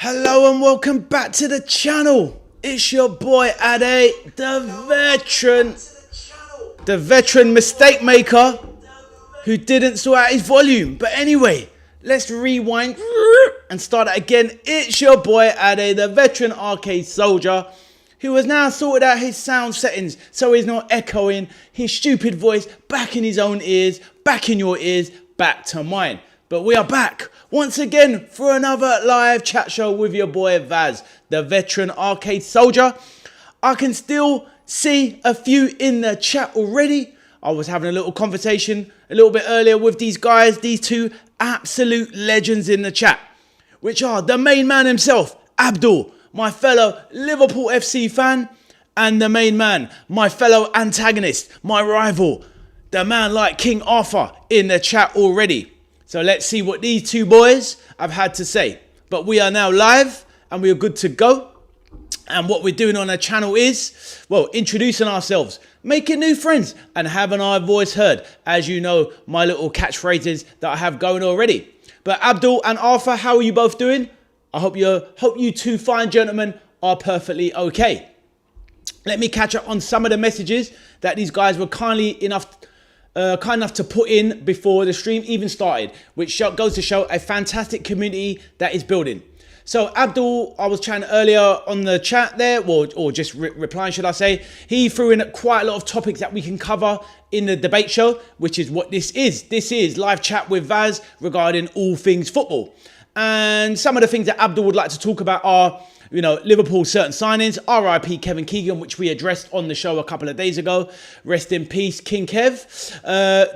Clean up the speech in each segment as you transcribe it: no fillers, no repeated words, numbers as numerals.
Hello and welcome back to the channel. It's your boy Ade, the veteran mistake maker who didn't sort out his volume. But anyway, let's rewind and start it again. It's your boy Ade, the veteran arcade soldier who has now sorted out his sound settings so he's not echoing his stupid voice back in his own ears, back in your ears, back to mine. But we are back once again for another live chat show with your boy V.A.S, the veteran arcade soldier. I can still see a few in the chat already. I was having a little conversation a little bit earlier with these guys, these two absolute legends in the chat, which are the main man himself, Abdul, my fellow LiverpoolFC fan, and the main man, my fellow antagonist, my rival, the man like King Arthur in the chat already. So let's see what these two boys have had to say. But we are now live and we are good to go. And what we're doing on our channel is, well, introducing ourselves, making new friends and having our voice heard. As you know, my little catchphrases that I have going already. But Abdul and Arthur, how are you both doing? I hope you two fine gentlemen are perfectly okay. Let me catch up on some of the messages that these guys were kind enough to put in before the stream even started, which goes to show a fantastic community that is building. So Abdul, I was chatting earlier on the chat there, or just replying, should I say, he threw in quite a lot of topics that we can cover in the debate show, which is what this is. This is live chat with V.A.S regarding all things football. And some of the things that Abdul would like to talk about are, you know, Liverpool certain signings, RIP Kevin Keegan, which we addressed on the show a couple of days ago. Rest in peace, King Kev.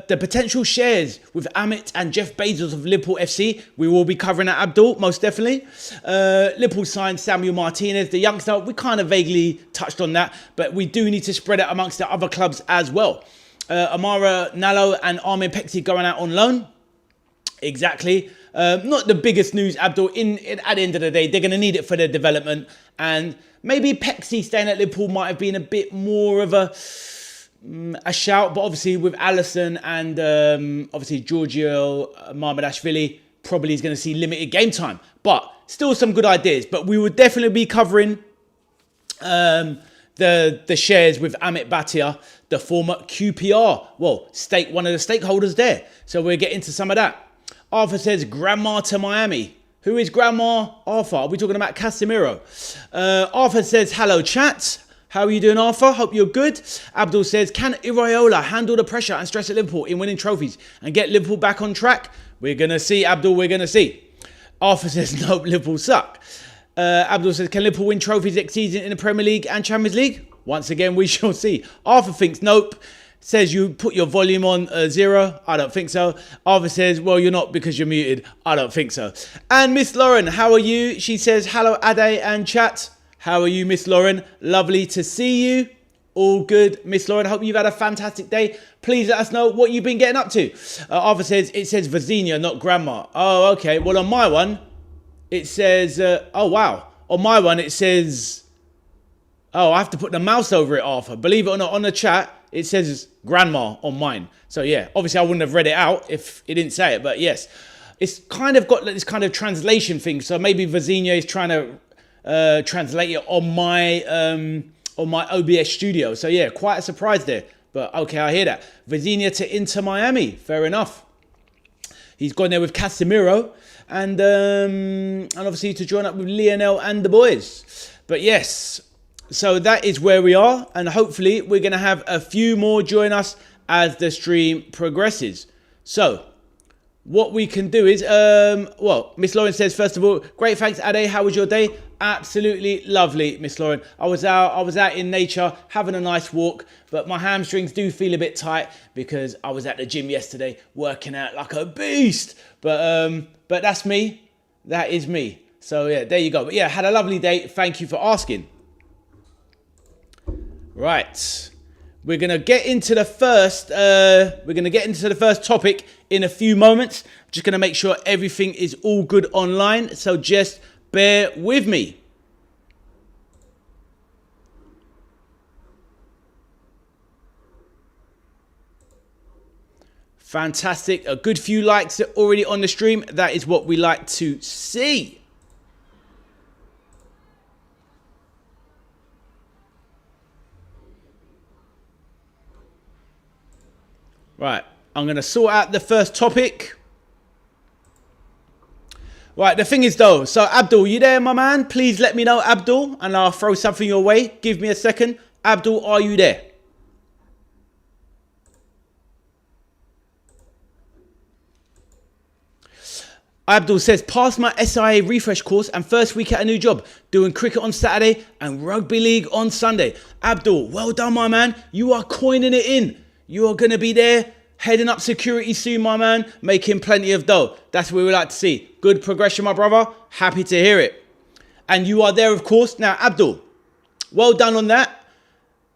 The potential shares with Amit and Jeff Bezos of Liverpool FC. We will be covering that, Abdul, most definitely. Liverpool signed Samuel Martinez, the youngster. We kind of vaguely touched on that, but we do need to spread it amongst the other clubs as well. Amara Nalo and Armin Pexi going out on loan. Exactly. Not the biggest news, Abdul. At the end of the day, they're going to need it for their development. And maybe Pexi staying at Liverpool might have been a bit more of a shout. But obviously with Alisson and obviously Giorgio Marmadashvili, probably is going to see limited game time. But still some good ideas. But we would definitely be covering the shares with Amit Bhatia, the former QPR. Well, one of the stakeholders there. So we'll get into some of that. Arthur says, Grandma to Miami. Who is Grandma? Arthur. Are we talking about Casemiro? Arthur says, hello, chat. How are you doing, Arthur? Hope you're good. Abdul says, can Iraola handle the pressure and stress at Liverpool in winning trophies and get Liverpool back on track? We're going to see, Abdul. We're going to see. Arthur says, nope, Liverpool suck. Abdul says, can Liverpool win trophies next season in the Premier League and Champions League? Once again, we shall see. Arthur thinks, nope. Says you put your volume on 0. I don't think so. Arthur says, well, you're not because you're muted. I don't think so. And Miss Lauren, how are you? She says, hello, Ade and chat. How are you, Miss Lauren? Lovely to see you. All good, Miss Lauren. Hope you've had a fantastic day. Please let us know what you've been getting up to. Arthur says, it says Vazinha, not Grandma. Oh, okay. Well, on my one, it says, oh, wow. On my one, it says, oh, I have to put the mouse over it, Arthur. Believe it or not, on the chat, it says Grandma on mine. So yeah, obviously I wouldn't have read it out if it didn't say it, but yes. It's kind of got this kind of translation thing. So maybe Vazinha is trying to translate it on my OBS studio. So yeah, quite a surprise there. But okay, I hear that. Vazinha to Inter Miami. Fair enough. He's gone there with Casemiro and obviously to join up with Lionel and the boys. But yes, so that is where we are, and hopefully we're going to have a few more join us as the stream progresses. So what we can do is, well, Miss Lauren says, first of all, great, thanks, Ade. How was your day? Absolutely lovely, Miss Lauren. I was out in nature having a nice walk, but my hamstrings do feel a bit tight because I was at the gym yesterday working out like a beast. But that's me. That is me. So yeah, there you go. But yeah, had a lovely day. Thank you for asking. Right, we're gonna get into the first. Topic in a few moments. Just gonna make sure everything is all good online. So just bear with me. Fantastic, a good few likes already on the stream. That is what we like to see. Right, I'm going to sort out the first topic. Right, the thing is though, so Abdul, you there, my man? Please let me know, Abdul, and I'll throw something your way. Give me a second. Abdul, are you there? Abdul says, passed my SIA refresh course and first week at a new job, doing cricket on Saturday and rugby league on Sunday. Abdul, well done, my man. You are coining it in. You are going to be there, heading up security soon, my man, making plenty of dough. That's what we like to see. Good progression, my brother. Happy to hear it. And you are there, of course. Now, Abdul, well done on that.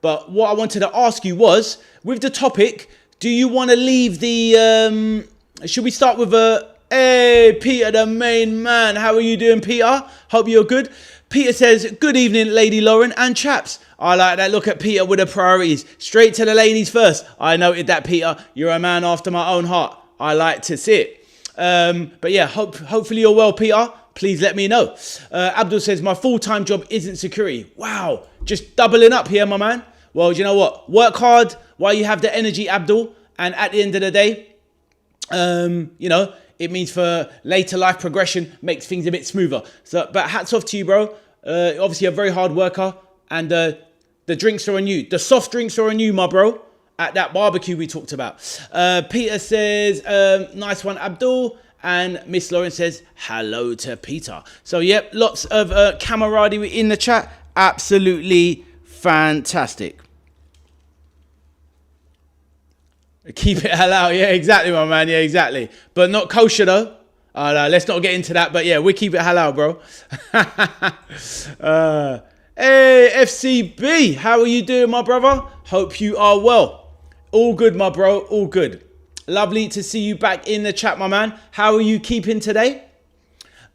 But what I wanted to ask you was, with the topic, do you want to leave the... should we start with a... Hey, Peter, the main man. How are you doing, Peter? Hope you're good. Peter says, good evening, Lady Lauren and chaps. I like that. Look at Peter with the priorities. Straight to the ladies first. I noted that, Peter. You're a man after my own heart. I like to see it. But yeah, hopefully you're well, Peter. Please let me know. Abdul says, my full-time job isn't security. Wow. Just doubling up here, my man. Well, you know what? Work hard while you have the energy, Abdul. And at the end of the day, you know, it means for later life progression, makes things a bit smoother. So, but hats off to you, bro. Obviously a very hard worker. And the drinks are on you. The soft drinks are on you, my bro. At that barbecue we talked about. Peter says, nice one, Abdul. And Miss Lauren says, hello to Peter. So, yep, lots of camaraderie in the chat. Absolutely fantastic. Keep it halal. Yeah, exactly, my man. Yeah, exactly. But not kosher, though. No, let's not get into that. But, yeah, we keep it halal, bro. Hey, FCB. How are you doing, my brother? Hope you are well. All good, my bro. All good. Lovely to see you back in the chat, my man. How are you keeping today?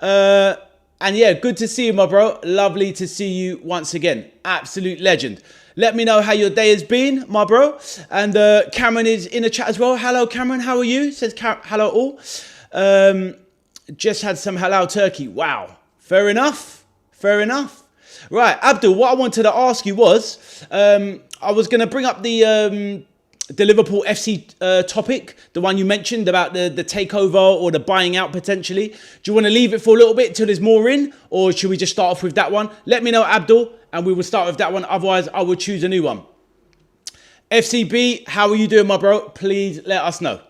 And, yeah, good to see you, my bro. Lovely to see you once again. Absolute legend. Let me know how your day has been, my bro. And Cameron is in the chat as well. Hello, Cameron. How are you? Says hello all. Just had some halal turkey. Wow. Fair enough. Fair enough. Right, Abdul, what I wanted to ask you was, I was going to bring up the Liverpool FC topic, the one you mentioned about the takeover or the buying out potentially. Do you want to leave it for a little bit until there's more in? Or should we just start off with that one? Let me know, Abdul. And we will start with that one. Otherwise, I will choose a new one. FCB, how are you doing, my bro? Please let us know.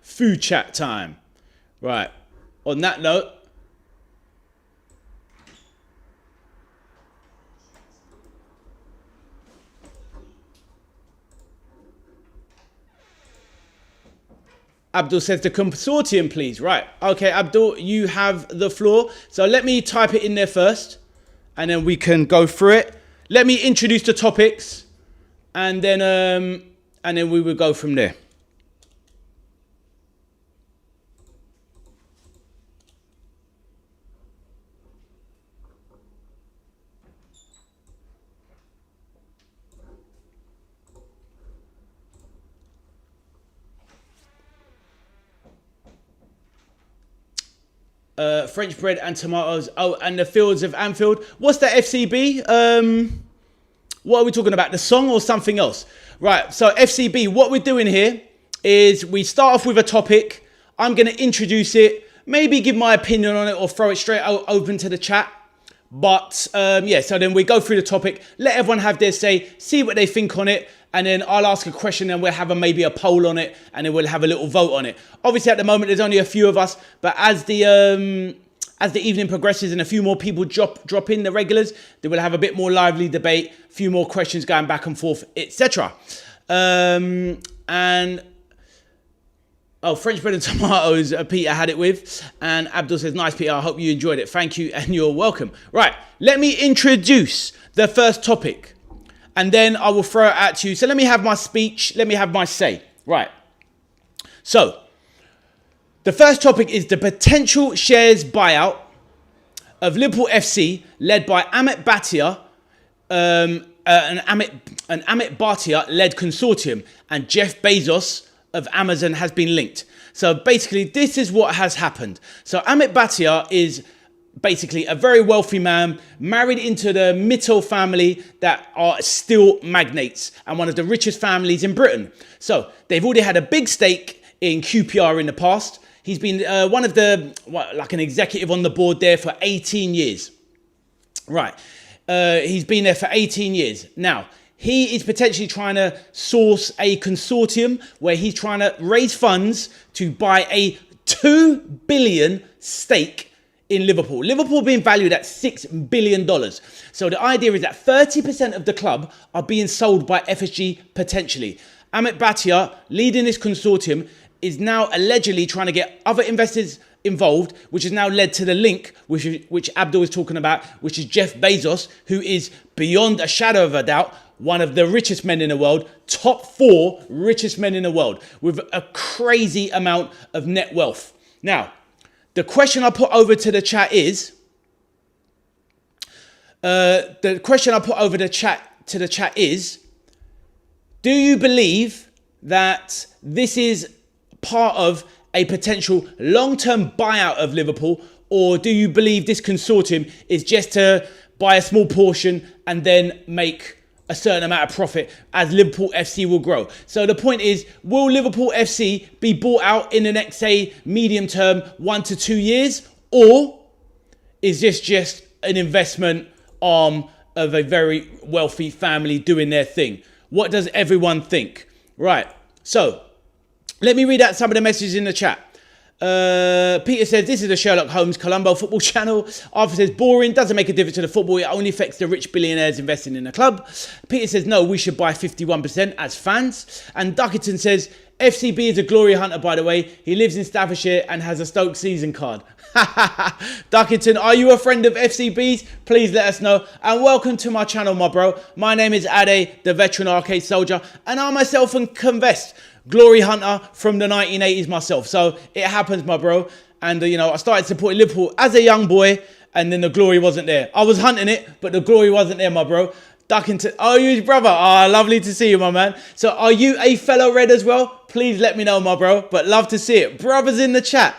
Food chat time. Right. On that note. Abdul says the consortium, please. Right. Okay, Abdul, you have the floor. So let me type it in there first, and then we can go through it. Let me introduce the topics, and then we will go from there. French bread and tomatoes. Oh, and the fields of Anfield. What's the FCB? What are we talking about? The song or something else? Right, so FCB, what we're doing here is we start off with a topic. I'm going to introduce it, maybe give my opinion on it or throw it straight out open to the chat. But yeah, so then we go through the topic, let everyone have their say, see what they think on it. And then I'll ask a question and we'll have maybe a poll on it and then we'll have a little vote on it. Obviously at the moment there's only a few of us, but as the evening progresses and a few more people drop in, the regulars, they will have a bit more lively debate, a few more questions going back and forth, etc. And oh, French bread and tomatoes, Peter had it with. And Abdul says, nice, Peter. I hope you enjoyed it. Thank you and you're welcome. Right, let me introduce the first topic. And then I will throw it at you. So let me have my speech. Let me have my say. Right. So the first topic is the potential shares buyout of Liverpool FC led by Amit Bhatia, an Amit Bhatia-led consortium, and Jeff Bezos of Amazon has been linked. So basically, this is what has happened. So Amit Bhatia is basically a very wealthy man, married into the Mitchell family that are still magnates and one of the richest families in Britain. So they've already had a big stake in QPR in the past. He's been one of the, like an executive on the board there for 18 years. Right. He's been there for 18 years. Now, he is potentially trying to source a consortium where he's trying to raise funds to buy a 2 billion stake in Liverpool. Liverpool being valued at $6 billion. So the idea is that 30% of the club are being sold by FSG potentially. Amit Bhatia, leading this consortium, is now allegedly trying to get other investors involved, which has now led to the link, which Abdul is talking about, which is Jeff Bezos, who is beyond a shadow of a doubt one of the richest men in the world, top 4 richest men in the world, with a crazy amount of net wealth. Now, the question I put over to the chat is, do you believe that this is part of a potential long-term buyout of Liverpool, or do you believe this consortium is just to buy a small portion and then make a certain amount of profit as LiverpoolFC will grow? So the point is, will LiverpoolFC be bought out in the next, say, medium term, 1 to 2 years? Or is this just an investment arm of a very wealthy family doing their thing? What does everyone think? Right, so let me read out some of the messages in the chat. Peter says, this is the Sherlock Holmes Colombo football channel. Arthur says, boring, doesn't make a difference to the football. It only affects the rich billionaires investing in the club. Peter says, no, we should buy 51% as fans. And Duckerton says, FCB is a glory hunter, by the way. He lives in Staffordshire and has a Stoke season card. Duckington, are you a friend of FCB's? Please let us know. And welcome to my channel, my bro. My name is Ade, the veteran arcade soldier. And I myself am convinced glory hunter from the 1980s myself. So it happens, my bro. And, I started supporting Liverpool as a young boy. And then the glory wasn't there. I was hunting it, but the glory wasn't there, my bro. Duckington, oh, you his brother. Ah, lovely to see you, my man. So are you a fellow Red as well? Please let me know, my bro. But love to see it. Brothers in the chat.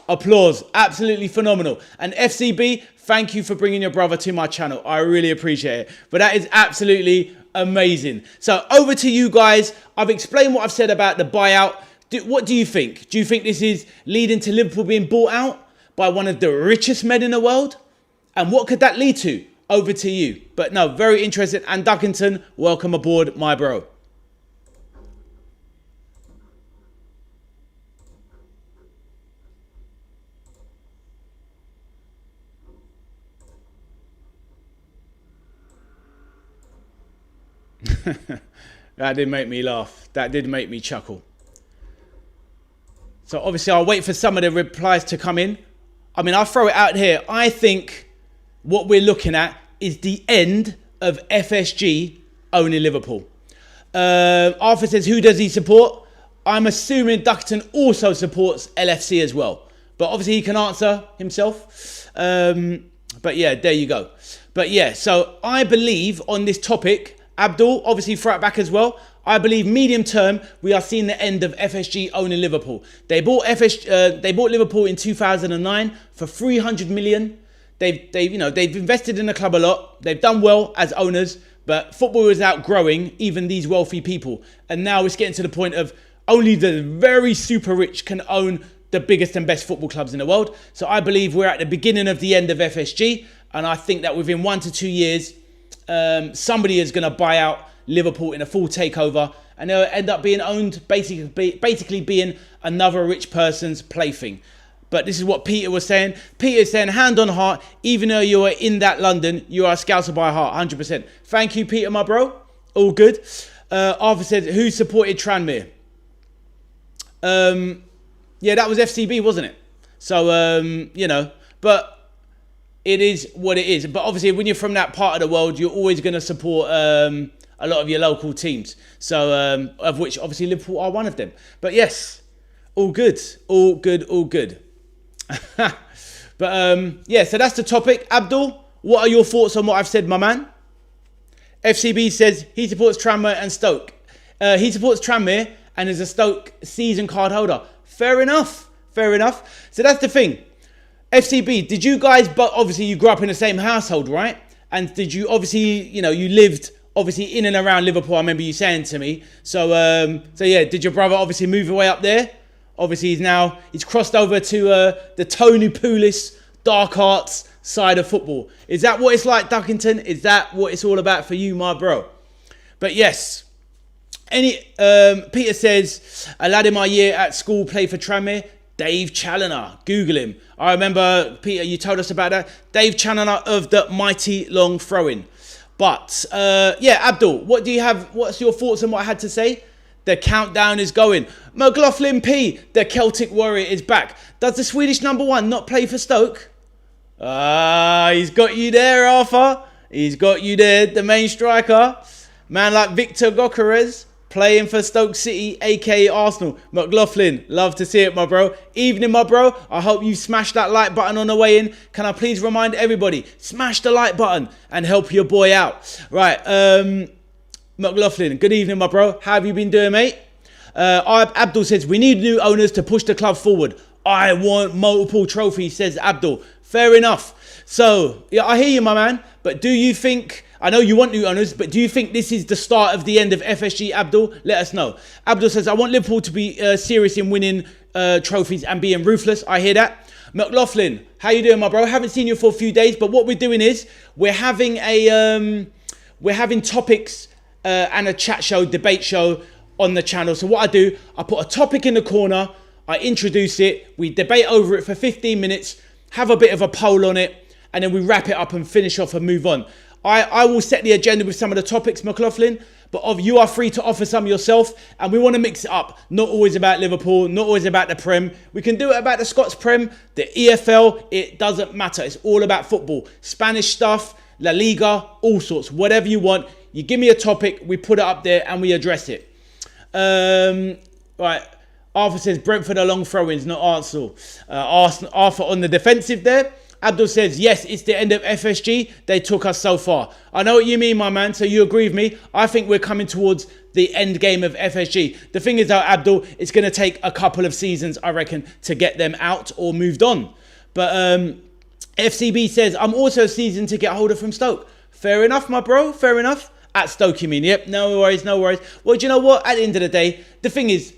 Applause. Absolutely phenomenal. And FCB, thank you for bringing your brother to my channel. I really appreciate it. But that is absolutely amazing. So over to you guys. I've explained what I've said about the buyout. What do you think? Do you think this is leading to Liverpool being bought out by one of the richest men in the world? And what could that lead to? Over to you. But no, very interested. And Duckington, welcome aboard, my bro. That did make me laugh. That did make me chuckle. So obviously I'll wait for some of the replies to come in. I mean, I'll throw it out here. I think what we're looking at is the end of FSG owning Liverpool. Arthur says, who does he support? I'm assuming Duckton also supports LFC as well. But obviously he can answer himself. But yeah, there you go. But yeah, so I believe on this topic, Abdul, obviously throw it back as well. I believe medium term, we are seeing the end of FSG owning Liverpool. They bought Liverpool in 2009 for 300 million. They've invested in the club a lot. They've done well as owners, but football is outgrowing even these wealthy people. And now it's getting to the point of only the very super rich can own the biggest and best football clubs in the world. So I believe we're at the beginning of the end of FSG. And I think that within 1 to 2 years, somebody is going to buy out Liverpool in a full takeover, and they'll end up being owned, basically being another rich person's plaything. But this is what Peter was saying. Peter is saying, hand on heart, even though you are in that London, you are a Scouser by heart, 100%. Thank you, Peter, my bro. All good. Arthur said, who supported Tranmere? Yeah, that was FCB, wasn't it? So, but it is what it is. But obviously, when you're from that part of the world, you're always going to support a lot of your local teams. So, of which obviously Liverpool are one of them. But yes, all good, all good, all good. But yeah, so that's the topic. Abdul, what are your thoughts on what I've said, my man? FCB says he supports Tranmere and Stoke. He supports Tranmere and is a Stoke season card holder. Fair enough. Fair enough. So that's the thing. FCB, did you guys, but obviously you grew up in the same household, right? And did you obviously, you lived obviously in and around Liverpool, I remember you saying to me. So yeah, did your brother obviously move away up there? Obviously he's crossed over to the Tony Pulis dark arts side of football. Is that what it's like, Duckington? Is that what it's all about for you, my bro? But yes, Peter says, a lad in my year at school played for Tranmere, Dave Challoner. Google him. I remember, Peter, you told us about that. Dave Challoner of the mighty long throwing. But yeah, Abdul, what's your thoughts on what I had to say? The countdown is going. McLaughlin P, the Celtic Warrior, is back. Does the Swedish number 1 not play for Stoke? He's got you there, Arthur. He's got you there, the main striker. Man like Victor Gyökeres, playing for Stoke City, aka Arsenal. McLaughlin, love to see it, my bro. Evening, my bro. I hope you smashed that like button on the way in. Can I please remind everybody, smash the like button and help your boy out. Right, McLaughlin, good evening, my bro. How have you been doing, mate? Abdul says, we need new owners to push the club forward. I want multiple trophies, says Abdul. Fair enough. So, yeah, I hear you, my man. But do you think, I know you want new owners, but do you think this is the start of the end of FSG, Abdul? Let us know. Abdul says, I want Liverpool to be serious in winning trophies and being ruthless. I hear that. McLaughlin, how you doing, my bro? Haven't seen you for a few days, but what we're doing is we're having topics and a chat show, debate show on the channel. So what I do, I put a topic in the corner, I introduce it, we debate over it for 15 minutes, have a bit of a poll on it, and then we wrap it up and finish off and move on. I will set the agenda with some of the topics, McLaughlin, but you are free to offer some yourself, and we want to mix it up. Not always about Liverpool, not always about the Prem. We can do it about the Scots Prem, the EFL, it doesn't matter. It's all about football. Spanish stuff, La Liga, all sorts, whatever you want. You give me a topic, we put it up there and we address it. Right, Arthur says Brentford are long throw-ins, not Arsenal. Arthur on the defensive there. Abdul says, yes, it's the end of FSG. They took us so far. I know what you mean, my man. So you agree with me? I think we're coming towards the end game of FSG. The thing is, though, Abdul, it's going to take a couple of seasons, I reckon, to get them out or moved on. But FCB says, I'm also a season ticket holder from Stoke. Fair enough, my bro. Fair enough. At Stoke, you mean? Yep. No worries. No worries. Well, do you know what? At the end of the day, the thing is,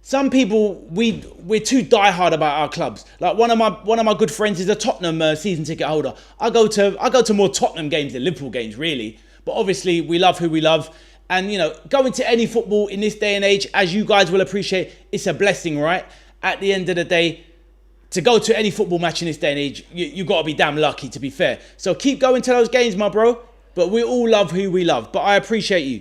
some people, we're too diehard about our clubs. Like one of my good friends is a Tottenham season ticket holder. I go to more Tottenham games than Liverpool games, really. But obviously, we love who we love. And, going to any football in this day and age, as you guys will appreciate, it's a blessing, right? At the end of the day, to go to any football match in this day and age, you got to be damn lucky, to be fair. So keep going to those games, my bro. But we all love who we love. But I appreciate you.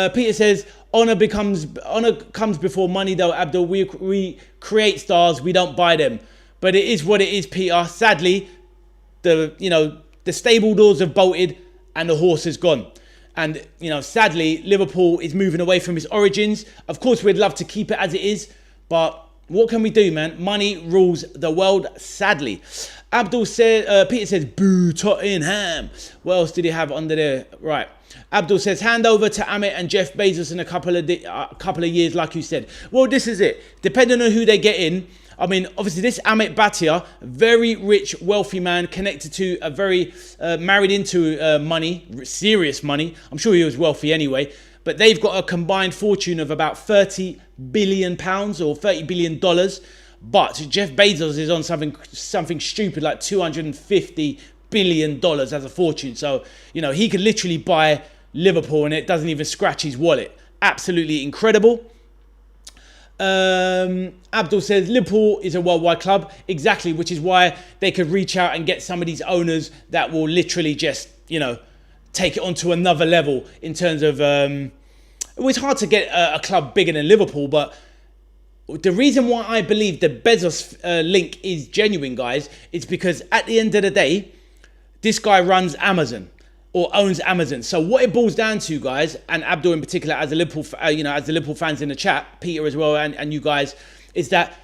Peter says, honor comes before money, though, Abdul. We create stars, we don't buy them. But it is what it is, Peter. Sadly, the stable doors have bolted and the horse is gone. And, sadly, Liverpool is moving away from its origins. Of course, we'd love to keep it as it is. But what can we do, man? Money rules the world, sadly. Abdul said, Peter says, boo, Tottenham. What else did he have under there? Right. Abdul says, hand over to Amit and Jeff Bezos in a couple of years, like you said. Well, this is it. Depending on who they get in. I mean, obviously, this Amit Bhatia, very rich, wealthy man, connected to a very, married into money, serious money. I'm sure he was wealthy anyway. But they've got a combined fortune of about £30 billion or $30 billion. But Jeff Bezos is on something stupid like $250 billion as a fortune. So, he could literally buy Liverpool and it doesn't even scratch his wallet. Absolutely incredible. Abdul says Liverpool is a worldwide club. Exactly, which is why they could reach out and get some of these owners that will literally just, take it onto another level in terms of... it was hard to get a club bigger than Liverpool, but... The reason why I believe the Bezos link is genuine, guys, is because at the end of the day, this guy runs Amazon or owns Amazon. So what it boils down to, guys, and Abdul in particular, as a Liverpool, as the Liverpool fans in the chat, Peter as well, and you guys, is that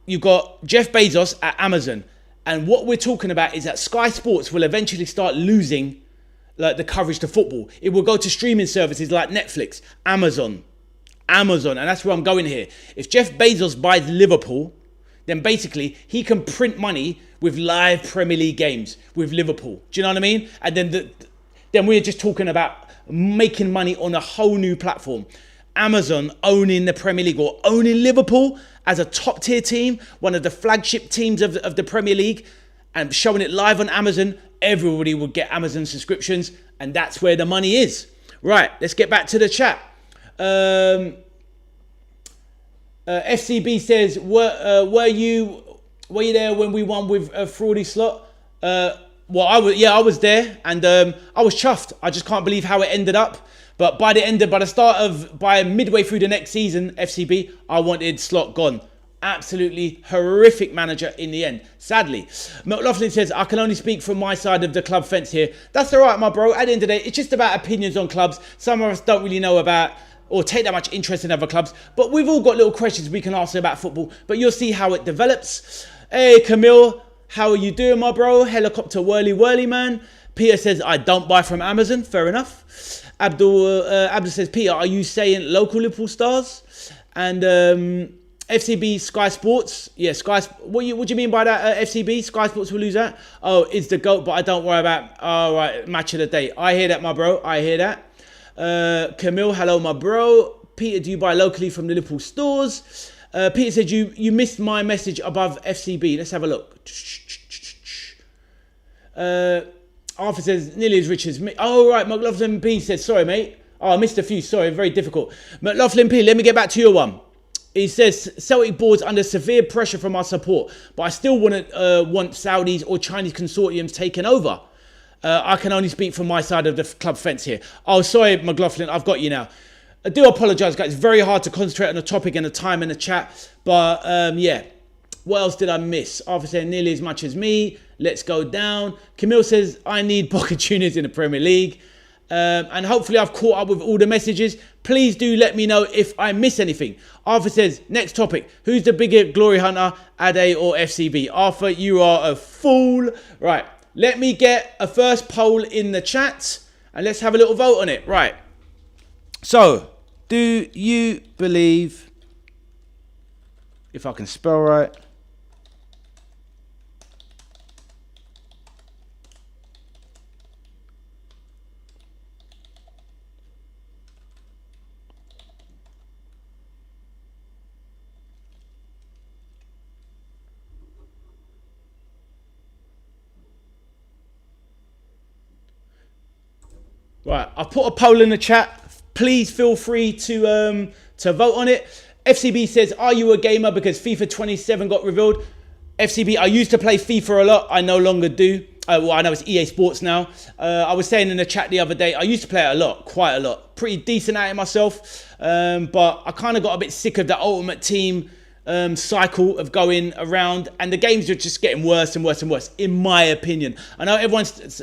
you've got Jeff Bezos at Amazon, and what we're talking about is that Sky Sports will eventually start losing the coverage to football. It will go to streaming services like Netflix, Amazon, and that's where I'm going here. If Jeff Bezos buys Liverpool, then basically he can print money with live Premier League games with Liverpool. Do you know what I mean? And then we're just talking about making money on a whole new platform. Amazon owning the Premier League or owning Liverpool as a top tier team, one of the flagship teams of the Premier League, and showing it live on Amazon, everybody would get Amazon subscriptions, and that's where the money is. Right, let's get back to the chat. FCB says, were you there when we won with a fraudy slot? Well, I was there, and I was chuffed. I just can't believe how it ended up. But by midway through the next season, FCB, I wanted Slot gone. Absolutely horrific manager in the end, sadly. McLaughlin says, I can only speak from my side of the club fence here. That's all right, my bro. At the end of the day, it's just about opinions on clubs. Some of us don't really know about or take that much interest in other clubs. But we've all got little questions we can ask about football. But you'll see how it develops. Hey, Camille, how are you doing, my bro? Helicopter whirly, man. Peter says, I don't buy from Amazon. Fair enough. Abdul says, Peter, are you saying local Liverpool stars? And FCB Sky Sports. Yeah, Sky. What do you mean by that, FCB? Sky Sports will lose that? Oh, it's the GOAT, but I don't worry about, all right, match of the day. I hear that, my bro. I hear that. Camille, hello, my bro. Peter, do you buy locally from the Liverpool stores? Peter said, you missed my message above FCB. Let's have a look. Arthur says, nearly as rich as me. Oh, right. McLaughlin P says, sorry, mate. Oh, I missed a few. Sorry, very difficult. McLaughlin P, let me get back to your one. He says, Celtic board's under severe pressure from our support, but I still want Saudis or Chinese consortiums taken over. I can only speak from my side of the club fence here. Oh, sorry, McLaughlin. I've got you now. I do apologise, guys. It's very hard to concentrate on a topic and a time in the chat. But, yeah. What else did I miss? Arthur said, nearly as much as me. Let's go down. Camille says, I need Boca Juniors in the Premier League. And hopefully I've caught up with all the messages. Please do let me know if I miss anything. Arthur says, next topic. Who's the bigger glory hunter, Ade or FCB? Arthur, you are a fool. Right. Let me get a first poll in the chat. And let's have a little vote on it. Right. So, do you believe, if I can spell right, right, I've put a poll in the chat. Please feel free to vote on it. FCB says, are you a gamer? Because FIFA 27 got revealed. FCB, I used to play FIFA a lot. I no longer do. Well, I know it's EA Sports now. I was saying in the chat the other day, I used to play it a lot, quite a lot. Pretty decent at it myself. But I kind of got a bit sick of the Ultimate Team cycle of going around, and the games are just getting worse and worse and worse, in my opinion. I know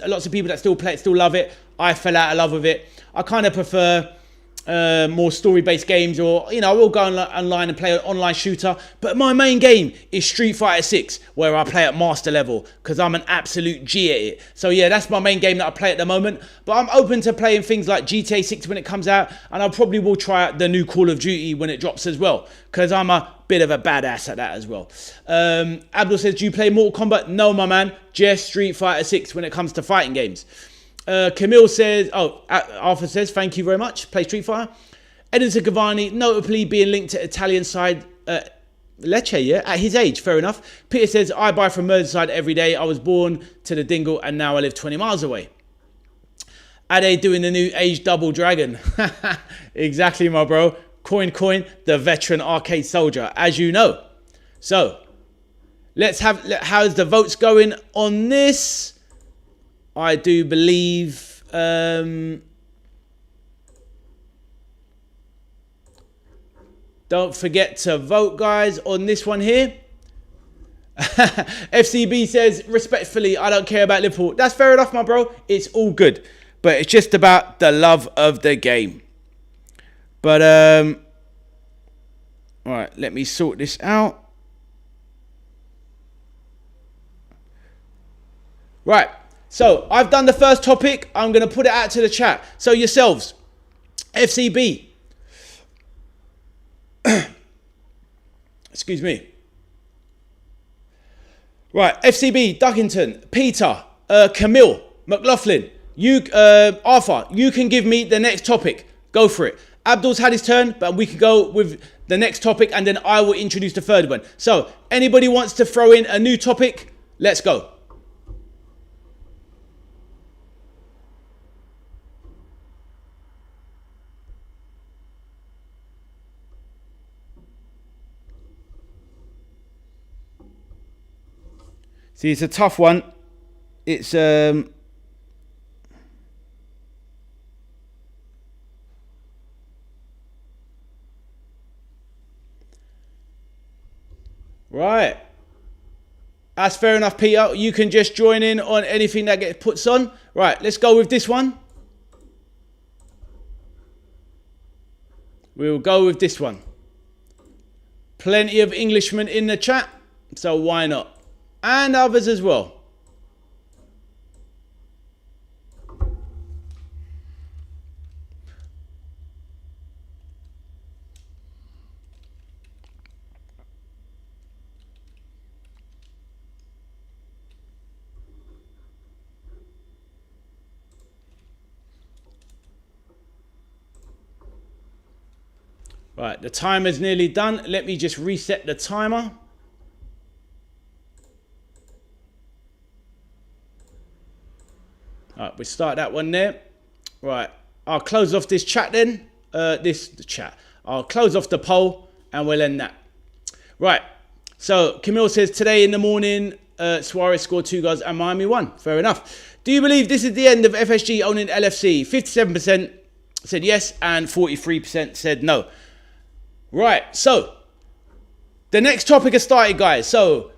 lots of people that still play it still love it. I fell out of love with it. I kind of prefer more story-based games, or I will go online and play an online shooter. But my main game is Street Fighter 6, where I play at master level because I'm an absolute G at it. So yeah, that's my main game that I play at the moment. But I'm open to playing things like GTA 6 when it comes out, and I probably will try out the new Call of Duty when it drops as well, because I'm a bit of a badass at that as well. Abdul says, do you play Mortal Kombat? No, my man, just Street Fighter 6 when it comes to fighting games. Camille says, Arthur says, thank you very much. Play Street Fighter. Edinson Cavani, notably being linked to Italian side Lecce, yeah, at his age, fair enough. Peter says, I buy from Merseyside every day. I was born to the Dingle and now I live 20 miles away. Ade doing the new age double dragon. Exactly, my bro. Coin, the veteran arcade soldier, as you know. So, let's have, how's the votes going on this? I do believe don't forget to vote, guys, on this one here. FCB says, respectfully, I don't care about Liverpool. That's fair enough, my bro. It's all good. But it's just about the love of the game. But, all right, let me sort this out. Right. So, I've done the first topic. I'm going to put it out to the chat. So, yourselves, FCB. Excuse me. Right, FCB, Duckington, Peter, Camille, McLaughlin, you, Arthur, you can give me the next topic. Go for it. Abdul's had his turn, but we can go with the next topic and then I will introduce the third one. So, anybody wants to throw in a new topic? Let's go. See, it's a tough one. It's right. That's fair enough, Peter. You can just join in on anything that gets put on. Right, let's go with this one. We'll go with this one. Plenty of Englishmen in the chat, so why not? And others as well. Right, the timer's nearly done. Let me just reset the timer. All right, we start that one there. Right, I'll close off this chat then. I'll close off the poll and we'll end that. Right, so Camille says, today in the morning, Suarez scored 2 goals and Miami won. Fair enough. Do you believe this is the end of FSG owning LFC? 57% said yes and 43% said no. Right, so the next topic has started, guys. So,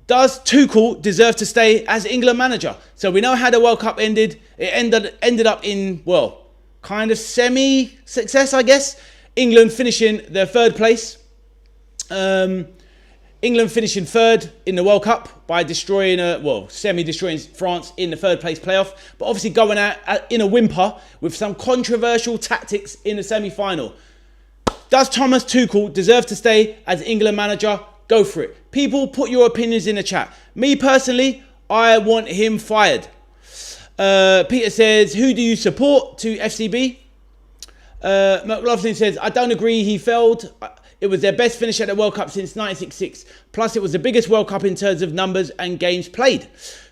does Tuchel deserve to stay as England manager? So we know how the World Cup ended. It ended up in, well, kind of semi-success, I guess. England finishing their third place. England finishing third in the World Cup by destroying, semi-destroying France in the third place playoff. But obviously going out in a whimper with some controversial tactics in the semi-final. Does Thomas Tuchel deserve to stay as England manager? Go for it. People, put your opinions in the chat. Me personally, I want him fired. Peter says, who do you support to FCB? McLaughlin says, I don't agree, he failed. It was their best finish at the World Cup since 1966. Plus, it was the biggest World Cup in terms of numbers and games played.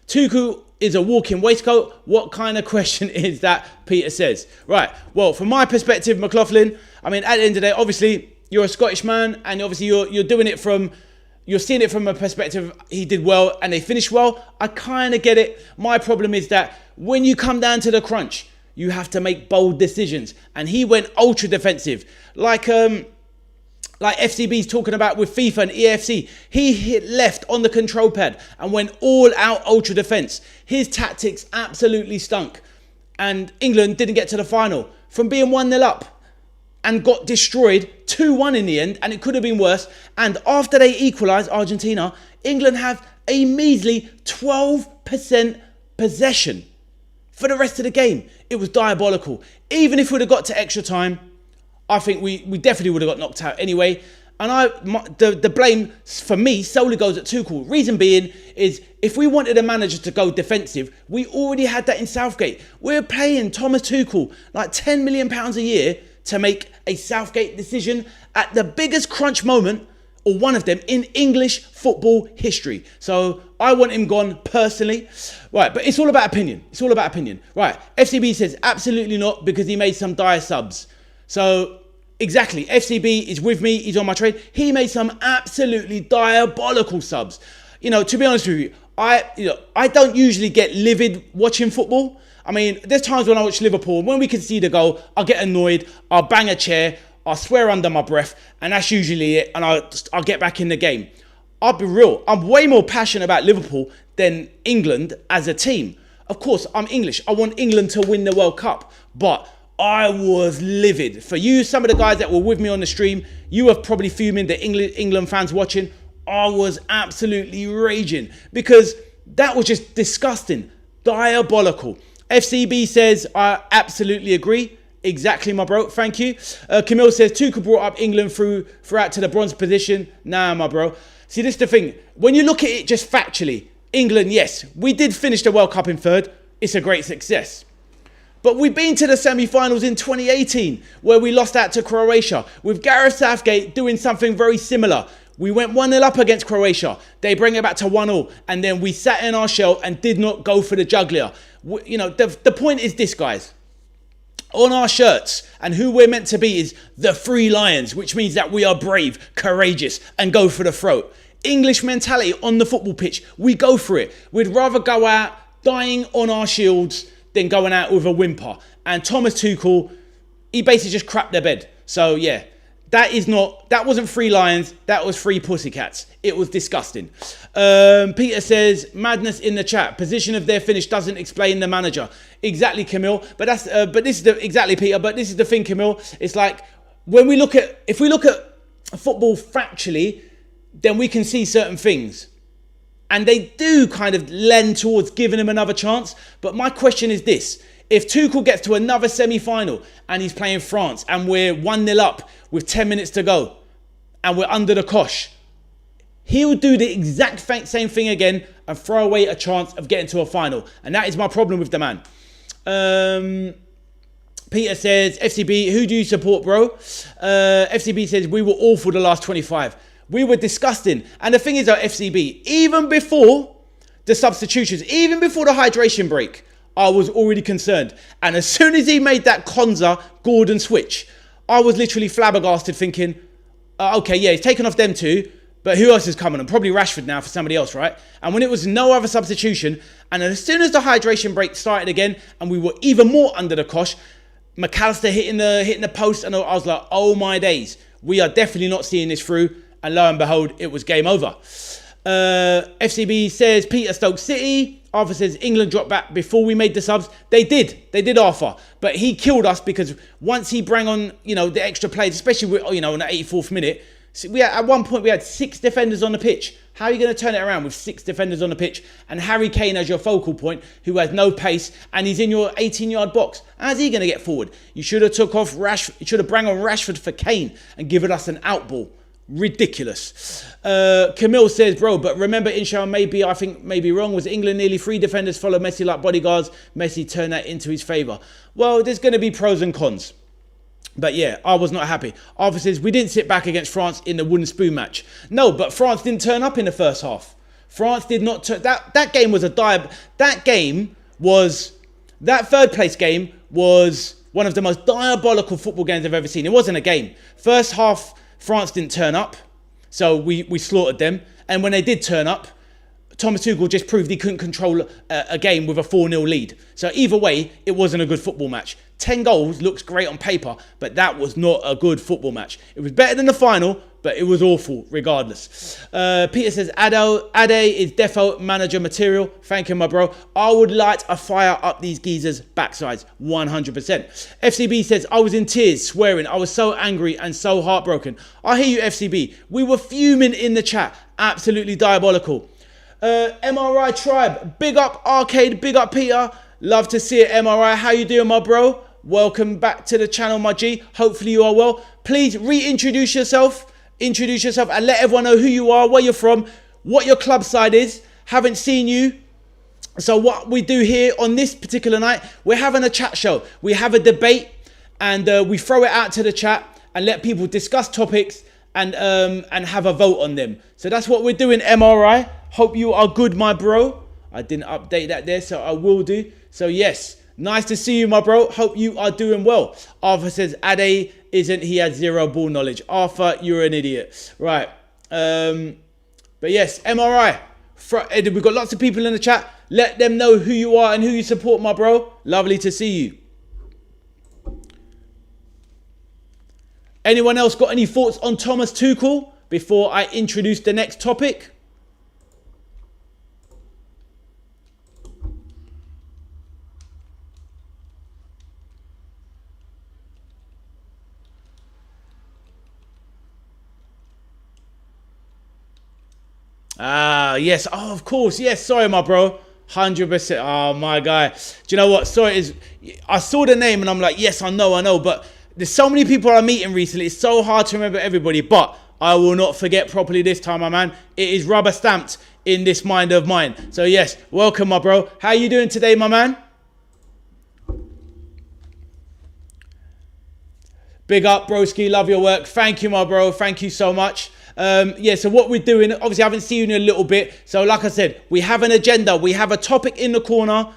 Tuchel is a walking waistcoat. What kind of question is that, Peter says? Right, well, from my perspective, McLaughlin, I mean, at the end of the day, obviously, you're a Scottish man, and obviously you're doing it from, you're seeing it from a perspective, he did well, and they finished well. I kind of get it. My problem is that when you come down to the crunch, you have to make bold decisions. And he went ultra defensive. Like FCB's talking about with FIFA and EFC. He hit left on the control pad and went all out ultra defense. His tactics absolutely stunk. And England didn't get to the final. From being 1-0 up and got destroyed 2-1 in the end, and it could have been worse. And after they equalised Argentina, England have a measly 12% possession for the rest of the game. It was diabolical. Even if we'd have got to extra time, I think we definitely would have got knocked out anyway. And the blame for me solely goes at Tuchel. Reason being is if we wanted a manager to go defensive, we already had that in Southgate. We're paying Thomas Tuchel like £10 million a year to make a Southgate decision at the biggest crunch moment, or one of them, in English football history. So I want him gone personally. Right, but it's all about opinion. It's all about opinion. Right, FCB says absolutely not because he made some dire subs. So exactly, FCB is with me. He's on my trade. He made some absolutely diabolical subs. You know, to be honest with you, I don't usually get livid watching football. I mean, there's times when I watch Liverpool, when we concede a goal, I'll get annoyed, I'll bang a chair, I'll swear under my breath, and that's usually it, and I'll get back in the game. I'll be real, I'm way more passionate about Liverpool than England as a team. Of course, I'm English. I want England to win the World Cup, but I was livid. For you, some of the guys that were with me on the stream, you were probably fuming, the England fans watching. I was absolutely raging because that was just disgusting, diabolical. FCB says, I absolutely agree. Exactly, my bro. Thank you. Camille says, Tuchel brought up England throughout to the bronze position. Nah, my bro. See, this is the thing. When you look at it just factually, England, yes, we did finish the World Cup in third. It's a great success. But we've been to the semi-finals in 2018 where we lost out to Croatia with Gareth Southgate doing something very similar. We went 1-0 up against Croatia. They bring it back to 1-0 and then we sat in our shell and did not go for the jugular. You know, the point is this, guys. On our shirts and who we're meant to be is the Free Lions, which means that we are brave, courageous and go for the throat. English mentality on the football pitch, we go for it. We'd rather go out dying on our shields than going out with a whimper. And Thomas Tuchel, he basically just crapped their bed. So yeah, that wasn't Free Lions, that was Free Pussycats. It was disgusting. Peter says, madness in the chat. Position of their finish doesn't explain the manager. Exactly, Camille. But this is exactly, Peter. But this is the thing, Camille. It's like if we look at football factually, then we can see certain things. And they do kind of lend towards giving him another chance. But my question is this. If Tuchel gets to another semi-final and he's playing France and we're 1-0 up with 10 minutes to go and we're under the cosh, he'll do the exact same thing again and throw away a chance of getting to a final. And that is my problem with the man. Peter says, FCB, who do you support, bro? FCB says, we were awful the last 25. We were disgusting. And the thing is, FCB, even before the substitutions, even before the hydration break, I was already concerned. And as soon as he made that Konza-Gordon switch, I was literally flabbergasted thinking, okay, yeah, he's taken off them two, but who else is coming on? Probably Rashford now for somebody else, right? And when it was no other substitution, and as soon as the hydration break started again, and we were even more under the cosh, McAllister hitting the post, and I was like, oh my days, we are definitely not seeing this through. And lo and behold, it was game over. FCB says, Peter, Stoke City. Arthur says, England dropped back before we made the subs. They did, Arthur. But he killed us because once he brought on, the extra players, especially with, in the 84th minute, at one point we had 6 defenders on the pitch. How are you going to turn it around with 6 defenders on the pitch and Harry Kane as your focal point who has no pace and he's in your 18-yard box? How's he going to get forward? You should have took off Rashford. You should have brought on Rashford for Kane and given us an out ball. Ridiculous. Camille says, bro, but remember, Inshallah, I think maybe wrong. Was England nearly 3 defenders follow Messi like bodyguards? Messi turned that into his favour. Well, there's going to be pros and cons. But yeah, I was not happy. Arthur says, we didn't sit back against France in the wooden spoon match. No, but France didn't turn up in the first half. France did not turn... That game was a That third place game was one of the most diabolical football games I've ever seen. It wasn't a game. First half... France didn't turn up, so we slaughtered them. And when they did turn up, Thomas Tuchel just proved he couldn't control a game with a 4-0 lead. So either way, it wasn't a good football match. 10 goals looks great on paper, but that was not a good football match. It was better than the final, but it was awful regardless. Peter says, Ade is defo manager material. Thank you, my bro. I would light a fire up these geezers' backsides, 100%. FCB says, I was in tears, swearing. I was so angry and so heartbroken. I hear you, FCB. We were fuming in the chat. Absolutely diabolical. MRI Tribe, big up Arcade, big up Peter. Love to see it, MRI. How you doing, my bro? Welcome back to the channel, my G. Hopefully you are well. Please reintroduce yourself. Introduce yourself and let everyone know who you are, where you're from, what your club side is. Haven't seen you. So what we do here on this particular night, we're having a chat show. We have a debate and we throw it out to the chat and let people discuss topics and have a vote on them. So that's what we're doing, MRI. Hope you are good, my bro. I didn't update that there, so I will do. So yes, nice to see you, my bro. Hope you are doing well. Arthur says, Ade isn't, he has 0 ball knowledge. Arthur, you're an idiot. Right. But yes, MRI. We've got lots of people in the chat. Let them know who you are and who you support, my bro. Lovely to see you. Anyone else got any thoughts on Thomas Tuchel before I introduce the next topic? Yes. Oh, of course. Yes. Sorry, my bro. 100%. Oh, my guy. Do you know what? Sorry, I saw the name and I'm like, yes, I know. But there's so many people I'm meeting recently. It's so hard to remember everybody. But I will not forget properly this time, my man. It is rubber stamped in this mind of mine. So yes, welcome, my bro. How you doing today, my man? Big up, broski. Love your work. Thank you, my bro. Thank you so much. Yeah, so what we're doing, obviously I haven't seen you in a little bit. So like I said, we have an agenda. We have a topic in the corner.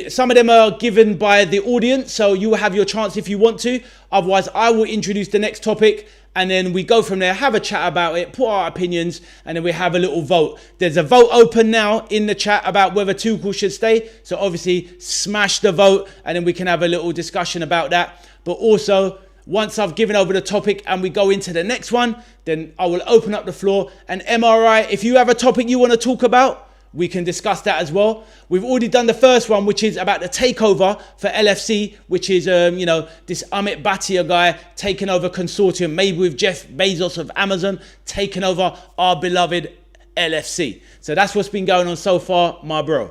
Some of them are given by the audience, so you will have your chance if you want to. Otherwise, I will introduce the next topic, and then we go from there, have a chat about it, put our opinions, and then we have a little vote. There's a vote open now in the chat about whether Tuchel should stay. So obviously, smash the vote, and then we can have a little discussion about that. But also, once I've given over the topic and we go into the next one, then I will open up the floor. And MRI, if you have a topic you want to talk about, we can discuss that as well. We've already done the first one, which is about the takeover for LFC, which is, you know, this Amit Bhatia guy taking over consortium, maybe with Jeff Bezos of Amazon, taking over our beloved LFC. So that's what's been going on so far, my bro.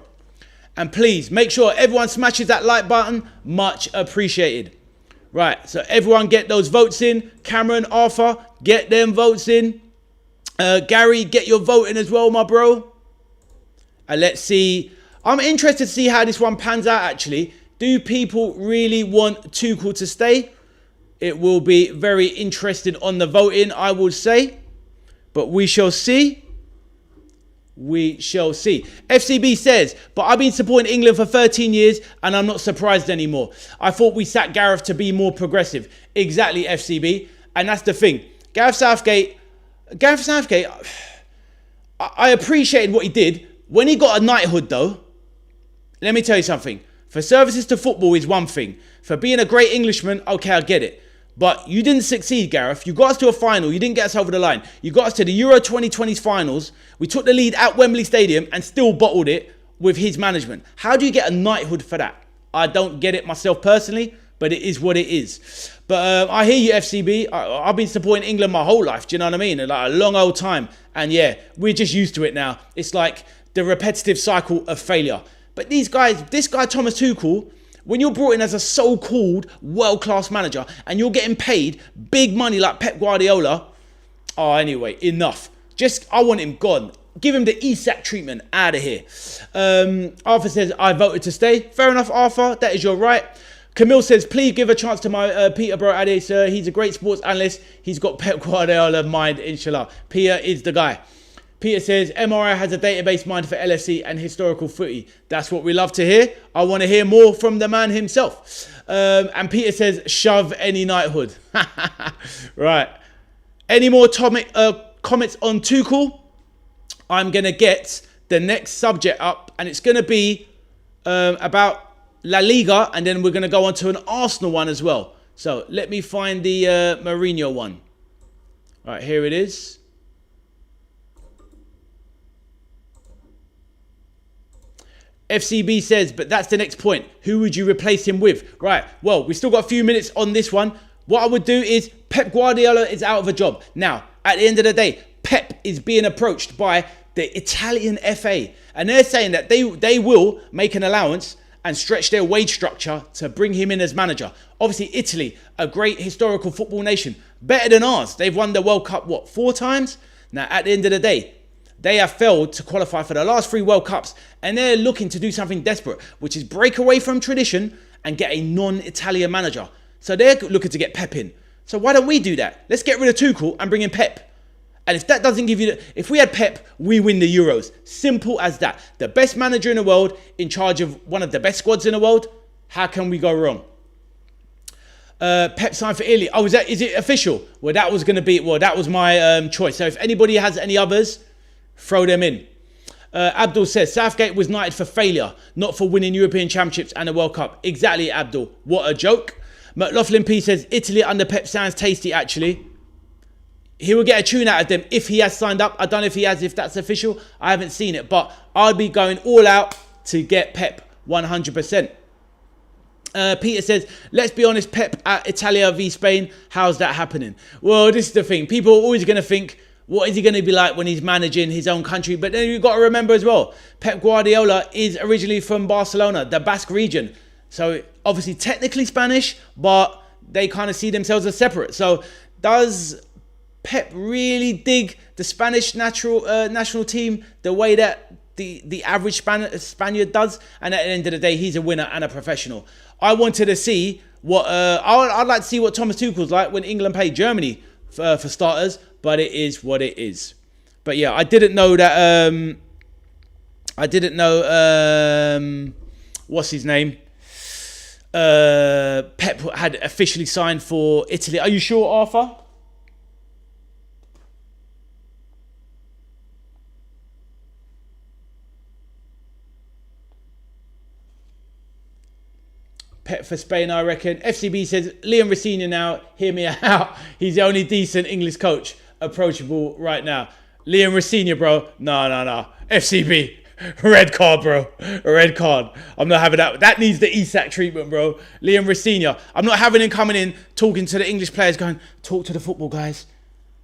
And please make sure everyone smashes that like button. Much appreciated. Right, so everyone get those votes in. Cameron, Arthur, get them votes in. Gary, get your vote in as well, my bro. And let's see. I'm interested to see how this one pans out, actually. Do people really want Tuchel to stay? It will be very interesting on the voting, I would say. But we shall see. We shall see. FCB says, but I've been supporting England for 13 years and I'm not surprised anymore. I thought we sacked Gareth to be more progressive. Exactly, FCB. And that's the thing. Gareth Southgate, I appreciated what he did. When he got a knighthood, though, let me tell you something. For services to football is one thing. For being a great Englishman, okay, I get it. But you didn't succeed, Gareth. You got us to a final. You didn't get us over the line. You got us to the Euro 2020's finals. We took the lead at Wembley Stadium and still bottled it with his management. How do you get a knighthood for that? I don't get it myself personally, but it is what it is. But I hear you, FCB. I've been supporting England my whole life. Do you know what I mean? Like a long old time. And yeah, we're just used to it now. It's like the repetitive cycle of failure. But these guys, this guy Thomas Tuchel, when you're brought in as a so-called world-class manager and you're getting paid big money like Pep Guardiola, oh, anyway, enough. I want him gone. Give him the Isak treatment out of here. Arthur says, I voted to stay. Fair enough, Arthur. That is your right. Camille says, please give a chance to my Peterborough Ade, sir. He's a great sports analyst. He's got Pep Guardiola mind, inshallah. Peter is the guy. Peter says, MRI has a database mind for LFC and historical footy. That's what we love to hear. I want to hear more from the man himself. And Peter says, shove any knighthood. Right. Any more comments on Tuchel? I'm going to get the next subject up. And it's going to be about La Liga. And then we're going to go on to an Arsenal one as well. So let me find the Mourinho one. All right, here it is. FCB says, but that's the next point. Who would you replace him with? Right. Well, we've still got a few minutes on this one. What I would do is Pep Guardiola is out of a job. Now, at the end of the day, Pep is being approached by the Italian FA. And they're saying that they will make an allowance and stretch their wage structure to bring him in as manager. Obviously, Italy, a great historical football nation. Better than ours. They've won the World Cup, what, 4 times? Now, at the end of the day, they have failed to qualify for the last 3 World Cups, and they're looking to do something desperate, which is break away from tradition and get a non-Italian manager. So they're looking to get Pep in. So why don't we do that? Let's get rid of Tuchel and bring in Pep. And if that doesn't give you if we had Pep, we win the Euros. Simple as that. The best manager in the world, in charge of one of the best squads in the world. How can we go wrong? Pep signed for Italy. Oh, is it official? Well, that was my choice. So if anybody has any others, throw them in. Abdul says, Southgate was knighted for failure, not for winning European Championships and the World Cup. Exactly, Abdul. What a joke. McLaughlin P says, Italy under Pep sounds tasty, actually. He will get a tune out of them if he has signed up. I don't know if he has, if that's official. I haven't seen it, but I'll be going all out to get Pep 100%. Peter says, let's be honest, Pep at Italia v Spain. How's that happening? Well, this is the thing. People are always going to think, what is he going to be like when he's managing his own country? But then you've got to remember as well, Pep Guardiola is originally from Barcelona, the Basque region. So obviously technically Spanish, but they kind of see themselves as separate. So does Pep really dig the Spanish national team the way that the average Spaniard does, and at the end of the day, he's a winner and a professional. I wanted to see what I'd like to see what Thomas Tuchel's like when England played Germany for starters, but it is what it is. But yeah, I didn't know that. What's his name? Pep had officially signed for Italy. Are you sure, Arthur? Pep for Spain, I reckon. FCB says, Liam Rosenior now, hear me out. He's the only decent English coach approachable right now. Liam Rosenior, bro. No. FCB. Red card, bro. Red card. I'm not having that. That needs the ESAC treatment, bro. Liam Rosenior. I'm not having him coming in, talking to the English players, going, talk to the football, guys.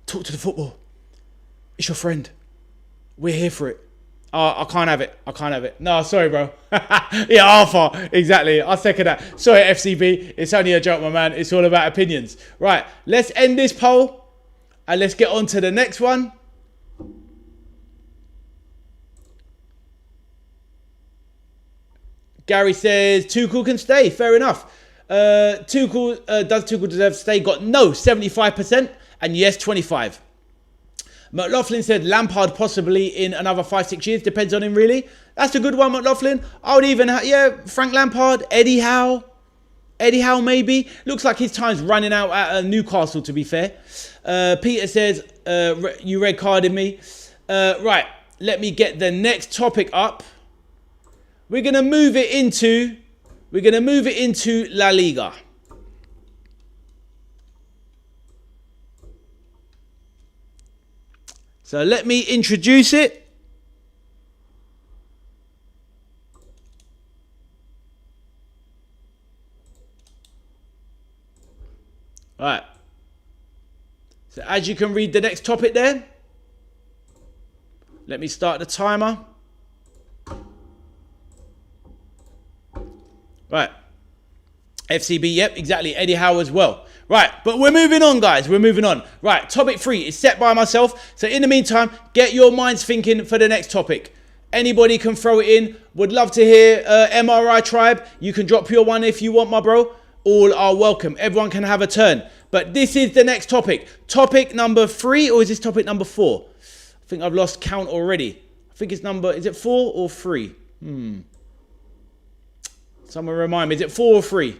Talk to the football. It's your friend. We're here for it. I can't have it. No, sorry, bro. Yeah, Arthur. Exactly. I'll second that. Sorry, FCB. It's only a joke, my man. It's all about opinions. Right. Let's end this poll. And let's get on to the next one. Gary says, Tuchel can stay. Fair enough. Does Tuchel deserve to stay? Got no, 75%. And yes, 25%. McLaughlin said Lampard possibly in another 5-6 years. Depends on him, really. That's a good one, McLaughlin. I would even, Frank Lampard, Eddie Howe. Eddie Howe, maybe. Looks like his time's running out at Newcastle, to be fair. Peter says, you red carded me. Right, let me get the next topic up. We're going to move it into La Liga. So let me introduce it. All right. So as you can read the next topic there, let me start the timer. Right. FCB, yep, exactly. Eddie Howe as well. Right, but we're moving on, guys. We're moving on. Right, topic 3 is set by myself. So in the meantime, get your minds thinking for the next topic. Anybody can throw it in. Would love to hear MRI Tribe. You can drop your one if you want, my bro. All are welcome. Everyone can have a turn. But this is the next topic. Topic number 3, or is this topic number 4? I think I've lost count already. I think it's is it 4 or 3? Someone remind me, is it 4 or 3?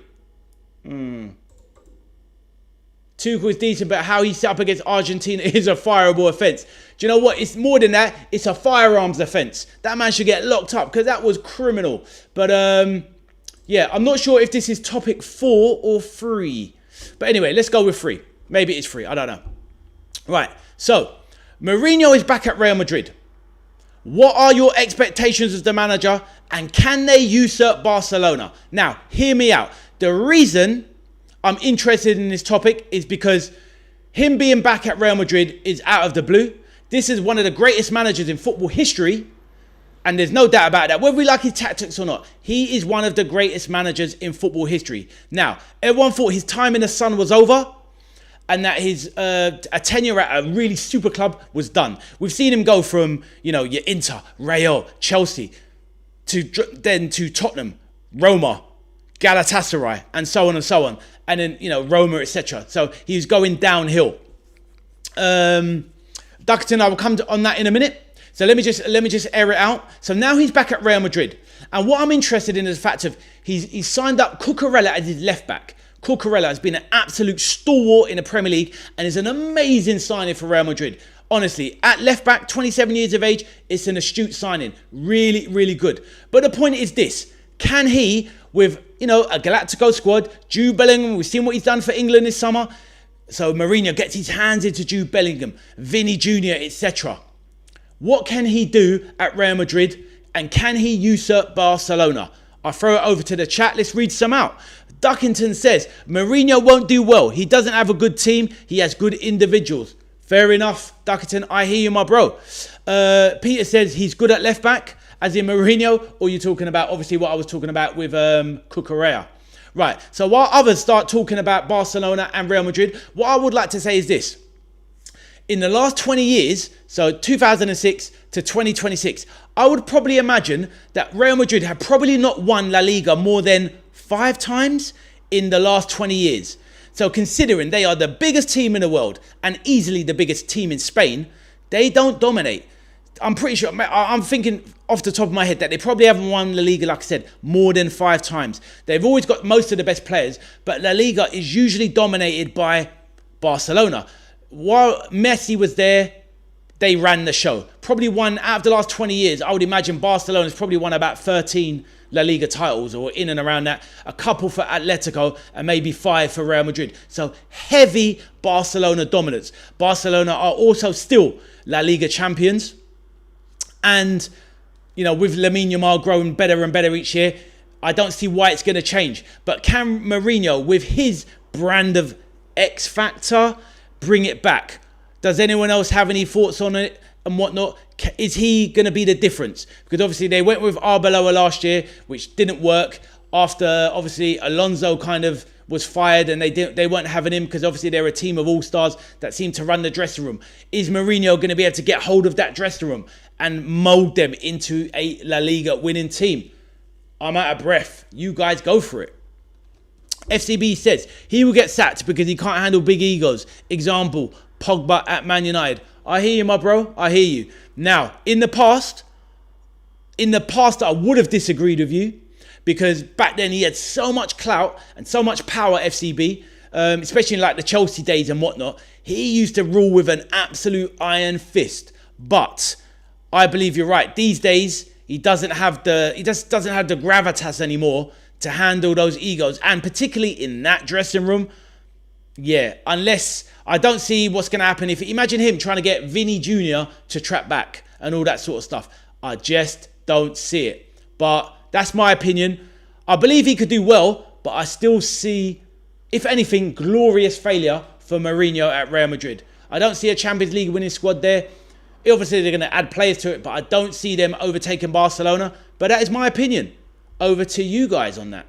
Tuchel is decent, but how he set up against Argentina is a fireable offence. Do you know what? It's more than that. It's a firearms offence. That man should get locked up because that was criminal. But yeah, I'm not sure if this is topic 4 or 3. But anyway, let's go with 3. Maybe it's 3. I don't know. Right. So, Mourinho is back at Real Madrid. What are your expectations as the manager? And can they usurp Barcelona? Now, hear me out. The reason I'm interested in this topic is because him being back at Real Madrid is out of the blue. This is one of the greatest managers in football history. And there's no doubt about that. Whether we like his tactics or not, he is one of the greatest managers in football history. Now, everyone thought his time in the sun was over and that his a tenure at a really super club was done. We've seen him go from, your Inter, Real, Chelsea, to Tottenham, Roma, Galatasaray, and so on and so on. And then, Roma, etc. So he's going downhill. Duckerton, I will come on that in a minute. So let me just air it out. So now he's back at Real Madrid. And what I'm interested in is the fact of he's signed up Cucurella as his left back. Cucurella has been an absolute stalwart in the Premier League and is an amazing signing for Real Madrid. Honestly, at left back, 27 years of age, it's an astute signing. Really, really good. But the point is this. Can he, with, a Galactico squad, Jude Bellingham, we've seen what he's done for England this summer. So Mourinho gets his hands into Jude Bellingham, Vinny Jr., etc. What can he do at Real Madrid? And can he usurp Barcelona? I'll throw it over to the chat. Let's read some out. Duckington says, Mourinho won't do well. He doesn't have a good team. He has good individuals. Fair enough, Duckerton. I hear you, my bro. Peter says he's good at left back, as in Mourinho, or you're talking about, obviously, what I was talking about with Cucurella. Right, so while others start talking about Barcelona and Real Madrid, what I would like to say is this. in the last 20 years, so 2006 to 2026, I would probably imagine that Real Madrid have probably not won La Liga more than 5 times in the last 20 years. So considering they are the biggest team in the world and easily the biggest team in Spain, they don't dominate. I'm pretty sure, I'm thinking off the top of my head that they probably haven't won La Liga, like I said, more than 5 times. They've always got most of the best players, but La Liga is usually dominated by Barcelona. While Messi was there, they ran the show. Probably won, out of the last 20 years, I would imagine Barcelona's probably won about 13 La Liga titles, or in and around that. A couple for Atletico and maybe 5 for Real Madrid. So heavy Barcelona dominance. Barcelona are also still La Liga champions. And, you know, with Lamine Yamal growing better and better each year, I don't see why it's going to change. But can Mourinho, with his brand of X Factor, bring it back? Does anyone else have any thoughts on it and whatnot? Is he going to be the difference? Because obviously they went with Arbeloa last year, which didn't work. After obviously Alonso kind of was fired and they weren't having him, because obviously they're a team of all-stars that seem to run the dressing room. Is Mourinho going to be able to get hold of that dressing room and mould them into a La Liga winning team? I'm out of breath. You guys go for it. FCB says he will get sacked because he can't handle big egos. Example, Pogba at Man United. I hear you, my bro. I hear you. Now, in the past, I would have disagreed with you, because back then he had so much clout and so much power, FCB, especially in like the Chelsea days and whatnot. He used to rule with an absolute iron fist. But I believe you're right. These days, he just doesn't have the gravitas anymore to handle those egos. And particularly in that dressing room, yeah, unless I don't see what's going to happen. If imagine him trying to get Vinny Jr. to trap back and all that sort of stuff. I just don't see it. But that's my opinion. I believe he could do well, but I still see, if anything, glorious failure for Mourinho at Real Madrid. I don't see a Champions League winning squad there. Obviously, they're going to add players to it, but I don't see them overtaking Barcelona. But that is my opinion. Over to you guys on that.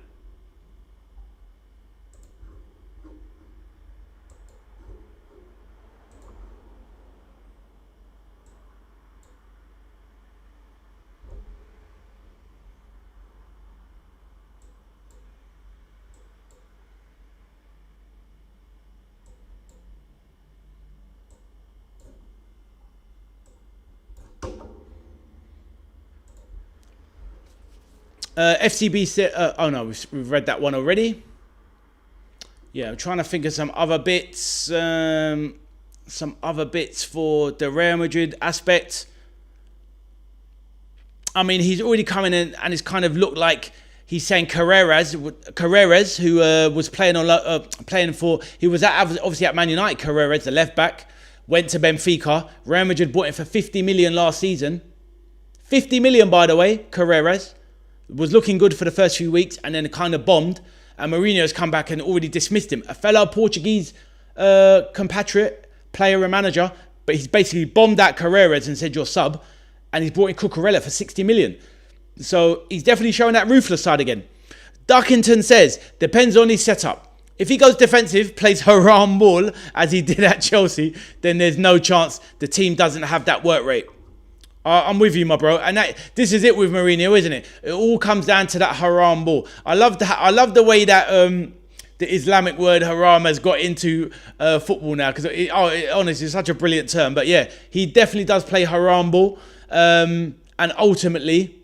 FCB said, oh no, we've read that one already. Yeah, I'm trying to think of some other bits. For the Real Madrid aspect. I mean, he's already coming in and it's kind of looked like he's saying Carreras, who was playing he was obviously at Man United. Carreras, the left back, went to Benfica. Real Madrid bought him for 50 million last season. 50 million, by the way, Carreras. Was looking good for the first few weeks and then kind of bombed. And Mourinho has come back and already dismissed him. A fellow Portuguese compatriot, player and manager, but he's basically bombed out Carreras and said, you're sub. And he's brought in Cucurella for 60 million. So he's definitely showing that ruthless side again. Duckington says, depends on his setup. If he goes defensive, plays haram ball as he did at Chelsea, then there's no chance the team doesn't have that work rate. I'm with you, my bro. And this is it with Mourinho, isn't it? It all comes down to that haram ball. I love the way that the Islamic word haram has got into football now. Because honestly, it's such a brilliant term. But yeah, he definitely does play haram ball. And ultimately,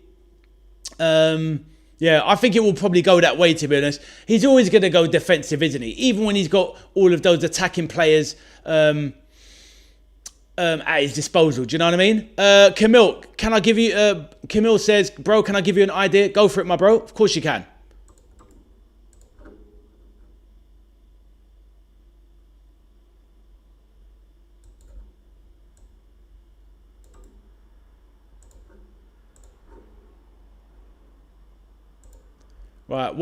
yeah, I think it will probably go that way, to be honest. He's always going to go defensive, isn't he? Even when he's got all of those attacking players at his disposal. Do you know what I mean? Camille, can I give you... Camille says, bro, can I give you an idea? Go for it, my bro. Of course you can. Right,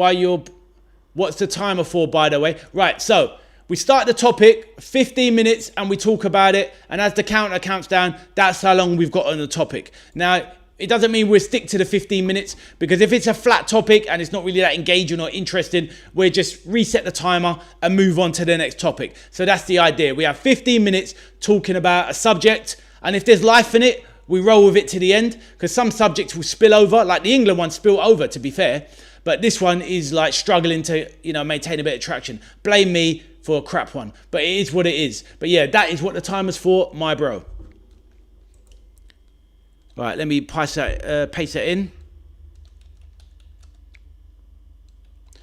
what's the timer for, by the way? Right, so... we start the topic, 15 minutes, and we talk about it. And as the counter counts down, that's how long we've got on the topic. Now, it doesn't mean we'll stick to the 15 minutes, because if it's a flat topic and it's not really that engaging or interesting, we'll just reset the timer and move on to the next topic. So that's the idea. We have 15 minutes talking about a subject, and if there's life in it, we roll with it to the end, because some subjects will spill over, like the England one spilled over, to be fair. But this one is like struggling to, maintain a bit of traction. Blame me for a crap one, but it is what it is. But yeah, that is what the timer's for, my bro. Right, let me paste that in.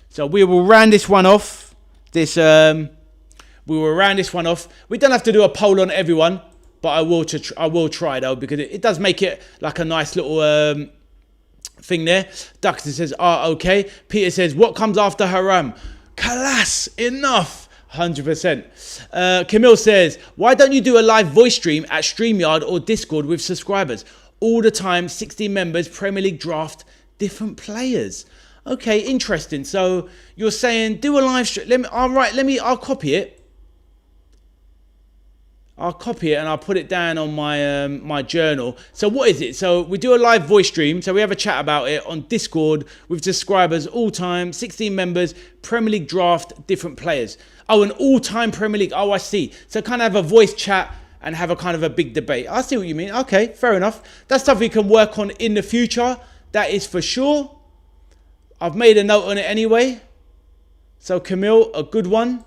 So we will round this one off. We will round this one off. We don't have to do a poll on everyone, but I will try though, because it does make it like a nice little thing there. Duxton says, okay. Peter says, what comes after Haram? Kalas, enough. 100%. Camille says, why don't you do a live voice stream at StreamYard or Discord with subscribers? All the time, 60 members, Premier League draft, different players. Okay, interesting. So you're saying do a live stream. I'll copy it. I'll copy it and I'll put it down on my my journal. So what is it? So we do a live voice stream. So we have a chat about it on Discord with subscribers, all time, 16 members, Premier League draft, different players. Oh, an all-time Premier League. Oh, I see. So kind of have a voice chat and have a kind of a big debate. I see what you mean. Okay, fair enough. That's stuff we can work on in the future. That is for sure. I've made a note on it anyway. So Camille, a good one.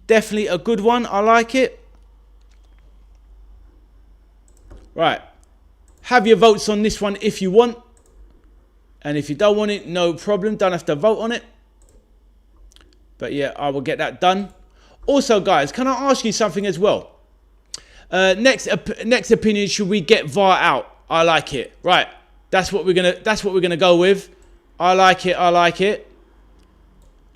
Definitely a good one. I like it. Right. Have your votes on this one if you want. And if you don't want it, no problem. Don't have to vote on it. But yeah, I will get that done. Also, guys, can I ask you something as well? Next opinion, should we get VAR out? I like it. Right. That's what we're gonna go with. I like it.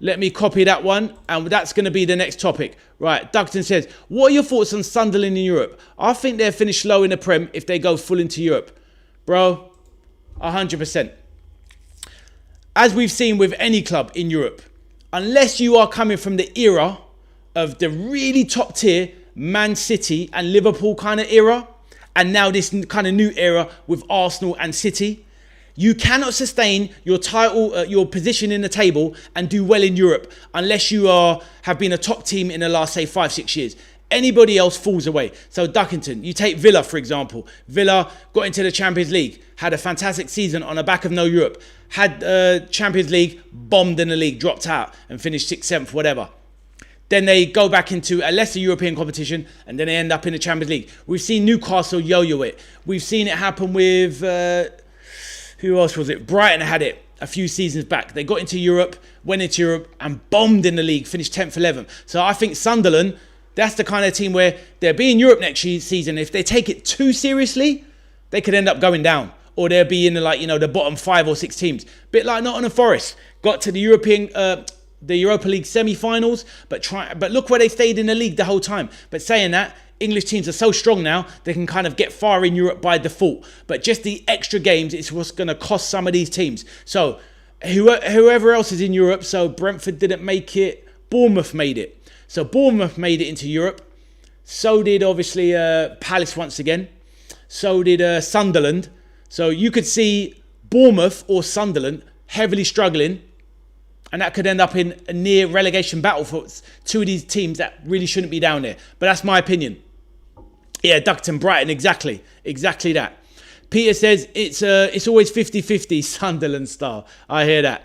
Let me copy that one, and that's going to be the next topic. Right, Duxton says, what are your thoughts on Sunderland in Europe? I think they'll finish low in the Prem if they go full into Europe. Bro, 100%. As we've seen with any club in Europe, unless you are coming from the era of the really top tier Man City and Liverpool kind of era, and now this kind of new era with Arsenal and City, you cannot sustain your title, your position in the table and do well in Europe unless you have been a top team in the last, say, 5-6 years. Anybody else falls away. So Duckington, you take Villa, for example. Villa got into the Champions League, had a fantastic season on the back of no Europe. Had Champions League, bombed in the league, dropped out and finished 6th, 7th, whatever. Then they go back into a lesser European competition and then they end up in the Champions League. We've seen Newcastle yo-yo it. We've seen it happen with... who else was it? Brighton had it a few seasons back. They got into Europe, went into Europe and bombed in the league, finished 10th, 11th. So I think Sunderland, that's the kind of team where they'll be in Europe next season. If they take it too seriously, they could end up going down. Or they'll be in the bottom 5 or 6 teams. Bit like Nottingham Forest. Got to the Europa League semi-finals, but look where they stayed in the league the whole time. But saying that, English teams are so strong now, they can kind of get far in Europe by default. But just the extra games is what's going to cost some of these teams. So whoever else is in Europe, so Brentford didn't make it, Bournemouth made it. So Bournemouth made it into Europe. So did obviously Palace once again. So did Sunderland. So you could see Bournemouth or Sunderland heavily struggling. And that could end up in a near relegation battle for two of these teams that really shouldn't be down there. But that's my opinion. Yeah, Duckton, Brighton, exactly that. Peter says it's always 50-50 Sunderland style. I hear that.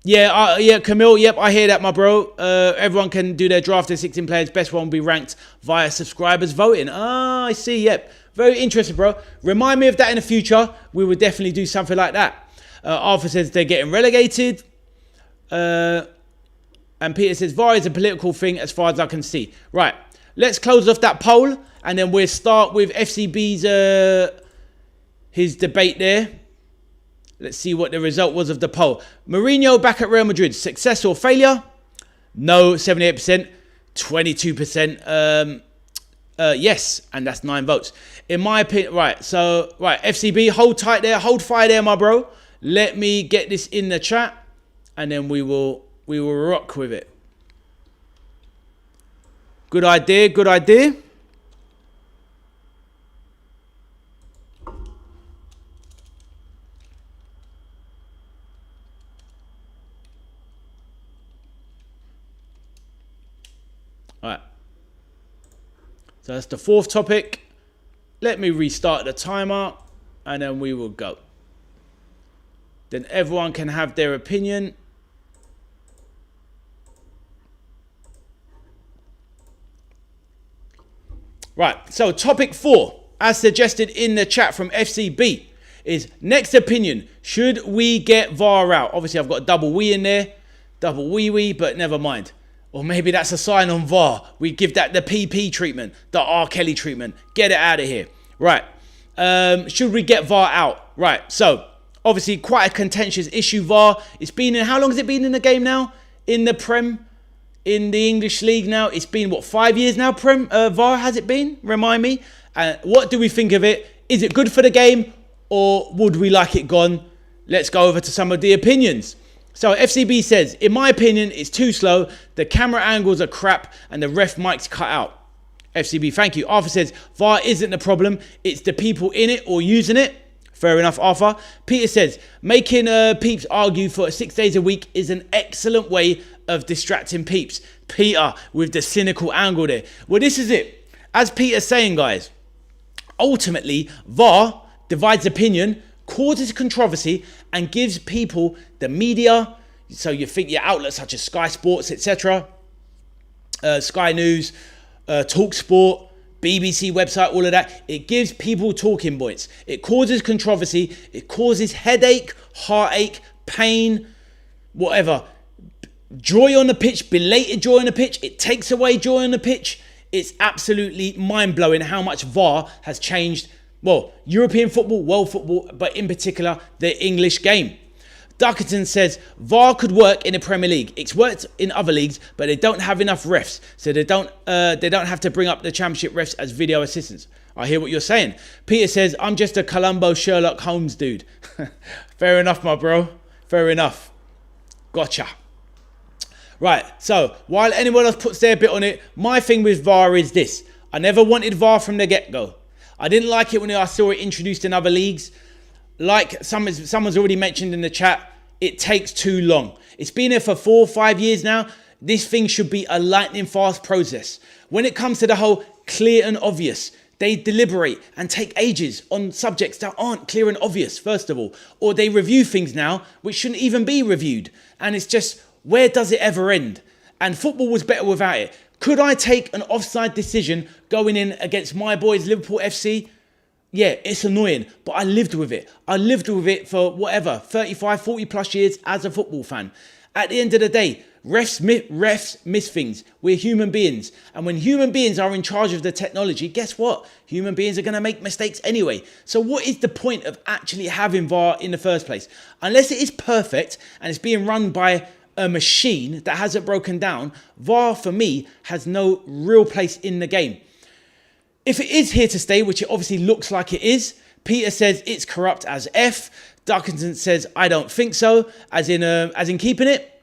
Yeah, Camille, yep, I hear that, my bro. Everyone can do their draft of 16 players. Best one will be ranked via subscribers voting. Ah, I see, yep. Very interesting, bro. Remind me of that in the future. We would definitely do something like that. Arthur says they're getting relegated. And Peter says VAR is a political thing as far as I can see. Right, let's close off that poll. And then we'll start with FCB's his debate there. Let's see what the result was of the poll. Mourinho back at Real Madrid. Success or failure? No, 78%. 22%. Yes, and that's 9 votes. In my opinion, right, FCB, hold tight there. Hold fire there, my bro. Let me get this in the chat. And then we will rock with it. Good idea. So that's the fourth topic. Let me restart the timer and then we will go. Then everyone can have their opinion. Right, so topic 4, as suggested in the chat from FCB, is next opinion. Should we get VAR out? Obviously, I've got a double wee in there. Double wee, but never mind. Or maybe that's a sign on VAR. We give that the PP treatment, the R. Kelly treatment. Get it out of here. Right. Should we get VAR out? Right, so obviously quite a contentious issue, VAR. It's been in, how long has it been in the game now? In the Prem? In the English League now, it's been, what, 5 years now, VAR has it been? Remind me. What do we think of it? Is it good for the game or would we like it gone? Let's go over to some of the opinions. So FCB says, in my opinion, it's too slow. The camera angles are crap and the ref mic's cut out. FCB, thank you. Arthur says, VAR isn't the problem. It's the people in it or using it. Fair enough, Arthur. Peter says, making peeps argue for 6 days a week is an excellent way of distracting peeps. Peter with the cynical angle there. Well, this is it. As Peter's saying, guys, ultimately, VAR divides opinion, causes controversy, and gives people, the media, so you think your outlets such as Sky Sports, etc., Sky News, Talk Sport, BBC website, all of that, it gives people talking points. It causes controversy. It causes headache, heartache, pain, whatever. Joy on the pitch, belated joy on the pitch. It takes away joy on the pitch. It's absolutely mind-blowing how much VAR has changed, well, European football, world football, but in particular, the English game. Duckerton says, VAR could work in the Premier League. It's worked in other leagues, but they don't have enough refs. So they don't have to bring up the championship refs as video assistants. I hear what you're saying. Peter says, I'm just a Columbo Sherlock Holmes dude. Fair enough, my bro. Fair enough. Gotcha. Right, so while anyone else puts their bit on it, my thing with VAR is this. I never wanted VAR from the get-go. I didn't like it when I saw it introduced in other leagues. Like someone's already mentioned in the chat, it takes too long. It's been here for 4 or 5 years now. This thing should be a lightning fast process. When it comes to the whole clear and obvious, they deliberate and take ages on subjects that aren't clear and obvious, first of all. Or they review things now which shouldn't even be reviewed. And it's just, where does it ever end? And football was better without it. Could I take an offside decision going in against my boys, LiverpoolFC? Yeah, it's annoying, but I lived with it. I lived with it for whatever, 35, 40 plus years as a football fan. At the end of the day, refs miss things. We're human beings. And when human beings are in charge of the technology, guess what? Human beings are going to make mistakes anyway. So what is the point of actually having VAR in the first place? Unless it is perfect and it's being run by a machine that hasn't broken down, VAR for me has no real place in the game. If it is here to stay, which it obviously looks like it is, Peter says it's corrupt as F. Duckinson says, I don't think so, as in keeping it.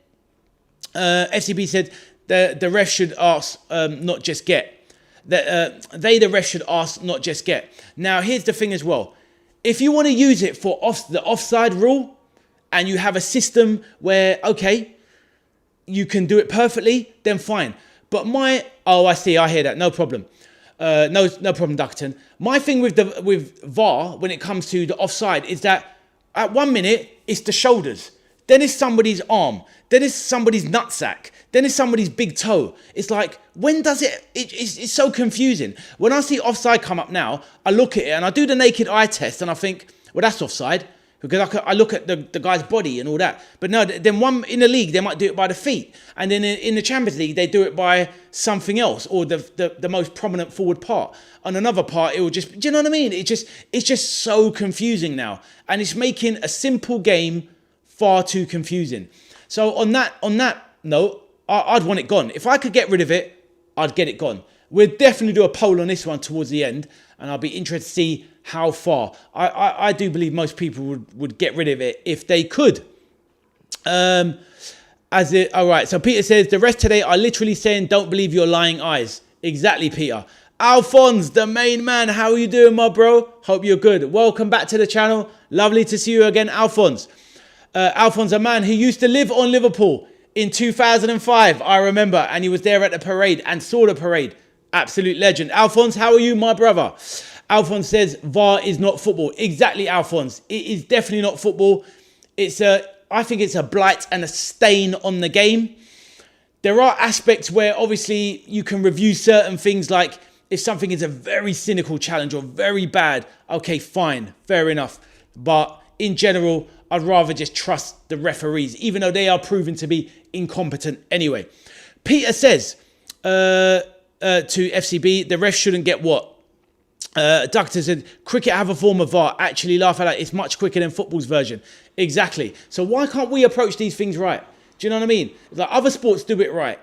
FCB said the ref should ask, not just get. The ref should ask, not just get. Now, here's the thing as well. If you want to use it for the offside rule, and you have a system where, okay, you can do it perfectly, then fine. But I see, I hear that, no problem. No problem, Duckerton. My thing with VAR when it comes to the offside is that at 1 minute it's the shoulders, then it's somebody's arm, then it's somebody's nutsack, then it's somebody's big toe. It's like, when does it's so confusing. When I see offside come up now, I look at it and I do the naked eye test and I think, well, that's offside. Because I look at the guy's body and all that. But no, then one in the league, they might do it by the feet. And then in the Champions League, they do it by something else, or the most prominent forward part. On another part, it will just, do you know what I mean? It's just so confusing now. And it's making a simple game far too confusing. So on that note, I'd want it gone. If I could get rid of it, I'd get it gone. We'll definitely do a poll on this one towards the end. And I'll be interested to see how far. I do believe most people would get rid of it if they could. All right, so Peter says, the rest today are literally saying, don't believe your lying eyes. Exactly, Peter. Alphonse, the main man, how are you doing, my bro? Hope you're good. Welcome back to the channel. Lovely to see you again, Alphonse. Alphonse, a man who used to live on Liverpool in 2005, I remember, and he was there at the parade and saw the parade. Absolute legend. Alphonse, how are you, my brother? Alphonse says, VAR is not football. Exactly, Alphonse. It is definitely not football. I think it's a blight and a stain on the game. There are aspects where obviously you can review certain things, like if something is a very cynical challenge or very bad, okay, fine, fair enough. But in general, I'd rather just trust the referees, even though they are proven to be incompetent anyway. Peter says to FCB, the ref shouldn't get what? Doctor said, cricket have a form of VAR. Actually, laugh at that. It's much quicker than football's version. Exactly. So why can't we approach these things right? Do you know what I mean? Like other sports do it right.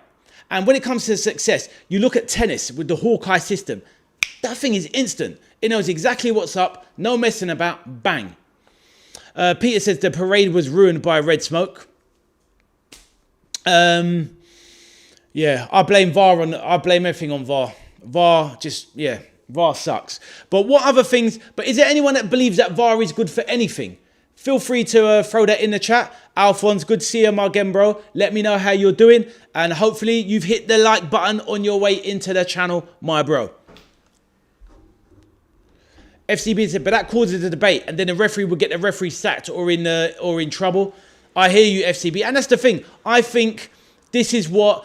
And when it comes to success, you look at tennis with the Hawkeye system. That thing is instant. It knows exactly what's up. No messing about. Bang. Peter says the parade was ruined by red smoke. Yeah, I blame everything on VAR. VAR sucks. But what other things? But is there anyone that believes that VAR is good for anything? Feel free to throw that in the chat. Alphonse, good to see you again, bro. Let me know how you're doing. And hopefully you've hit the like button on your way into the channel, my bro. FCB said, but that causes a debate. And then the referee would get the referee sacked or in trouble. I hear you, FCB. And that's the thing. I think this is what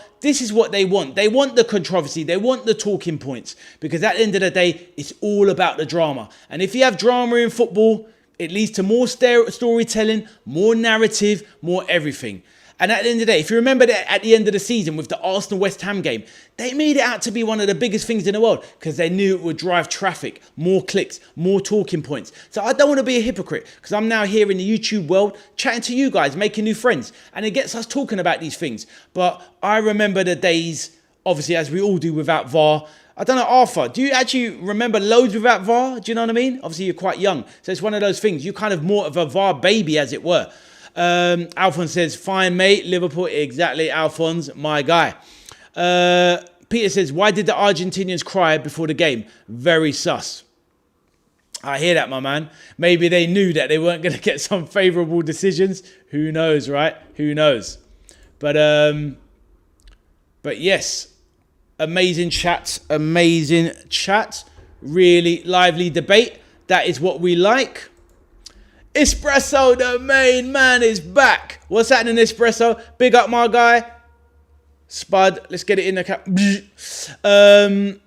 they want. They want the controversy. They want the talking points. Because at the end of the day, it's all about the drama. And if you have drama in football, it leads to more storytelling, more narrative, more everything. And at the end of the day, if you remember that at the end of the season with the Arsenal-West Ham game, they made it out to be one of the biggest things in the world because they knew it would drive traffic, more clicks, more talking points. So I don't want to be a hypocrite because I'm now here in the YouTube world chatting to you guys, making new friends. And it gets us talking about these things. But I remember the days, obviously, as we all do without VAR. I don't know, Arthur, do you actually remember loads without VAR? Do you know what I mean? Obviously, you're quite young. So it's one of those things. You're kind of more of a VAR baby, as it were. Alphonse says, fine, mate. Liverpool, exactly, Alphonse, my guy. Peter says, why did the Argentinians cry before the game? Very sus. I hear that, my man. Maybe they knew that they weren't going to get some favourable decisions. Who knows, right? Who knows? But yes. Amazing chat. Really lively debate. That is what we like. Espresso, the main man, is back. What's happening, Espresso? Big up, my guy. Spud, let's get it in the cap. Duckton,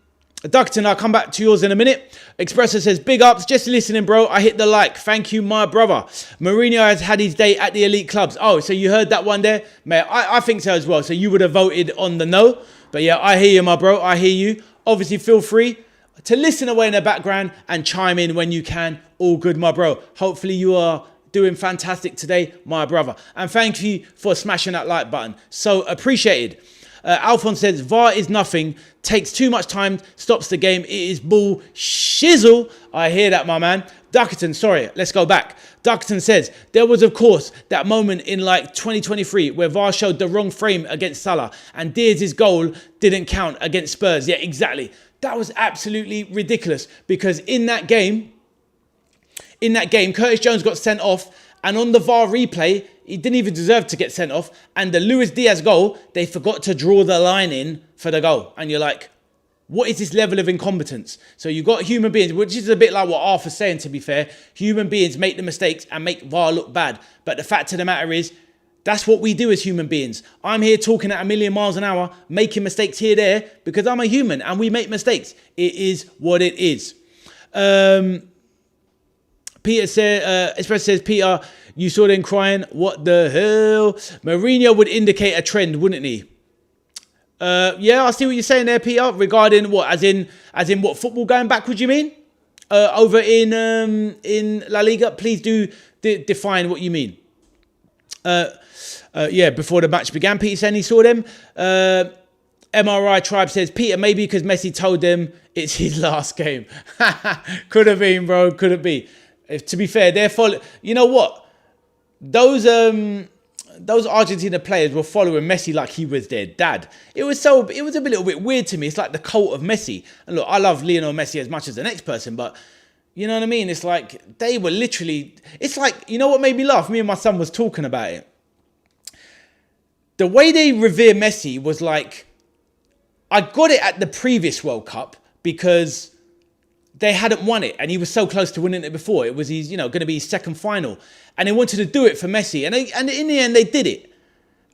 I'll come back to yours in a minute. Espresso says, big ups, just listening, bro. I hit the like. Thank you, my brother. Mourinho has had his day at the elite clubs. Oh, so you heard that one there? Mate, I think so as well. So you would have voted on the no. But yeah, I hear you, my bro. I hear you. Obviously, feel free to listen away in the background and chime in when you can. All good, my bro. Hopefully you are doing fantastic today, my brother. And thank you for smashing that like button. So appreciated. Alphonse says, VAR is nothing. Takes too much time. Stops the game. It is bull shizzle. I hear that, my man. Duckerton, sorry, let's go back. Duckerton says, there was, of course, that moment in like 2023 where VAR showed the wrong frame against Salah and Diaz's goal didn't count against Spurs. Yeah, exactly. That was absolutely ridiculous because in that game, Curtis Jones got sent off and on the VAR replay, he didn't even deserve to get sent off. And the Luis Diaz goal, they forgot to draw the line in for the goal. And you're like, what is this level of incompetence? So you've got human beings, which is a bit like what Arthur's saying, to be fair. Human beings make the mistakes and make VAR look bad. But the fact of the matter is, that's what we do as human beings. I'm here talking at 1,000,000 miles an hour, making mistakes here, there, because I'm a human and we make mistakes. It is what it is. Peter says, Peter, you saw them crying. What the hell? Mourinho would indicate a trend, wouldn't he? Yeah, I see what you're saying there, Peter. Regarding what, as in what, football going backwards? You mean over in La Liga? Please do define what you mean. Yeah, before the match began, Peter saying he saw them. MRI Tribe says, Peter, maybe because Messi told them it's his last game. Could have been, bro. Could it be? To be fair, they're following. You know what? Those Argentina players were following Messi like he was their dad. It was a little bit weird to me. It's like the cult of Messi. And look, I love Lionel Messi as much as the next person, but you know what I mean? It's like they were literally. It's like, you know what made me laugh? Me and my son was talking about it. The way they revere Messi was like, I got it at the previous World Cup because they hadn't won it, and he was so close to winning it before. It was his, going to be his second final, and they wanted to do it for Messi, and in the end they did it,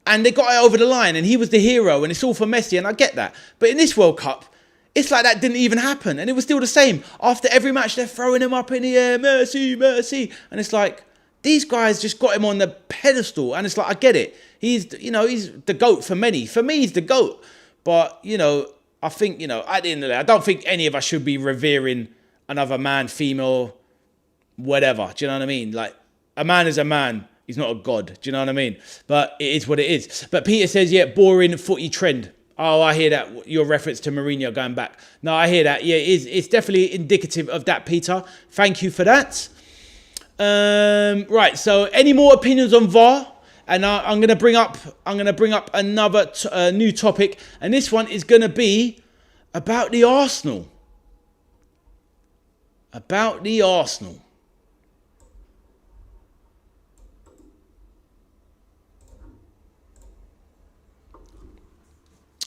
and they got it over the line, and he was the hero, and it's all for Messi, and I get that. But in this World Cup, it's like that didn't even happen, and it was still the same. After every match, they're throwing him up in the air, Messi, Messi, and it's like these guys just got him on the pedestal, and it's like I get it. He's the GOAT for many. For me, he's the GOAT, but I think, at the end of the day, I don't think any of us should be revering another man, female, whatever. Do you know what I mean? Like, a man is a man. He's not a god. Do you know what I mean? But it is what it is. But Peter says, yeah, boring footy trend. Oh, I hear that. Your reference to Mourinho going back. No, I hear that. Yeah, it's definitely indicative of that, Peter. Thank you for that. Right. So any more opinions on VAR? And I'm going to bring up another new topic, and this one is going to be about the Arsenal. About the Arsenal.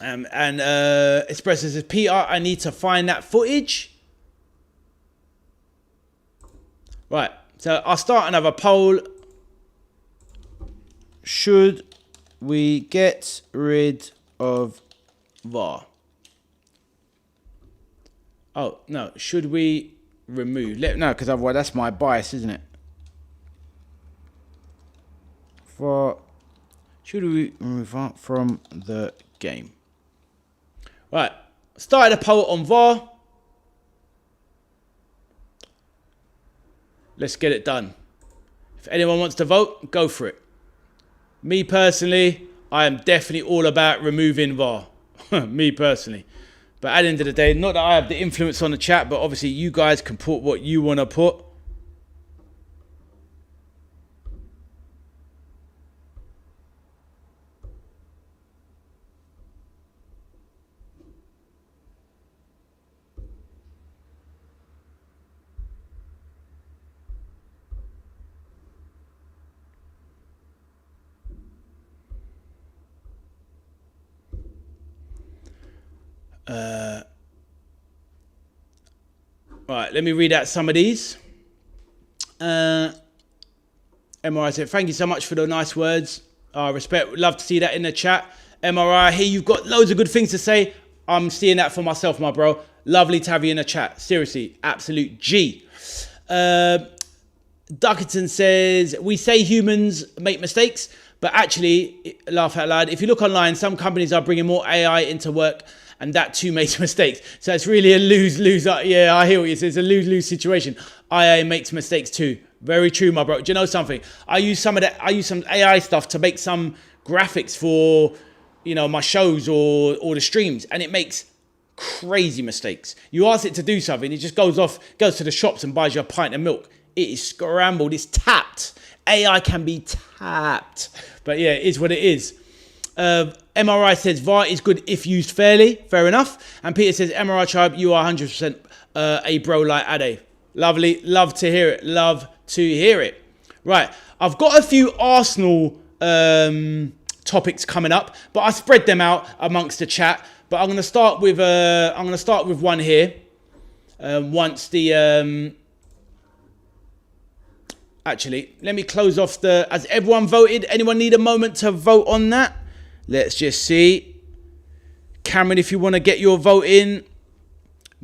And Espresso says, Peter, I need to find that footage. Right. So I'll start another poll. Should we get rid of VAR? Oh, no. Should we remove? No, because otherwise that's my bias, isn't it? Should we remove VAR from the game? Right. Started a poll on VAR. Let's get it done. If anyone wants to vote, go for it. Me personally, I am definitely all about removing VAR. Me personally. But at the end of the day, not that I have the influence on the chat, but obviously you guys can put what you want to put. Right, let me read out some of these. MRI said, thank you so much for the nice words. Respect, love to see that in the chat. MRI, here you've got loads of good things to say. I'm seeing that for myself, my bro. Lovely to have you in the chat. Seriously, absolute G. Duckerton says, we say humans make mistakes, but actually, laugh out loud, if you look online, some companies are bringing more AI into work, and that too makes mistakes. So it's really a lose-lose. Yeah, I hear what you say. It's a lose-lose situation. IA makes mistakes too. Very true, my bro. Do you know something? I use some AI stuff to make some graphics for, my shows or the streams, and it makes crazy mistakes. You ask it to do something, it just goes to the shops and buys you a pint of milk. It is scrambled. It's tapped. AI can be tapped. But yeah, it is what it is. MRI says VAR is good if used fairly. Fair enough. And Peter says, MRI tribe, you are 100% a bro like Ade. Lovely. Love to hear it. Love to hear it. Right. I've got a few Arsenal topics coming up, but I spread them out amongst the chat. But I'm going to start with one here. Once the actually, let me close off has everyone voted? Anyone need a moment to vote on that? Let's just see. Cameron, if you want to get your vote in.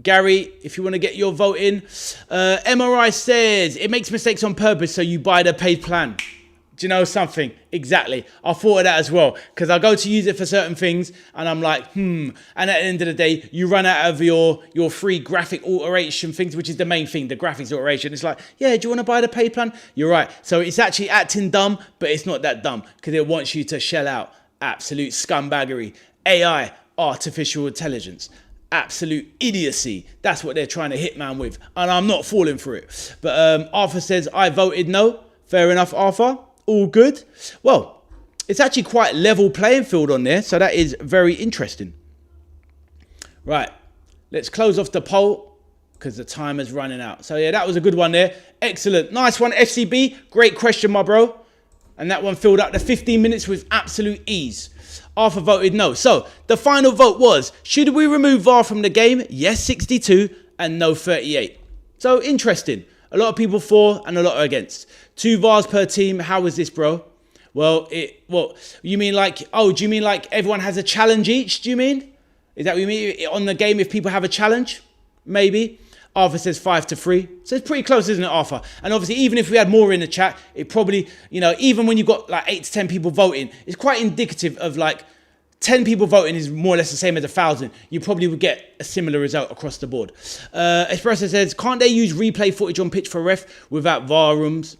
Gary, if you want to get your vote in. MRI says, it makes mistakes on purpose, so you buy the paid plan. Do you know something? Exactly. I thought of that as well. Because I go to use it for certain things, and I'm like, And at the end of the day, you run out of your free graphic alteration things, which is the main thing, the graphics alteration. It's like, yeah, do you want to buy the paid plan? You're right. So it's actually acting dumb, but it's not that dumb. Because it wants you to shell out. Absolute scumbaggery. AI, artificial intelligence. Absolute idiocy. That's what they're trying to hit man with. And I'm not falling for it. But Arthur says, I voted no. Fair enough, Arthur. All good. Well, it's actually quite level playing field on there. So that is very interesting. Right. Let's close off the poll because the time is running out. So yeah, that was a good one there. Excellent. Nice one, FCB. Great question, my bro. And that one filled up the 15 minutes with absolute ease. Arthur voted no. So the final vote was, should we remove VAR from the game? Yes, 62 and no 38. So interesting. A lot of people for and a lot are against. 2 VARs per team. How is this, bro? Well, you mean like, do you mean like everyone has a challenge each? Do you mean? Is that what you mean? On the game, if people have a challenge? Maybe. Arthur says 5-3. So it's pretty close, isn't it, Arthur? And obviously, even if we had more in the chat, it probably, even when you've got like 8 to 10 people voting, it's quite indicative of like 10 people voting is more or less the same as 1,000. You probably would get a similar result across the board. Espresso says, can't they use replay footage on pitch for ref without VAR rooms?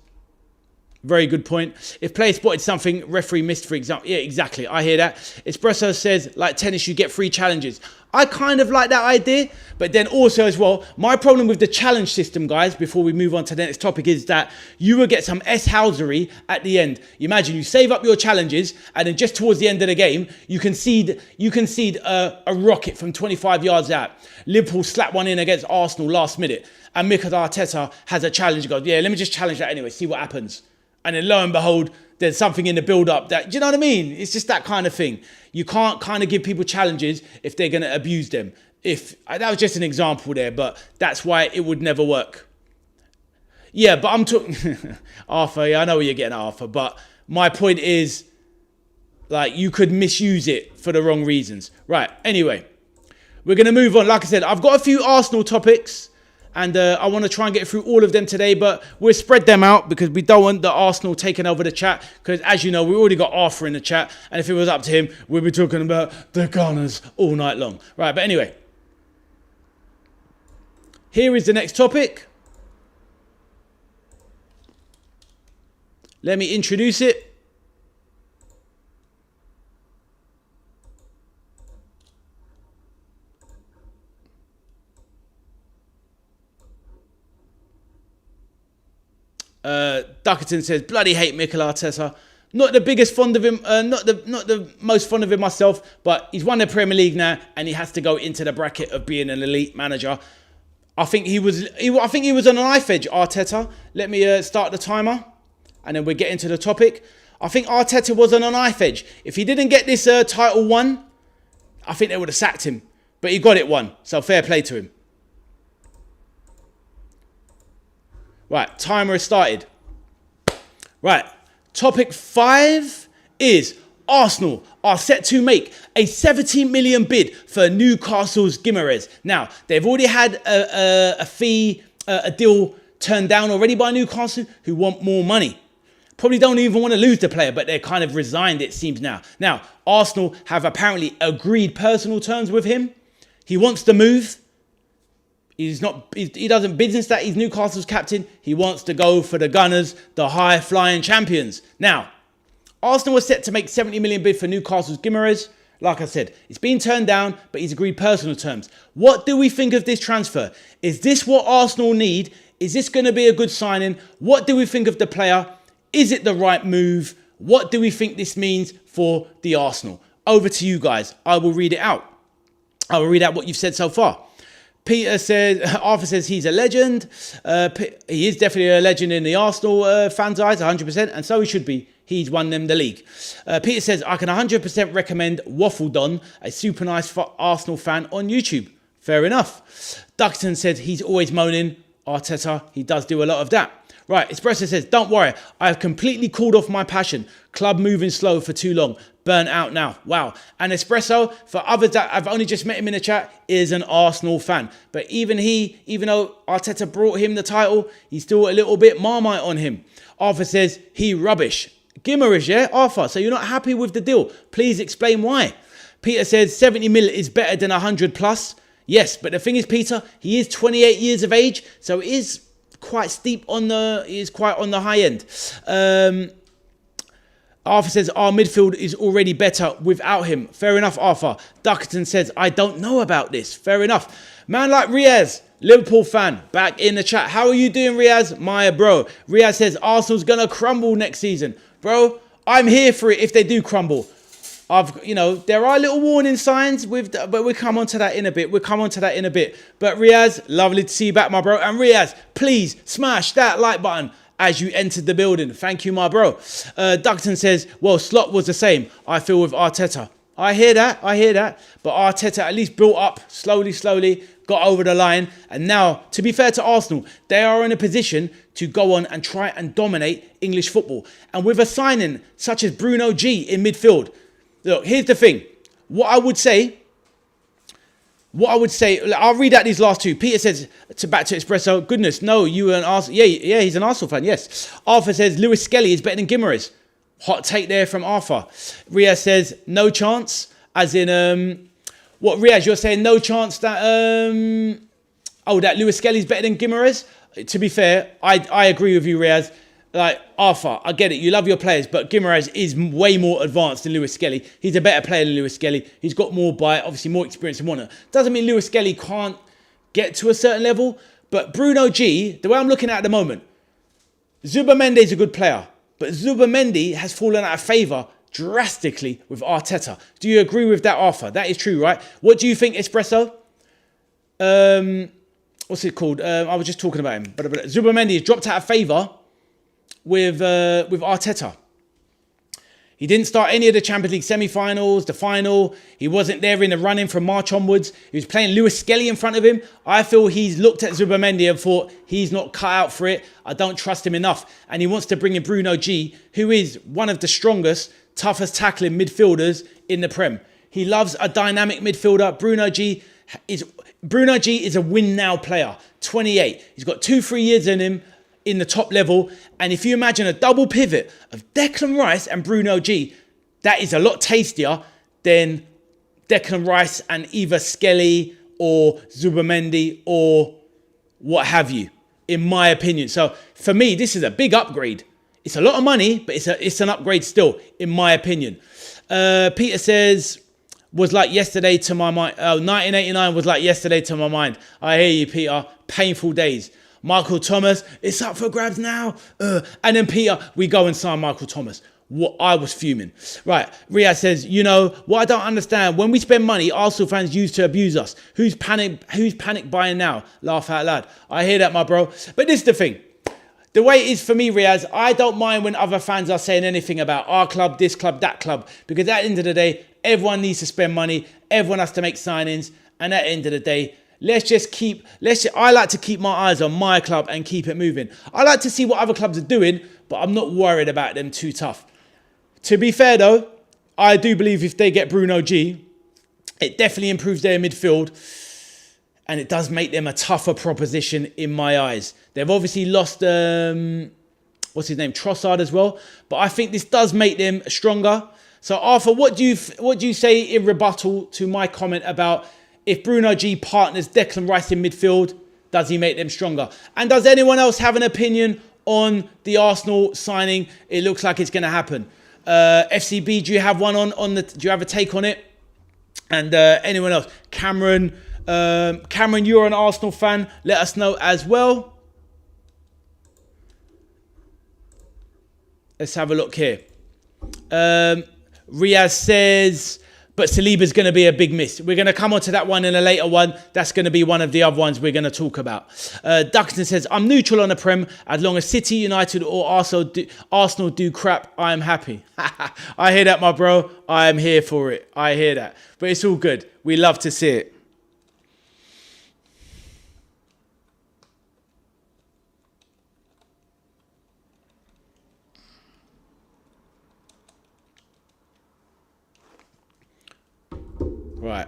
Very good point. If player spotted something referee missed, for example. Yeah, exactly. I hear that. Espresso says, like tennis, you get free challenges. I kind of like that idea. But then also as well, my problem with the challenge system, guys, before we move on to the next topic, is that you will get some S-housery at the end. You imagine you save up your challenges and then just towards the end of the game, you concede a rocket from 25 yards out. Liverpool slap one in against Arsenal last minute. And Mikel Arteta has a challenge. He goes, yeah, let me just challenge that anyway, see what happens. And then lo and behold, there's something in the build-up that, do you know what I mean? It's just that kind of thing. You can't kind of give people challenges if they're going to abuse them. That was just an example there, but that's why it would never work. Yeah, but I'm talking... Arthur, yeah, I know where you're getting at, Arthur, but my point is, like, you could misuse it for the wrong reasons. Right, anyway, we're going to move on. Like I said, I've got a few Arsenal topics. And I want to try and get through all of them today, but we'll spread them out because we don't want the Arsenal taking over the chat. Because as you know, we already got Arthur in the chat. And if it was up to him, we'd be talking about the Gunners all night long. Right, but anyway. Here is the next topic. Let me introduce it. Duckerton says, bloody hate Mikel Arteta. Not the biggest fond of him, not the most fond of him myself, but he's won the Premier League now and he has to go into the bracket of being an elite manager. I think he was on an knife edge, Arteta. Let me start the timer and then we'll get into the topic. I think Arteta was on a knife edge. If he didn't get this title won, I think they would have sacked him. But he got it won, so fair play to him. Right, timer has started. Right, topic 5 is Arsenal are set to make a 17 million bid for Newcastle's Guimaraes. Now, they've already had a deal turned down already by Newcastle who want more money. Probably don't even want to lose the player, but they're kind of resigned, it seems now. Now, Arsenal have apparently agreed personal terms with him. He wants to move. He doesn't business that he's Newcastle's captain. He wants to go for the Gunners, the high-flying champions. Now, Arsenal was set to make 70 million bid for Newcastle's Guimaraes. Like I said, it's been turned down, but he's agreed personal terms. What do we think of this transfer? Is this what Arsenal need? Is this going to be a good signing? What do we think of the player? Is it the right move? What do we think this means for the Arsenal? Over to you guys. I will read it out. I will read out what you've said so far. Arthur says he's a legend. He is definitely a legend in the Arsenal fans' eyes, 100%, and so he should be. He's won them the league. Peter says, I can 100% recommend Waffle Don, a super nice Arsenal fan on YouTube. Fair enough. Duxton said he's always moaning. Arteta, he does do a lot of that. Right, Espresso says, don't worry, I have completely cooled off my passion. Club moving slow for too long. Burnt out now. Wow. And Espresso, for others that I've only just met him in the chat, is an Arsenal fan. But even though Arteta brought him the title, he's still a little bit Marmite on him. Arthur says, he rubbish. Guimaraes, yeah? Arthur, so you're not happy with the deal. Please explain why. Peter says, 70 mil is better than 100 plus. Yes, but the thing is, Peter, he is 28 years of age, so it is quite steep on the high end. Arthur says our midfield is already better without him. Fair enough, Arthur. Duckerton says I don't know about this. Fair enough. Man like Riaz, Liverpool fan, back in the chat. How are you doing, Riaz? My bro. Riaz says Arsenal's gonna crumble next season. Bro, I'm here for it if they do crumble. There are little warning signs but we'll come on to that in a bit. But Riaz, lovely to see you back, my bro. And Riaz, please smash that like button. as you entered the building. Thank you, my bro. Duckton says, well, Slot was the same, I feel, with Arteta. I hear that. But Arteta at least built up slowly, got over the line. And now, to be fair to Arsenal, they are in a position to go on and try and dominate English football. And with a signing such as Bruno G in midfield, look, here's the thing. What I would say, I'll read out these last two. Peter says, back to Espresso, goodness, no, you were an Arsenal. Yeah, he's an Arsenal fan, yes. Arthur says, Lewis Skelly is better than Guimaraes. Hot take there from Arthur. Riaz says, no chance, as in, what, Riaz, you're saying no chance that, that Lewis Skelly's better than Guimaraes? To be fair, I agree with you, Riaz. Like, Arthur, I get it, you love your players, but Guimaraes is way more advanced than Lewis Skelly. He's a better player than Lewis Skelly. He's got more bite, obviously more experience and whatnot. Doesn't mean Lewis Skelly can't get to a certain level, but Bruno G, the way I'm looking at the moment, Zubimendi's a good player, but Zubimendi has fallen out of favour drastically with Arteta. Do you agree with that, Arthur? That is true, right? What do you think, Espresso? What's it called? I was just talking about him. But Zubimendi has dropped out of favour with Arteta. He didn't start any of the Champions League semi-finals, the final. He wasn't there in the running from March onwards. He was playing Lewis Skelly in front of him. I feel he's looked at Zubimendi and thought he's not cut out for it. I don't trust him enough. And he wants to bring in Bruno G, who is one of the strongest, toughest tackling midfielders in the Prem. He loves a dynamic midfielder. Bruno G is a win-now player, 28. He's got 2-3 years in him in the top level. And if you imagine a double pivot of Declan Rice and Bruno G, that is a lot tastier than Declan Rice and either Skelly or Zubimendi or what have you, in my opinion. So for me, this is a big upgrade. It's a lot of money, but it's an upgrade still, in my opinion. Peter says, was like yesterday to my mind. 1989 was like yesterday to my mind. I hear you, Peter. Painful days. Michael Thomas, it's up for grabs now. And then Peter, we go and sign Michael Thomas. What, I was fuming. Right, Riyad says, you know, what I don't understand, when we spend money, Arsenal fans use to abuse us. Who's panic buying now? Laugh out loud. I hear that, my bro. But this is the thing. The way it is for me, Riaz, I don't mind when other fans are saying anything about our club, this club, that club. Because at the end of the day, everyone needs to spend money. Everyone has to make signings. And at the end of the day, I like to keep my eyes on my club and keep it moving. I like to see what other clubs are doing, but I'm not worried about them too tough. To be fair though, I do believe if they get Bruno G, it definitely improves their midfield and it does make them a tougher proposition in my eyes. They've obviously lost, what's his name, Trossard as well, but I think this does make them stronger. So Arthur, what do you say in rebuttal to my comment about if Bruno G partners Declan Rice in midfield, does he make them stronger? And does anyone else have an opinion on the Arsenal signing? It looks like it's going to happen. FCB, do you have one do you have a take on it? And anyone else? Cameron, you're an Arsenal fan. Let us know as well. Let's have a look here. Riaz says, but Saliba's going to be a big miss. We're going to come on to that one in a later one. That's going to be one of the other ones we're going to talk about. Duxton says, I'm neutral on the Prem. As long as City, United or Arsenal do crap, I am happy. I hear that, my bro. I am here for it. I hear that. But it's all good. We love to see it. Right.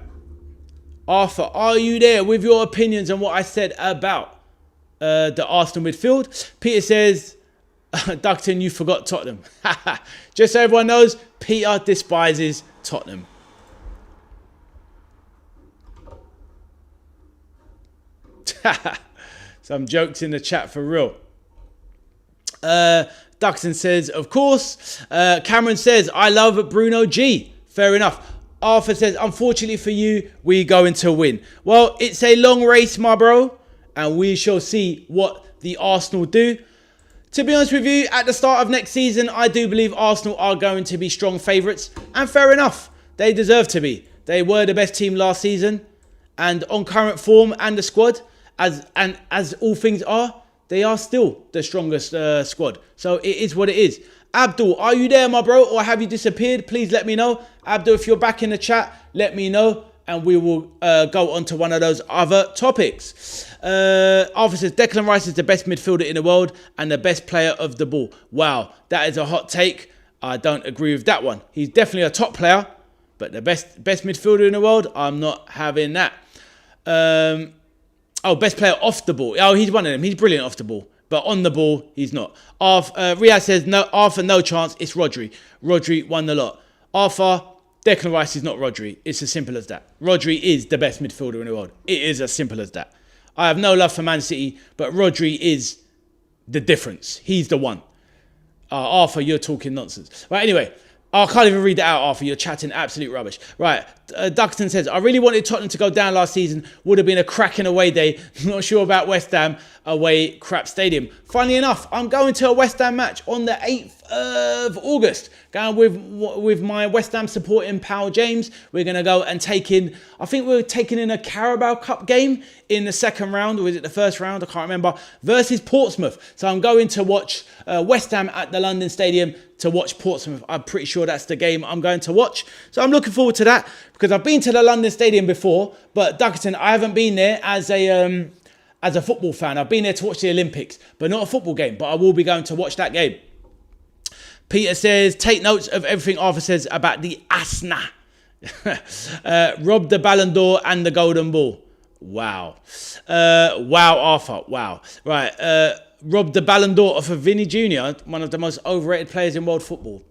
Arthur, are you there with your opinions on what I said about the Arsenal midfield? Peter says, Duckton, you forgot Tottenham. Just so everyone knows, Peter despises Tottenham. Some jokes in the chat for real. Duxton says, of course. Cameron says, I love Bruno G. Fair enough. Arthur says, unfortunately for you, we going to win. Well, it's a long race, my bro, and we shall see what the Arsenal do. To be honest with you, at the start of next season, I do believe Arsenal are going to be strong favourites, and fair enough, they deserve to be. They were the best team last season, and on current form and the squad, as all things are, they are still the strongest squad. So it is what it is. Abdul, are you there, my bro? Or have you disappeared? Please let me know. Abdul, if you're back in the chat, let me know. And we will go on to one of those other topics. Arthur says, Declan Rice is the best midfielder in the world and the best player of the ball. Wow, that is a hot take. I don't agree with that one. He's definitely a top player, but the best midfielder in the world, I'm not having that. Best player off the ball. Oh, he's one of them. He's brilliant off the ball. But on the ball, he's not. Riyad says, no, Arthur, no chance. It's Rodri. Rodri won the lot. Arthur, Declan Rice is not Rodri. It's as simple as that. Rodri is the best midfielder in the world. It is as simple as that. I have no love for Man City, but Rodri is the difference. He's the one. Arthur, you're talking nonsense. Right, anyway. I can't even read that out, Arthur. You're chatting absolute rubbish. Right. Duxton says, I really wanted Tottenham to go down last season. Would have been a cracking away day. Not sure about West Ham away crap stadium. Funnily enough, I'm going to a West Ham match on the 8th of August. Going with my West Ham supporting pal James. We're going to go and I think we're taking in a Carabao Cup game in the second round. Or is it the first round? I can't remember. Versus Portsmouth. So I'm going to watch West Ham at the London Stadium to watch Portsmouth. I'm pretty sure that's the game I'm going to watch. So I'm looking forward to that because I've been to the London Stadium before, but Duckerton, I haven't been there as a football fan. I've been there to watch the Olympics, but not a football game, but I will be going to watch that game. Peter says, take notes of everything Arthur says about the Asna. Rob the Ballon d'Or and the Golden Ball. Wow. Wow, Arthur. Wow. Right. Rob the Ballon d'Or for Vinny Jr., one of the most overrated players in world football.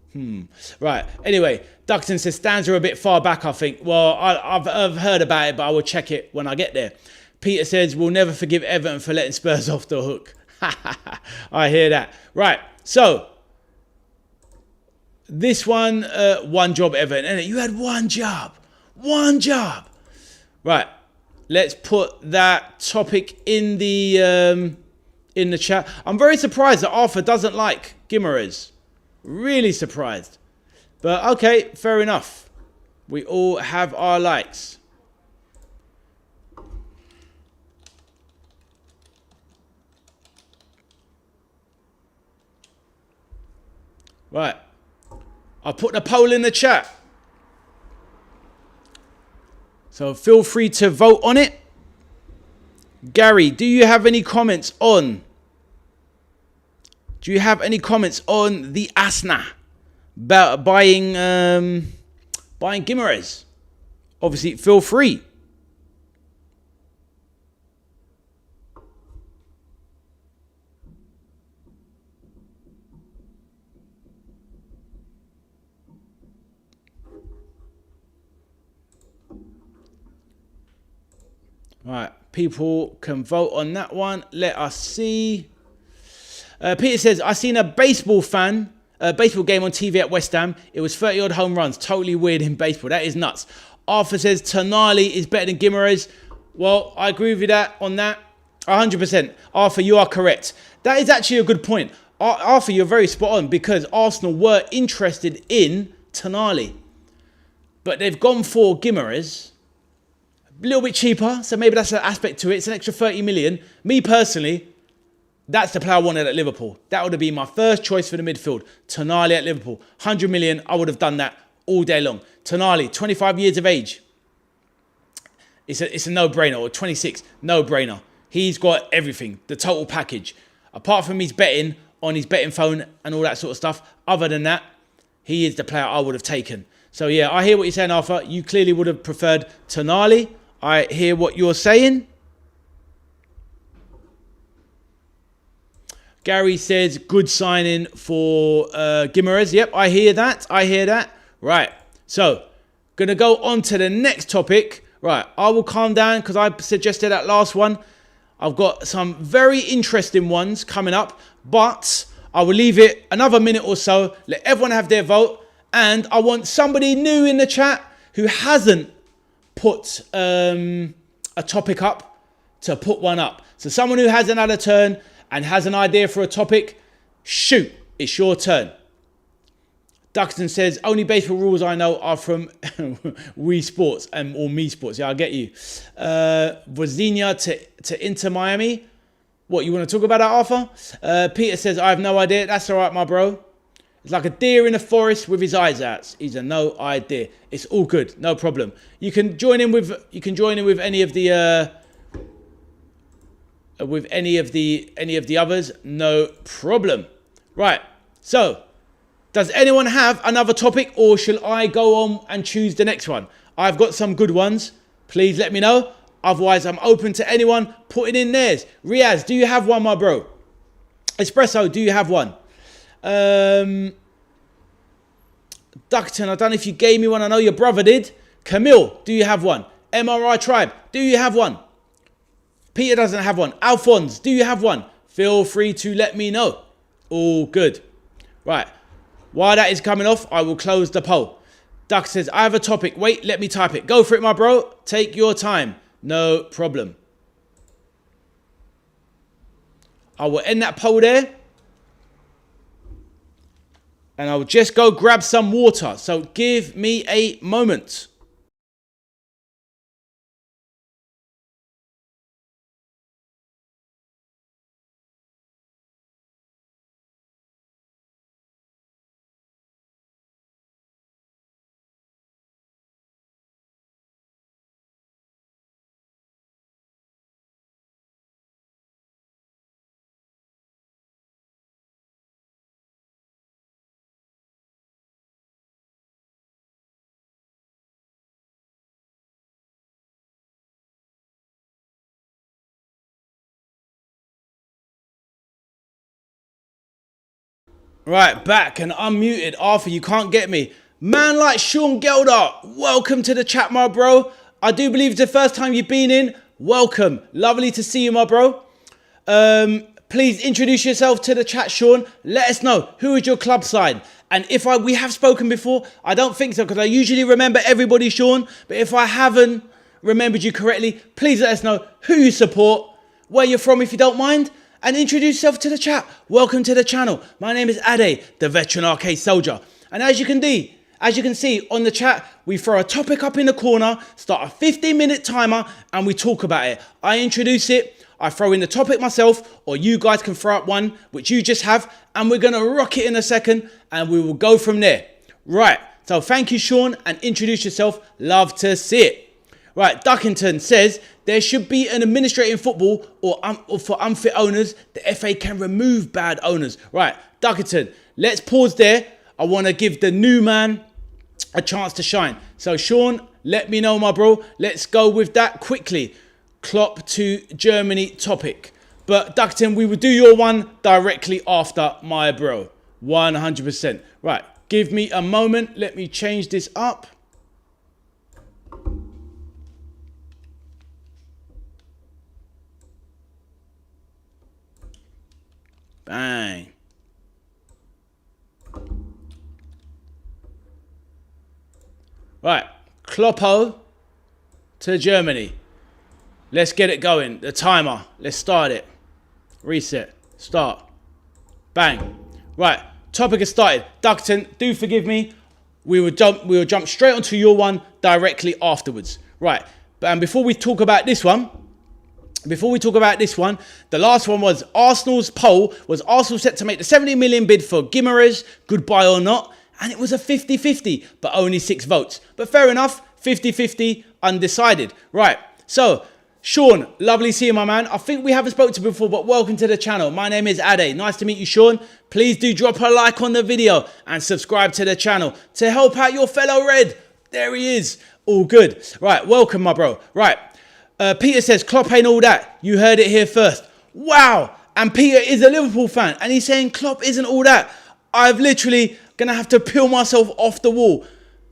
Right. Anyway, Duxton says stands are a bit far back, I think. Well, I've heard about it, but I will check it when I get there. Peter says, we'll never forgive Everton for letting Spurs off the hook. I hear that. Right. So, this one job, Everton. And you had one job. One job. Right. Let's put that topic in the chat. I'm very surprised that Arthur doesn't like Guimaraes. Really surprised. But okay, fair enough. We all have our likes. Right. I'll put the poll in the chat. So feel free to vote on it. Gary, do you have any comments on the Asna about buying Guimaraes? Obviously, feel free. Right, people can vote on that one. Let us see. Peter says, I seen a baseball game on TV at West Ham. It was 30 odd home runs. Totally weird in baseball. That is nuts. Arthur says Tonali is better than Guimaraes. Well, I agree with you on that. 100%. Arthur, you are correct. That is actually a good point. Arthur, you're very spot on because Arsenal were interested in Tonali. But they've gone for Guimaraes. A little bit cheaper, so maybe that's an aspect to it. It's an extra 30 million. Me personally, that's the player I wanted at Liverpool. That would have been my first choice for the midfield. Tonali at Liverpool. 100 million, I would have done that all day long. Tonali, 25 years of age. It's a no-brainer, or 26, no-brainer. He's got everything, the total package. Apart from his betting on his betting phone and all that sort of stuff, other than that, he is the player I would have taken. So yeah, I hear what you're saying, Arthur. You clearly would have preferred Tonali. I hear what you're saying. Gary says, good signing for Guimaraes. Yep, I hear that. Right, so, going to go on to the next topic. Right, I will calm down because I suggested that last one. I've got some very interesting ones coming up, but I will leave it another minute or so. Let everyone have their vote. And I want somebody new in the chat who hasn't put a topic up to put one up. So someone who hasn't had a turn and has an idea for a topic, shoot, it's your turn. Duxton says, only baseball rules I know are from Wii Sports or Me Sports. Yeah, I get you. Vozinha to Inter Miami. What, you want to talk about that, Arthur? Peter says, I have no idea. That's all right, my bro. It's like a deer in a forest with his eyes out. He's a no idea. It's all good, no problem. You can join in with any of the others, no problem. Right. So, does anyone have another topic, or shall I go on and choose the next one? I've got some good ones. Please let me know. Otherwise, I'm open to anyone putting in theirs. Riaz, do you have one, my bro? Espresso, do you have one? Duckton, I don't know if you gave me one. I know your brother did. Camille, do you have one? MRI Tribe, do you have one? Peter doesn't have one. Alphonse, do you have one? Feel free to let me know. All good. Right. While that is coming off, I will close the poll. Duck says, I have a topic. Wait, let me type it. Go for it, my bro. Take your time. No problem. I will end that poll there. And I will just go grab some water. So give me a moment. Right, back and unmuted. Arthur, you can't get me. Man like Sean Gelder, welcome to the chat, my bro. I do believe it's the first time you've been in. Welcome. Lovely to see you, my bro. Please introduce yourself to the chat, Sean. Let us know, who is your club side? And if we have spoken before, I don't think so, because I usually remember everybody, Sean. But if I haven't remembered you correctly, please let us know who you support, where you're from if you don't mind, and introduce yourself to the chat. Welcome to the channel. My name is Ade, the veteran arcade soldier. And as you can see on the chat, we throw a topic up in the corner, start a 15-minute timer, and we talk about it. I introduce it, I throw in the topic myself, or you guys can throw up one, which you just have, and we're going to rock it in a second, and we will go from there. Right, so thank you, Sean, and introduce yourself. Love to see it. Right, Duckington says, there should be an administrator in football or for unfit owners. The FA can remove bad owners. Right, Duckington, let's pause there. I want to give the new man a chance to shine. So, Sean, let me know, my bro. Let's go with that quickly. Klopp to Germany topic. But, Duckington, we will do your one directly after my bro. 100%. Right, give me a moment. Let me change this up. Bang. Right, Kloppo to Germany. Let's get it going. The timer. Let's start it. Reset. Start. Bang. Right, topic has started. Duckton, do forgive me. We will jump straight onto your one directly afterwards. Right, and before we talk about this one, the last one was Arsenal's poll. Was Arsenal set to make the 70 million bid for Guimaraes, goodbye or not? And it was a 50-50, but only 6 votes. But fair enough, 50-50, undecided. Right, so Sean, lovely seeing you, my man. I think we haven't spoken to you before, but welcome to the channel. My name is Ade. Nice to meet you, Sean. Please do drop a like on the video and subscribe to the channel to help out your fellow Red. There he is. All good. Right, welcome, my bro. Right. Peter says, Klopp ain't all that. You heard it here first. Wow. And Peter is a Liverpool fan. And he's saying Klopp isn't all that. I've literally going to have to peel myself off the wall.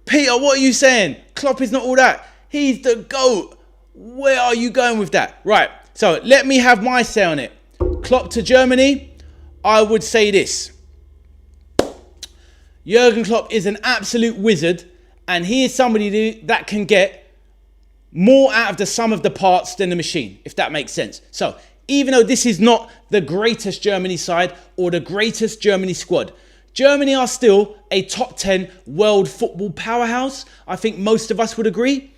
Peter, what are you saying? Klopp is not all that. He's the GOAT. Where are you going with that? Right. So let me have my say on it. Klopp to Germany. I would say this. Jurgen Klopp is an absolute wizard. And he is somebody that can get more out of the sum of the parts than the machine, if that makes sense. So, even though this is not the greatest Germany side or the greatest Germany squad, Germany are still a top 10 world football powerhouse. I think most of us would agree.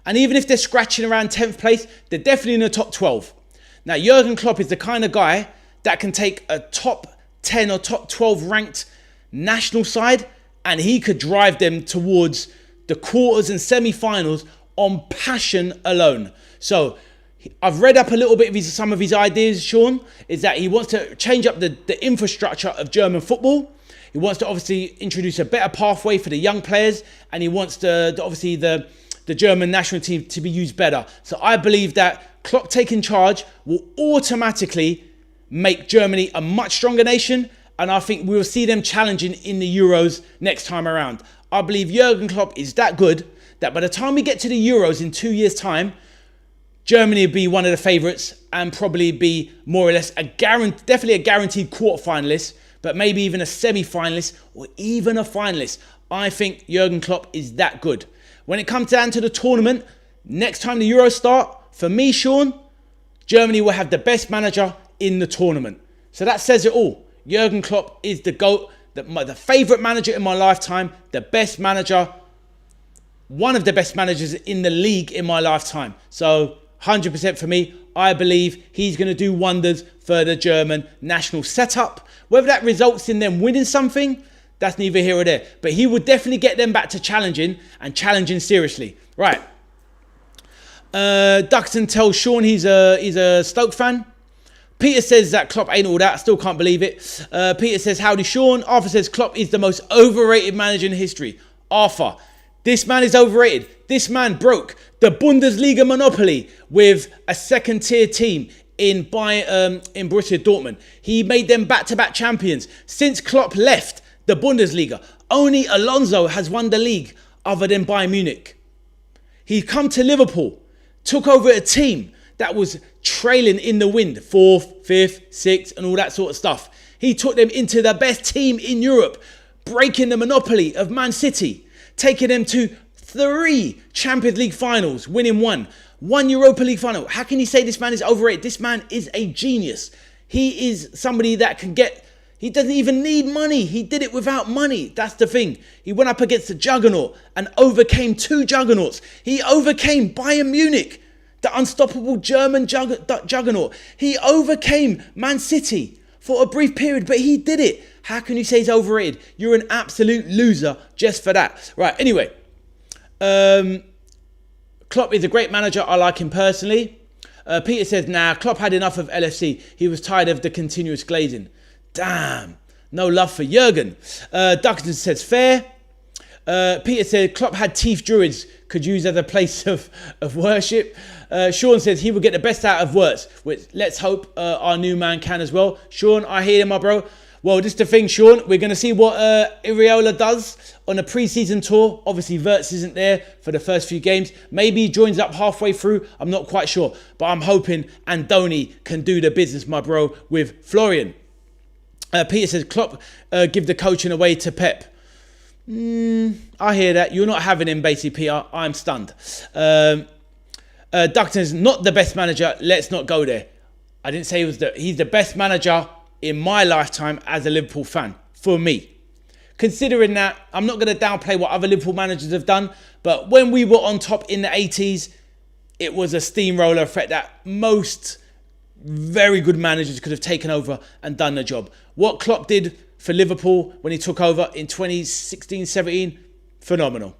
And even if they're scratching around 10th place, they're definitely in the top 12. Now, Jurgen Klopp is the kind of guy that can take a top 10 or top 12 ranked national side and he could drive them towards the quarters and semi-finals on passion alone. So I've read up a little bit of some of his ideas, Sean, is that he wants to change up the infrastructure of German football. He wants to obviously introduce a better pathway for the young players, and he wants the German national team to be used better. So I believe that Klopp taking charge will automatically make Germany a much stronger nation, and I think we'll see them challenging in the Euros next time around. I believe Jurgen Klopp is that good that by the time we get to the Euros in 2 years' time, Germany will be one of the favourites and probably be more or less definitely a guaranteed quarter-finalist, but maybe even a semi-finalist or even a finalist. I think Jurgen Klopp is that good. When it comes down to the tournament, next time the Euros start, for me, Sean, Germany will have the best manager in the tournament. So that says it all. Jurgen Klopp is the GOAT, the favourite manager in my lifetime, the best manager, one of the best managers in the league in my lifetime. So 100% for me. I believe he's going to do wonders for the German national setup. Whether that results in them winning something, that's neither here or there. But he would definitely get them back to challenging and challenging seriously. Right. Duxton tells Sean he's a Stoke fan. Peter says that Klopp ain't all that. I still can't believe it. Peter says, howdy Sean. Arthur says Klopp is the most overrated manager in history. Arthur, this man is overrated. This man broke the Bundesliga monopoly with a second-tier team in Borussia Dortmund. He made them back-to-back champions. Since Klopp left the Bundesliga, only Alonso has won the league other than Bayern Munich. He come to Liverpool, took over a team that was trailing in the wind, 4th, 5th, 6th, and all that sort of stuff. He took them into the best team in Europe, breaking the monopoly of Man City, taking them to 3 Champions League finals, winning one Europa League final. How can you say this man is overrated? This man is a genius. He is somebody that can he doesn't even need money. He did it without money. That's the thing. He went up against a juggernaut and overcame 2 juggernauts. He overcame Bayern Munich, the unstoppable German juggernaut. He overcame Man City for a brief period, but he did it. How can you say he's overrated? You're an absolute loser just for that. Right, anyway. Klopp is a great manager. I like him personally. Peter says, nah, Klopp had enough of LFC. He was tired of the continuous glazing. Damn. No love for Jurgen. Duxton says, fair. Peter said, Klopp had teeth druids could use as a place of worship. Sean says he will get the best out of Wirtz, which let's hope our new man can as well. Sean, I hear you, my bro. Well, this is the thing, Sean. We're going to see what Iriola does on a pre-season tour. Obviously, Wirtz isn't there for the first few games. Maybe he joins up halfway through. I'm not quite sure. But I'm hoping Andoni can do the business, my bro, with Florian. Peter says, Klopp give the coaching away to Pep. I hear that. You're not having him, basically, Peter. I'm stunned. Duxton's not the best manager. Let's not go there. I didn't say he's the best manager in my lifetime as a Liverpool fan, for me. Considering that, I'm not going to downplay what other Liverpool managers have done, but when we were on top in the 80s, it was a steamroller effect that most very good managers could have taken over and done the job. What Klopp did for Liverpool when he took over in 2016-17, phenomenal.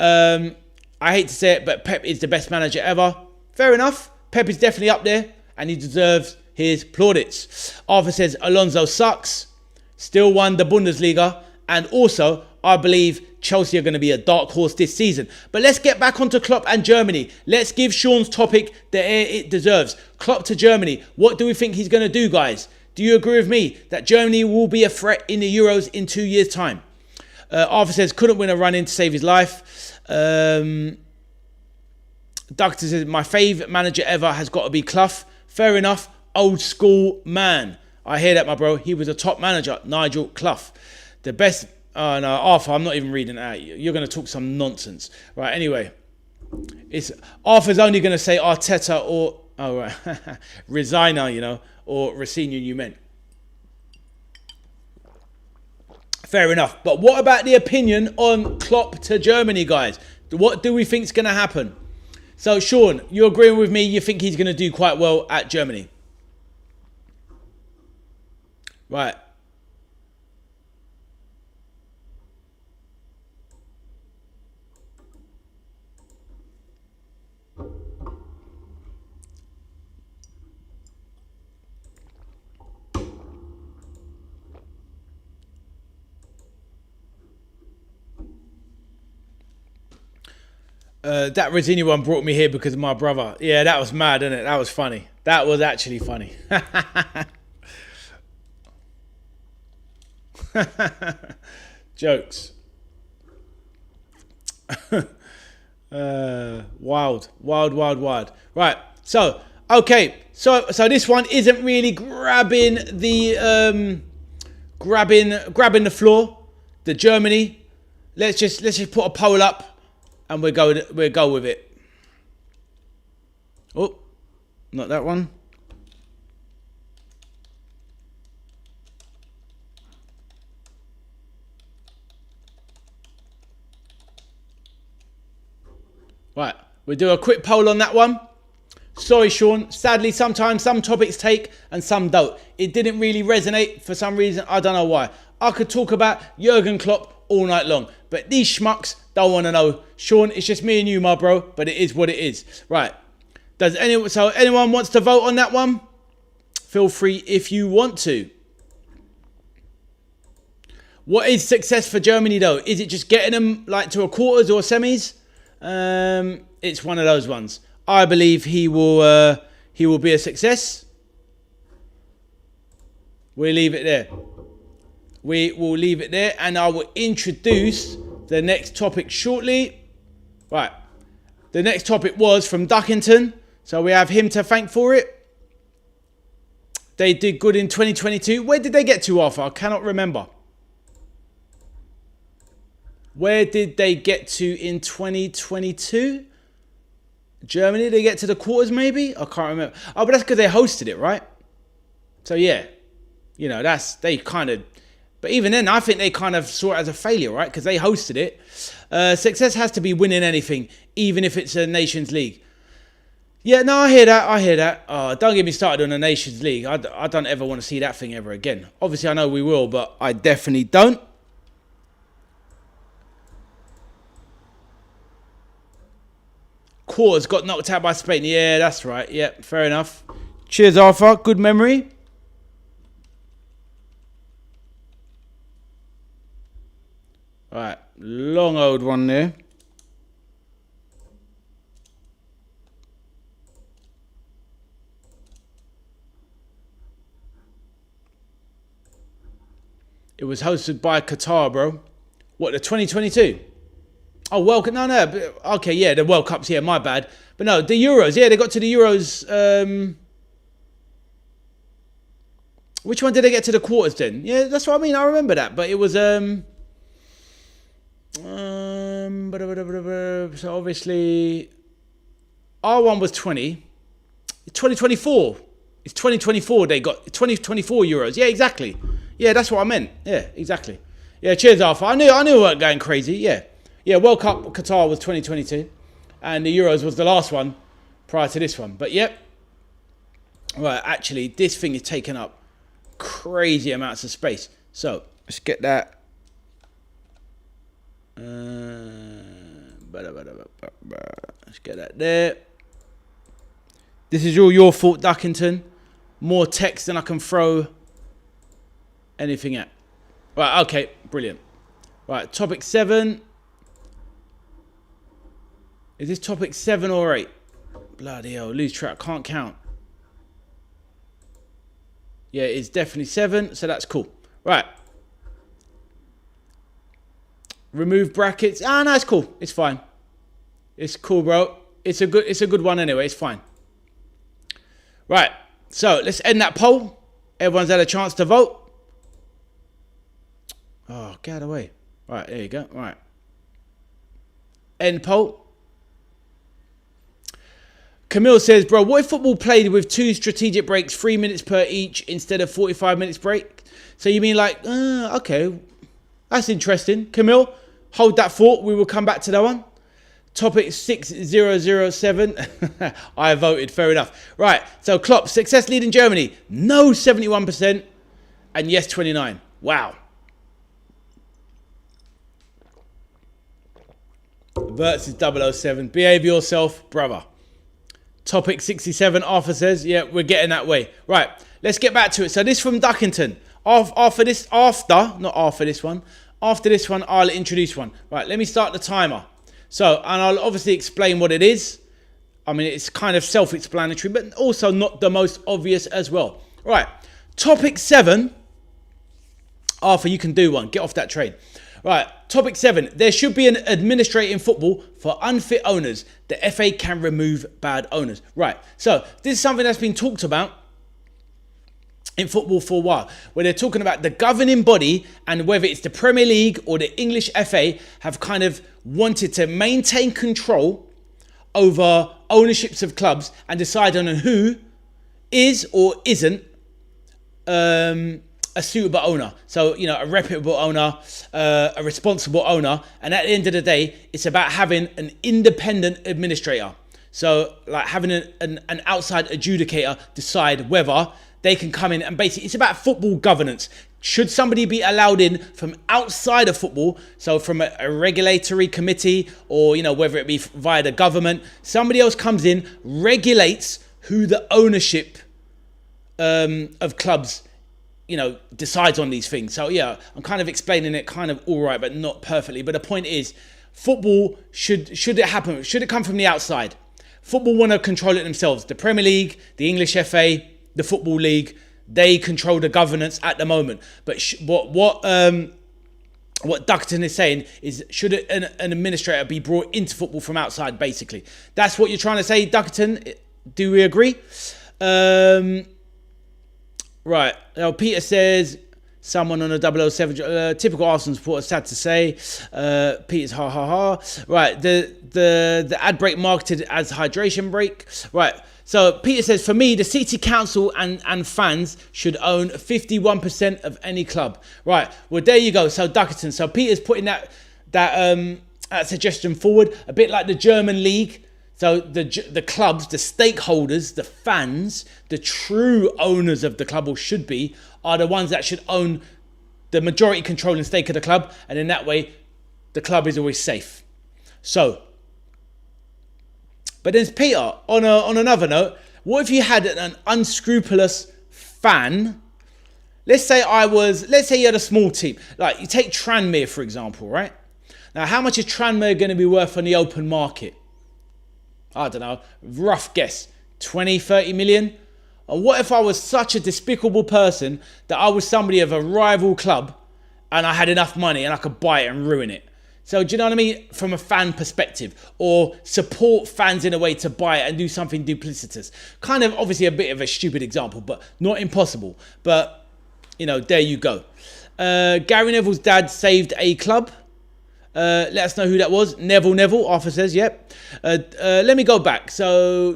I hate to say it, but Pep is the best manager ever. Fair enough. Pep is definitely up there, and he deserves his plaudits. Arthur says Alonso sucks. Still won the Bundesliga. And also, I believe Chelsea are going to be a dark horse this season. But let's get back onto Klopp and Germany. Let's give Sean's topic the air it deserves. Klopp to Germany. What do we think he's going to do, guys? Do you agree with me that Germany will be a threat in the Euros in 2 years' time? Arthur says couldn't win a run-in to save his life. Doctor says my favourite manager ever has got to be Clough. Fair enough. Old school man. I hear that, my bro. He was a top manager, Nigel Clough. The best... Oh, no, Arthur, I'm not even reading that. You're going to talk some nonsense. Right, anyway. Arthur's only going to say Arteta or... Oh, right. Resigner, you know. Or Rossini, you meant. Fair enough. But what about the opinion on Klopp to Germany, guys? What do we think is going to happen? So, Sean, you're agreeing with me. You think he's going to do quite well at Germany. Right. That Rosini one brought me here because of my brother. Yeah, that was mad, isn't it? That was funny. That was actually funny. Jokes. Wild. Right. So, okay. So this one isn't really grabbing the grabbing the floor. The Germany. Let's just put a poll up. And we'll go with it. Oh, not that one. Right, we'll do a quick poll on that one. Sorry, Sean. Sadly, sometimes some topics take and some don't. It didn't really resonate for some reason. I don't know why. I could talk about Jurgen Klopp all night long, but these schmucks don't want to know. Sean, it's just me and you, my bro, but it is what it is. Right. Anyone wants to vote on that one? Feel free if you want to. What is success for Germany though? Is it just getting them like to a quarters or semis? It's one of those ones. I believe he will be a success. We'll leave it there. We will leave it there, and I will introduce the next topic shortly. Right. The next topic was from Duckington, so we have him to thank for it. They did good in 2022. Where did they get to, Arthur? I cannot remember. Where did they get to in 2022? Germany, they get to the quarters maybe? I can't remember. Oh, but that's because they hosted it, right? So, yeah. You know, they kind of... But even then, I think they kind of saw it as a failure, right? Because they hosted it. Success has to be winning anything, even if it's a Nations League. Yeah, no, I hear that. Oh, don't get me started on a Nations League. I don't ever want to see that thing ever again. Obviously, I know we will, but I definitely don't. Quarters got knocked out by Spain. Yeah, that's right. Yeah, fair enough. Cheers, Arthur. Good memory. All right, long old one there. It was hosted by Qatar, bro. What, the 2022? Oh, World Cup. No. Okay, yeah, the World Cups. Yeah, my bad. But no, the Euros. Yeah, they got to the Euros. Which one did they get to the quarters then? Yeah, that's what I mean. I remember that. But it was... So obviously R1 was 20. 2024. It's 2024 they got 2024 Euros. Yeah, exactly. Yeah, that's what I meant. Yeah, exactly. Yeah, cheers, Arthur. I knew we weren't going crazy. Yeah, World Cup Qatar was 2022 and the Euros was the last one prior to this one. But yep. Right, actually this thing is taking up crazy amounts of space. So, let's get that. Let's get that there. This is all your fault, Duckington. More text than I can throw anything at. Right, okay, brilliant. Right, topic 7. Is this topic 7 or 8? Bloody hell, lose track, can't count. Yeah, it's definitely 7, so that's cool. Right. Remove brackets. Ah, no, it's cool. It's fine. It's cool, bro. It's a good one anyway. It's fine. Right. So let's end that poll. Everyone's had a chance to vote. Oh, get away. Right, there you go. Right. End poll. Camille says, bro, what if football played with 2 strategic breaks, 3 minutes per each instead of 45 minutes break? So you mean like, okay, that's interesting. Camille, hold that thought. We will come back to that one. Topic 6007. I voted, fair enough. Right, so Klopp, success leading Germany. No, 71%. And yes, 29. Wow. Versus 007. Behave yourself, brother. Topic 67. Arthur says, yeah, we're getting that way. Right, let's get back to it. So this from Duckington. After this one, I'll introduce one. Right, let me start the timer. So, and I'll obviously explain what it is. I mean, it's kind of self-explanatory, but also not the most obvious as well. Right, topic 7. Arthur, you can do one. Get off that train. Right, topic 7. There should be an administrator in football for unfit owners. The FA can remove bad owners. Right, so this is something that's been talked about in football for a while, where they're talking about the governing body and whether it's the Premier League or the English FA have kind of wanted to maintain control over ownerships of clubs and decide on who is or isn't a suitable owner. So, you know, a reputable owner, a responsible owner. And at the end of the day, it's about having an independent administrator. So like having an outside adjudicator decide whether they can come in and basically, it's about football governance. Should somebody be allowed in from outside of football, so from a regulatory committee or, you know, whether it be via the government, somebody else comes in, regulates who the ownership of clubs, you know, decides on these things. So yeah, I'm kind of explaining it kind of all right, but not perfectly. But the point is, football, should it happen, should it come from the outside? Football want to control it themselves. The Premier League, the English FA, the Football League, they control the governance at the moment. But what Duckton is saying is, should an administrator be brought into football from outside, basically? That's what you're trying to say, Duckton. Do we agree? Right. Now, Peter says, someone on a 007, typical Arsenal supporter, sad to say. Peter's ha ha ha. Right. The ad break marketed as hydration break. Right. So Peter says, for me, the city council and fans should own 51% of any club. Right. Well, there you go. So Duckerton. So Peter's putting that suggestion forward, a bit like the German league. So the clubs, the stakeholders, the fans, the true owners of the club, or should be, are the ones that should own the majority controlling stake of the club. And in that way, the club is always safe. So, but then Peter, on another note, what if you had an unscrupulous fan? Let's say you had a small team. Like you take Tranmere, for example, right? Now, how much is Tranmere going to be worth on the open market? I don't know, rough guess, 20, 30 million? And what if I was such a despicable person that I was somebody of a rival club and I had enough money and I could buy it and ruin it? So do you know what I mean? From a fan perspective, or support fans in a way to buy it and do something duplicitous. Kind of obviously a bit of a stupid example, but not impossible. But, you know, there you go. Gary Neville's dad saved a club. Let us know who that was. Neville, Arthur says, yep. Let me go back. So,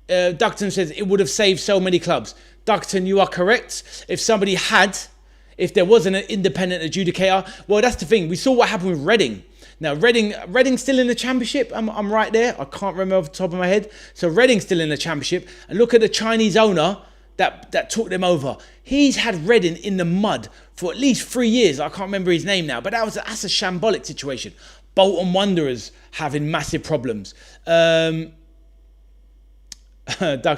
Duckton says it would have saved so many clubs. Duckton, you are correct. If there wasn't an independent adjudicator, well, that's the thing. We saw what happened with Reading. Now, Reading's still in the Championship. I'm right there. I can't remember off the top of my head. So, Reading's still in the Championship. And look at the Chinese owner that took them over. He's had Reading in the mud for at least 3 years. I can't remember his name now, but that's a shambolic situation. Bolton Wanderers having massive problems. Doug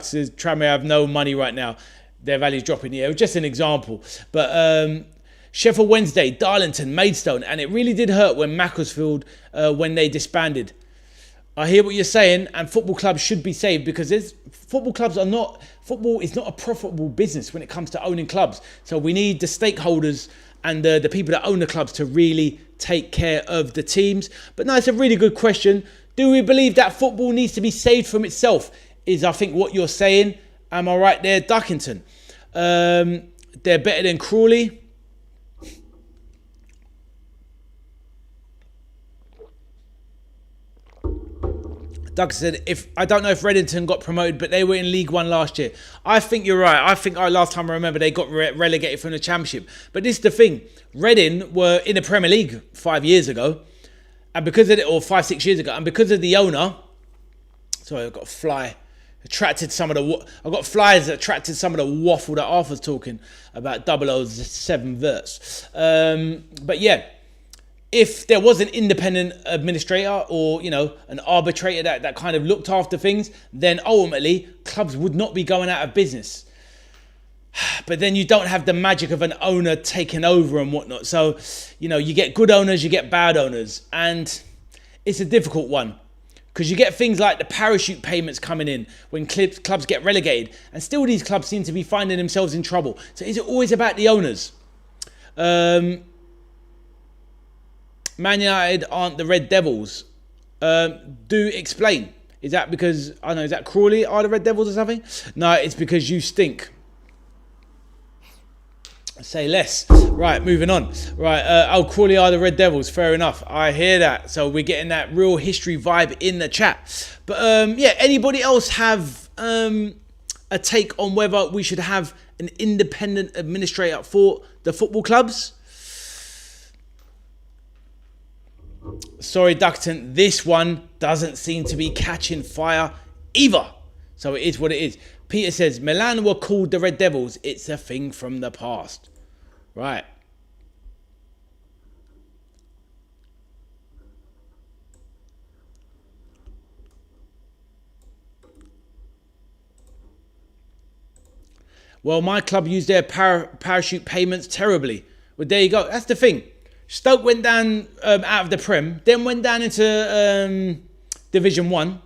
says, Tranmere have no money right now. Their value's dropping. Yeah, it was just an example. But Sheffield Wednesday, Darlington, Maidstone, and it really did hurt when Macclesfield, when they disbanded. I hear what you're saying, and football clubs should be saved because football is not a profitable business when it comes to owning clubs. So we need the stakeholders and the people that own the clubs to really take care of the teams. But no, it's a really good question. Do we believe that football needs to be saved from itself? Is, I think, what you're saying. Am I right there, Duckington? They're better than Crawley. Doug said, I don't know if Reddington got promoted, but they were in League One last year. I think you're right. I think last time I remember they got relegated from the Championship. But this is the thing. Reading were in the Premier League 5 years ago. And because of it, or 5-6 years ago, and because of the owner, sorry, I've got a fly. Attracted some of the. I got flies that attracted some of the waffle that Arthur's talking about 007 verse. But yeah, if there was an independent administrator or an arbitrator that kind of looked after things, then ultimately clubs would not be going out of business. But then you don't have the magic of an owner taking over and whatnot. So you get good owners, you get bad owners, and it's a difficult one. Because you get things like the parachute payments coming in when clubs get relegated. And still these clubs seem to be finding themselves in trouble. So is it always about the owners? Man United aren't the Red Devils. Do explain. Is that because, I don't know, is that Crawley are the Red Devils or something? No, it's because you stink. Say less. Right, moving on. Right, Crawley are the Red Devils. Fair enough. I hear that. So we're getting that real history vibe in the chat. But yeah, anybody else have a take on whether we should have an independent administrator for the football clubs? Sorry, Duckton, this one doesn't seem to be catching fire either. So it is what it is. Peter says, Milan were called the Red Devils. It's a thing from the past. Right. Well, my club used their parachute payments terribly. Well, there you go. That's the thing. Stoke went down out of the Prem, then went down into Division 1.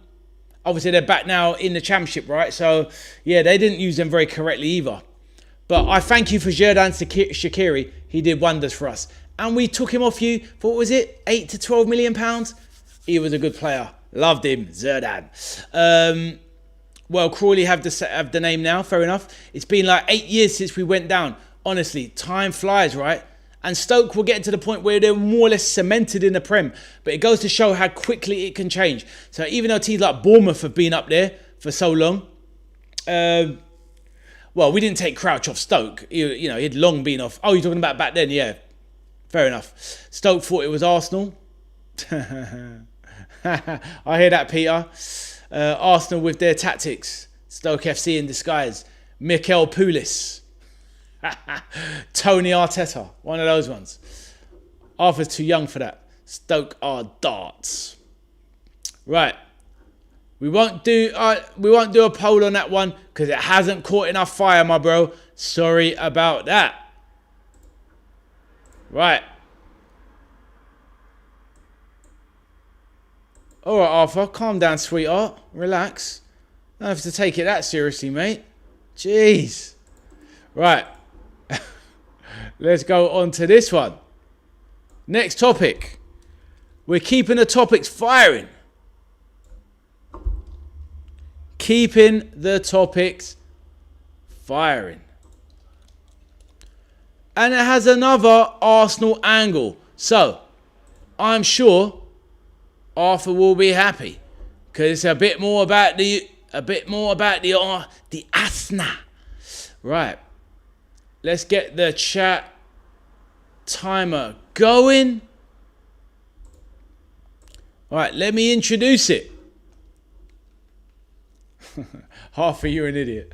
Obviously, they're back now in the Championship, right? So, yeah, they didn't use them very correctly either. But I thank you for Xherdan Shaqiri. He did wonders for us. And we took him off you for, what was it, 8 to 12 million pounds? He was a good player. Loved him, Xherdan. Well, Crawley have the name now, fair enough. It's been like 8 years since we went down. Honestly, time flies, right? And Stoke will get to the point where they're more or less cemented in the Prem. But it goes to show how quickly it can change. So even though teams like Bournemouth have been up there for so long, well, we didn't take Crouch off Stoke. He'd long been off. Oh, you're talking about back then? Yeah, fair enough. Stoke thought it was Arsenal. I hear that, Peter. Arsenal with their tactics. Stoke FC in disguise. Mikel Poulis. Tony Arteta, one of those ones. Arthur's too young for that. Stoke are darts. Right. We won't do a poll on that one because it hasn't caught enough fire, my bro. Sorry about that. Right. All right, Arthur, calm down, sweetheart. Relax. Don't have to take it that seriously, mate. Jeez. Right. Let's go on to this one. Next topic. We're keeping the topics firing. Keeping the topics firing. And it has another Arsenal angle. So, I'm sure Arthur will be happy. Because it's a bit more about the Asna. Right. Let's get the chat timer going. All right, let me introduce it. Arthur, you're an idiot.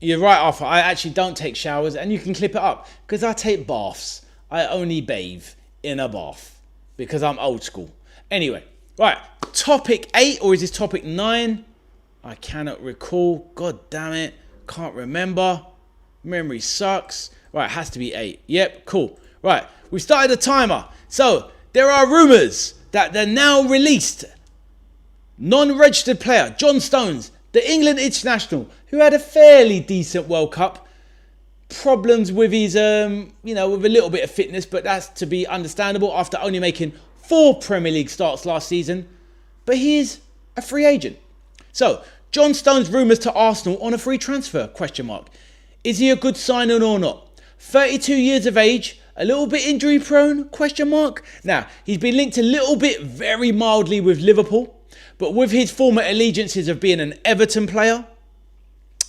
You're right, Arthur. I actually don't take showers, and you can clip it up because I take baths. I only bathe in a bath because I'm old school. Anyway, right. Topic 8, or is this topic 9? I cannot recall. God damn it. Can't remember. Memory sucks. Right, it has to be 8. Yep, cool. Right, we started a timer. So, there are rumours that the now released non-registered player, John Stones, the England international, who had a fairly decent World Cup. Problems with his, with a little bit of fitness, but that's to be understandable after only making 4 Premier League starts last season. But he is a free agent. So, John Stones rumours to Arsenal on a free transfer, ? Is he a good signing or not? 32 years of age, a little bit injury prone, ? Now, he's been linked a little bit very mildly with Liverpool, but with his former allegiances of being an Everton player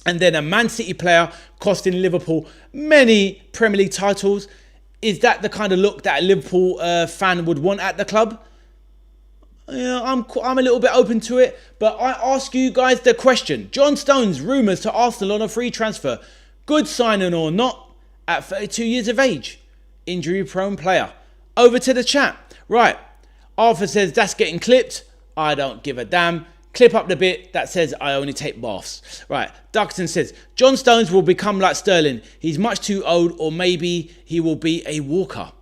and then a Man City player costing Liverpool many Premier League titles, is that the kind of look that a Liverpool fan would want at the club? Yeah, I'm a little bit open to it, but I ask you guys the question. John Stones, rumours to Arsenal on a free transfer. Good signing or not at 32 years of age? Injury-prone player. Over to the chat. Right. Arthur says, that's getting clipped. I don't give a damn. Clip up the bit that says, I only take baths. Right. Duxton says, John Stones will become like Sterling. He's much too old, or maybe he will be a walker.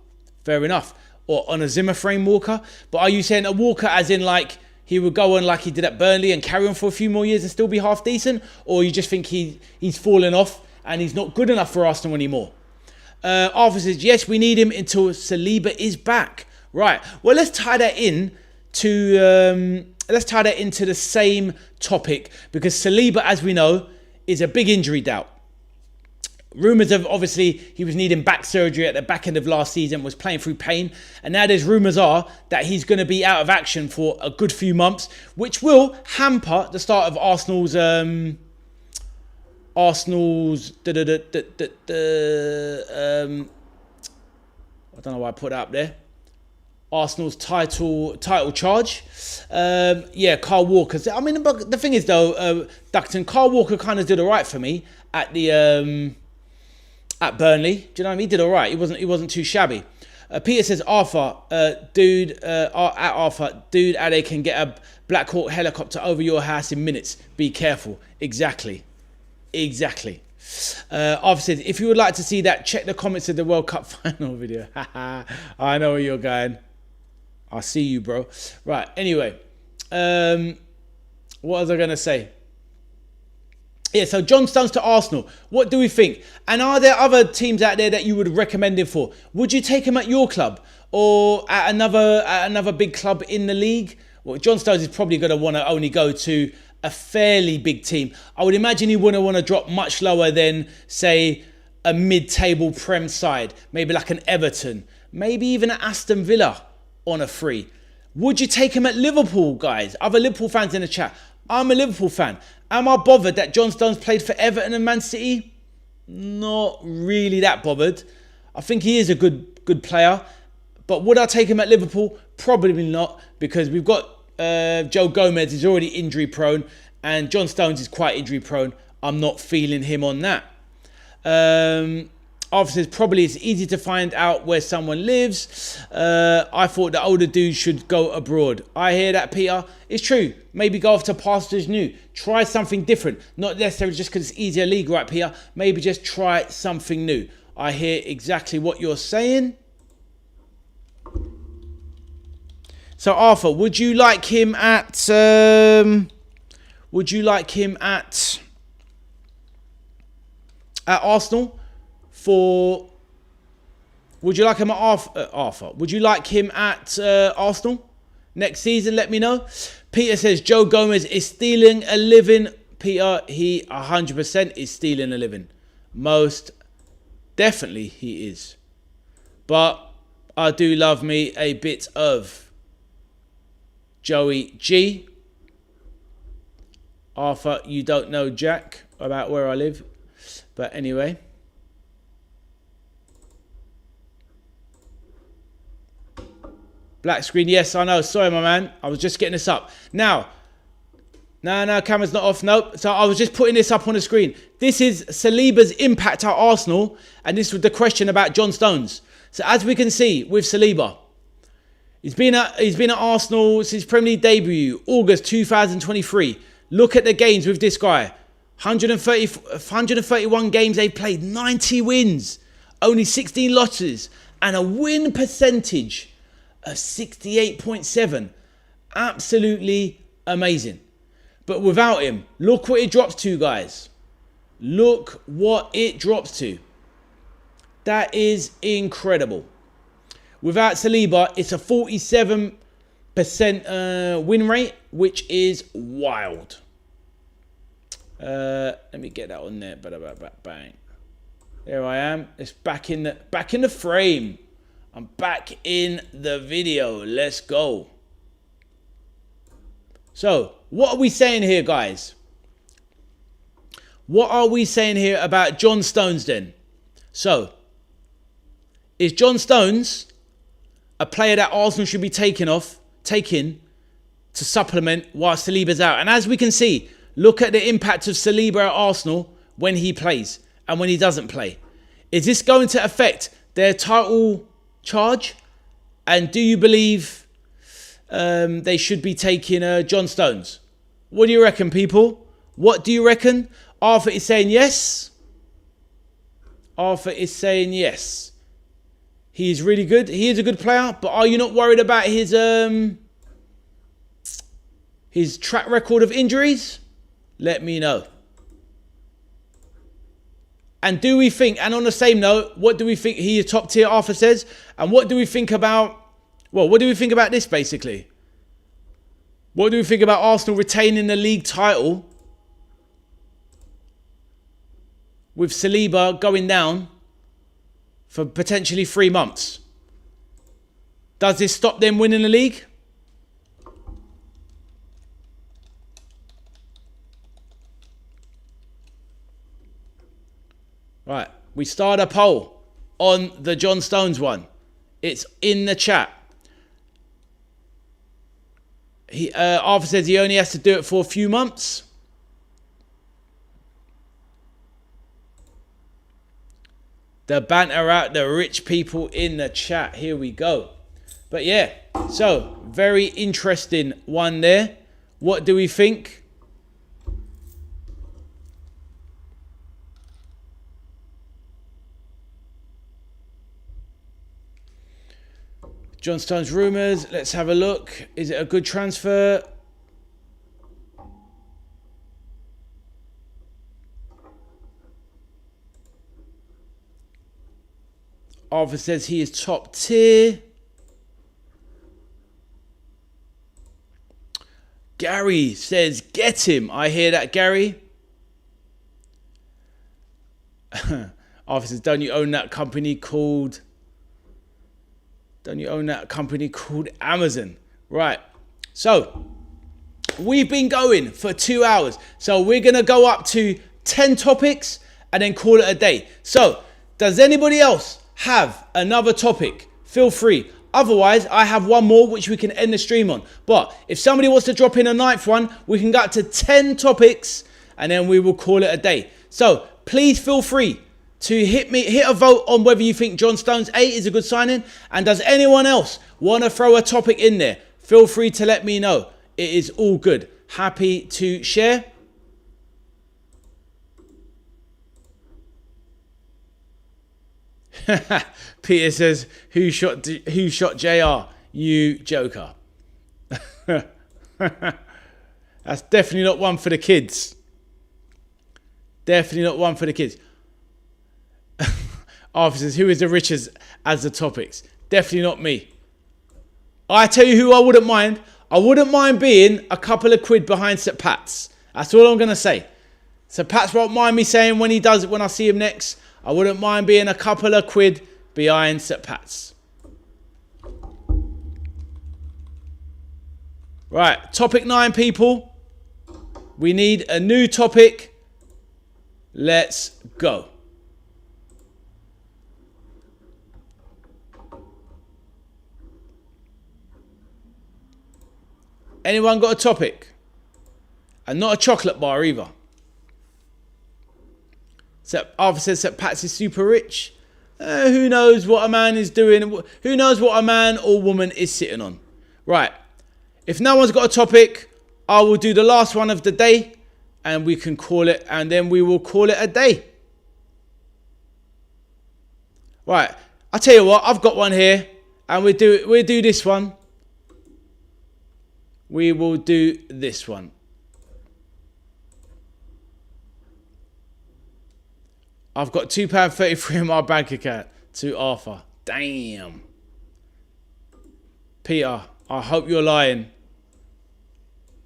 Fair enough. Or on a Zimmer frame walker. But are you saying a walker as in like he would go on like he did at Burnley and carry on for a few more years and still be half decent? Or you just think he's fallen off and he's not good enough for Arsenal anymore? Arthur says, yes, we need him until Saliba is back. Right. Well, let's tie that in to into the same topic, because Saliba, as we know, is a big injury doubt. Rumours of, obviously, he was needing back surgery at the back end of last season, was playing through pain. And now there's rumours are that he's going to be out of action for a good few months, which will hamper the start of Arsenal's I don't know why I put that up there. Arsenal's title charge. Kyle Walker. I mean, the thing is though, Ducton, Kyle Walker kind of did all right for me at the at Burnley. Do you know what I mean? He did all right. He wasn't too shabby. Peter says, Arthur, dude, Ade can get a Black Hawk helicopter over your house in minutes. Be careful. Exactly. Arthur says, if you would like to see that, check the comments of the World Cup final video. I know where you're going. I see you, bro. Right, anyway. What was I going to say? Yeah, so John Stones to Arsenal. What do we think? And are there other teams out there that you would recommend him for? Would you take him at your club or at another big club in the league? Well, John Stones is probably going to want to only go to a fairly big team. I would imagine he wouldn't want to drop much lower than, say, a mid-table Prem side. Maybe like an Everton. Maybe even an Aston Villa on a free. Would you take him at Liverpool, guys? Other Liverpool fans in the chat. I'm a Liverpool fan. Am I bothered that John Stones played for Everton and Man City? Not really that bothered. I think he is a good player. But would I take him at Liverpool? Probably not, because we've got Joe Gomez is already injury prone and John Stones is quite injury prone. I'm not feeling him on that. Arthur says, probably it's easy to find out where someone lives. I thought the older dudes should go abroad. I hear that, Peter. It's true. Maybe go off to pastures new. Try something different. Not necessarily just because it's easier league, right, Peter? Maybe just try something new. I hear exactly what you're saying. So Arthur, would you like him at Arsenal? Would you like him at Arthur? Would you like him at Arsenal next season? Let me know. Peter says Joe Gomez is stealing a living. Peter, he 100% is stealing a living. Most definitely he is. But I do love me a bit of Joey G. Arthur, you don't know Jack about where I live. But anyway. Black screen, yes, I know. Sorry, my man. I was just getting this up. Now, no, camera's not off. Nope. So I was just putting this up on the screen. This is Saliba's impact at Arsenal. And this was the question about John Stones. So as we can see with Saliba, he's been at Arsenal since Premier League debut, August 2023. Look at the games with this guy. 131 games they've played, 90 wins, only 16 losses, and a win percentage of 68.7. Absolutely amazing. But without him, look what it drops to, guys. Look what it drops to. That is incredible. Without Saliba, it's a 47% win rate, which is wild. Let me get that on there. Bang. There I am. It's back in the frame. I'm back in the video. Let's go. So, what are we saying here, guys? What are we saying here about John Stones then? So, Is John Stones a player that Arsenal should be taking to supplement while Saliba's out? And as we can see, look at the impact of Saliba at Arsenal when he plays and when he doesn't play. Is this going to affect their title charge? And do you believe they should be taking John Stones? What do you reckon, people? What do you reckon? Arthur is saying yes. Arthur is saying yes. He's really good. He is a good player. But are you not worried about his track record of injuries? Let me know. And do we think, and on the same note, what do we think? He is top tier, Arthur says. And what do we think about, well, what do we think about this basically? What do we think about Arsenal retaining the league title with Saliba going down for potentially 3 months? Does this stop them winning the league? Right, we start a poll on the John Stones one. It's in the chat. Arthur says he only has to do it for a few months. The banter out, the rich people in the chat. Here we go. But yeah, so very interesting one there. What do we think? John Stones rumours. Let's have a look. Is it a good transfer? Arthur says he is top tier. Gary says get him. I hear that, Gary. Arthur says, don't you own that company called Amazon? Right. So we've been going for 2 hours. So we're going to go up to 10 topics and then call it a day. So does anybody else have another topic? Feel free. Otherwise, I have one more which we can end the stream on. But if somebody wants to drop in a ninth one, we can go up to 10 topics and then we will call it a day. So please feel free to hit a vote on whether you think John Stones 8 is a good signing. And does anyone else want to throw a topic in there? Feel free to let me know. It is all good. Happy to share. Peter says, who shot JR? You joker. That's definitely not one for the kids. Definitely not one for the kids. Arthur says, who is the richest as the topics? Definitely not me. I tell you who I wouldn't mind. I wouldn't mind being a couple of quid behind St. Pat's. That's all I'm going to say. St. Pat's won't mind me saying when he does it, when I see him next. I wouldn't mind being a couple of quid behind St. Pat's. Right, topic 9, people. We need a new topic. Let's go. Anyone got a topic? And not a chocolate bar either. Arthur says St. Pat's is super rich. Who knows what a man is doing? Who knows what a man or woman is sitting on? Right. If no one's got a topic, I will do the last one of the day and we can call it, and then we will call it a day. Right. I'll tell you what, I've got one here and we'll do this one. We will do this one. I've got £2.33 in my bank account to Arthur. Damn. Peter, I hope you're lying.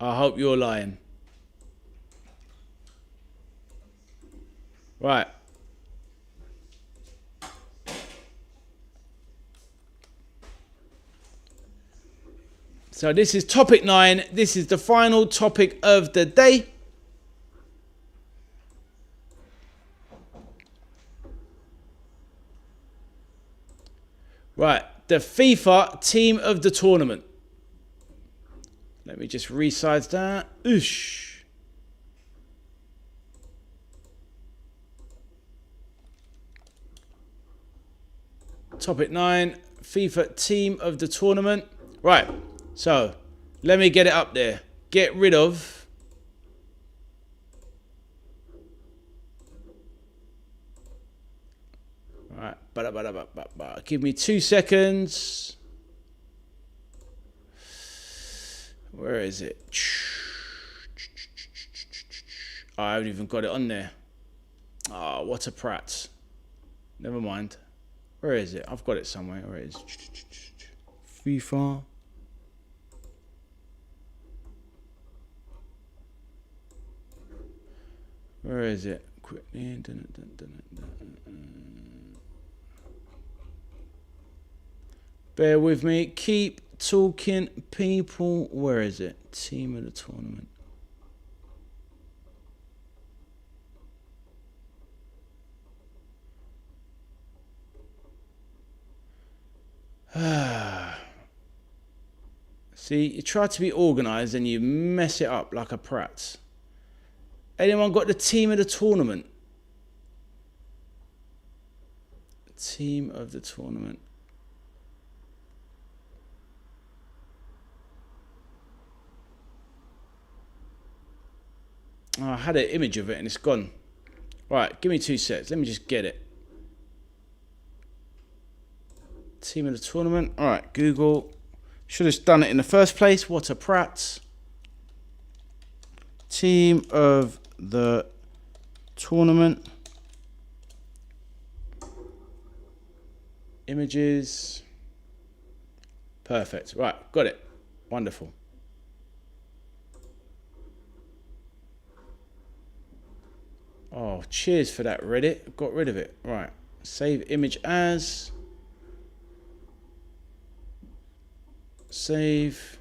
I hope you're lying. Right. So this is topic 9. This is the final topic of the day. the FIFA team of the tournament. Let me just resize that. Oosh. Topic 9, FIFA team of the tournament. Right, so let me get it up there. Get rid of right, give me 2 seconds. Where is it? Oh, I haven't even got it on there. Oh, what a prat. Never mind. Where is it? I've got it somewhere. Where is it? FIFA. Where is it? Quickly. Bear with me. Keep talking, people. Where is it? Team of the tournament. See, you try to be organised and you mess it up like a prat. Anyone got the team of the tournament? Team of the tournament. Oh, I had an image of it and it's gone. Right, give me 2 seconds. Let me just get it. Team of the tournament. All right, Google. Should have done it in the first place. What a prat. Team of the tournament. Images. Perfect. Right, got it. Wonderful. Oh, cheers for that, Reddit. Got rid of it. Right. Save image as. Save.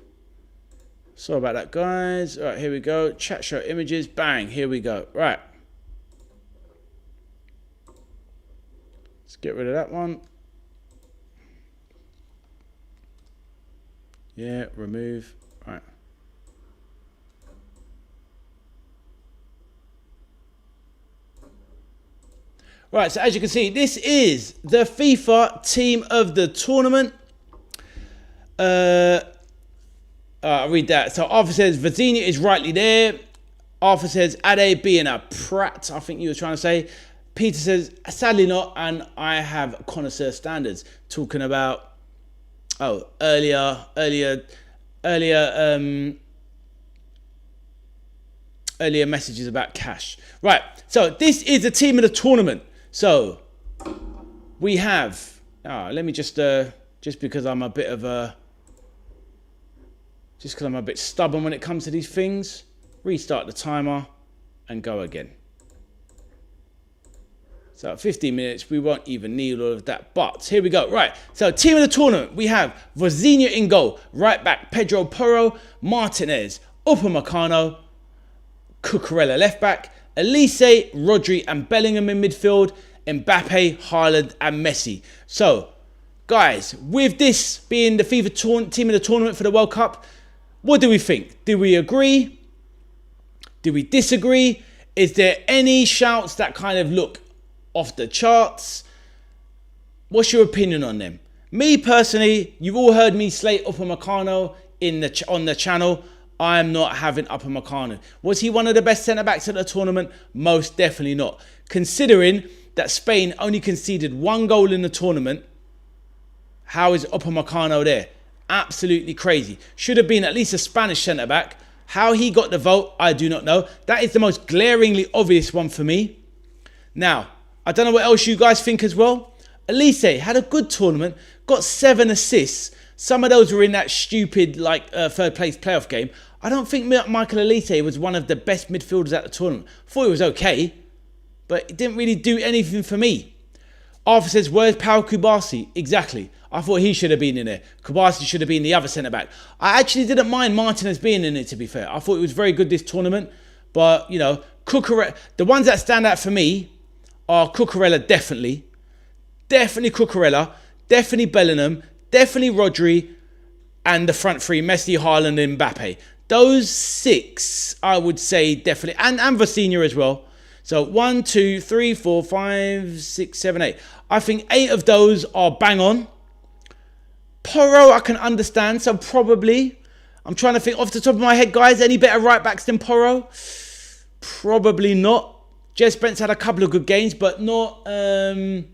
Sorry about that, guys. All right, here we go. Chat show images. Bang. Here we go. Right. Let's get rid of that one. Yeah, remove. Right. Right, so as you can see, this is the FIFA team of the tournament. I'll read that. So Arthur says Vazina is rightly there. Arthur says Ade being a prat, I think you were trying to say. Peter says sadly not, and I have connoisseur standards. Talking about earlier messages about cash. Right, so this is the team of the tournament. So we have let me just because I'm a bit of a stubborn when it comes to these things, restart the timer and go again. So 15 minutes, we won't even need all of that, but here we go. Right, so team of the tournament, we have Vozinha in goal, right back Pedro Porro, Martinez, Upamecano, Cucurella left back, Elise, Rodri and Bellingham in midfield, Mbappe, Haaland and Messi. So, guys, with this being the FIFA team of the tournament for the World Cup, what do we think? Do we agree? Do we disagree? Is there any shouts that kind of look off the charts? What's your opinion on them? Me personally, you've all heard me slate Upamecano on the channel. I am not having Upamecano. Was he one of the best centre-backs at the tournament? Most definitely not. Considering that Spain only conceded 1 goal in the tournament, how is Upamecano there? Absolutely crazy. Should have been at least a Spanish centre-back. How he got the vote, I do not know. That is the most glaringly obvious one for me. Now, I don't know what else you guys think as well. Elise had a good tournament, got 7 assists. Some of those were in that stupid third place playoff game. I don't think Michael Elise was one of the best midfielders at the tournament. Thought he was okay, but it didn't really do anything for me. Arthur says, where's Pau Kubasi? Exactly. I thought he should have been in there. Kubasi should have been the other centre-back. I actually didn't mind Martinez being in it, to be fair. I thought it was very good this tournament. But, you know, Cucurella, the ones that stand out for me are Cucurella, definitely. Definitely Cucurella. Definitely Bellingham. definitely Rodri, and the front three, Messi, Haaland, and Mbappe. Those 6, I would say definitely, and Vecino as well. So 1, 2, 3, 4, 5, 6, 7, 8. I think 8 of those are bang on. Porro, I can understand, so probably. I'm trying to think off the top of my head, guys, any better right backs than Porro? Probably not. Jez Spence had a couple of good games, but not the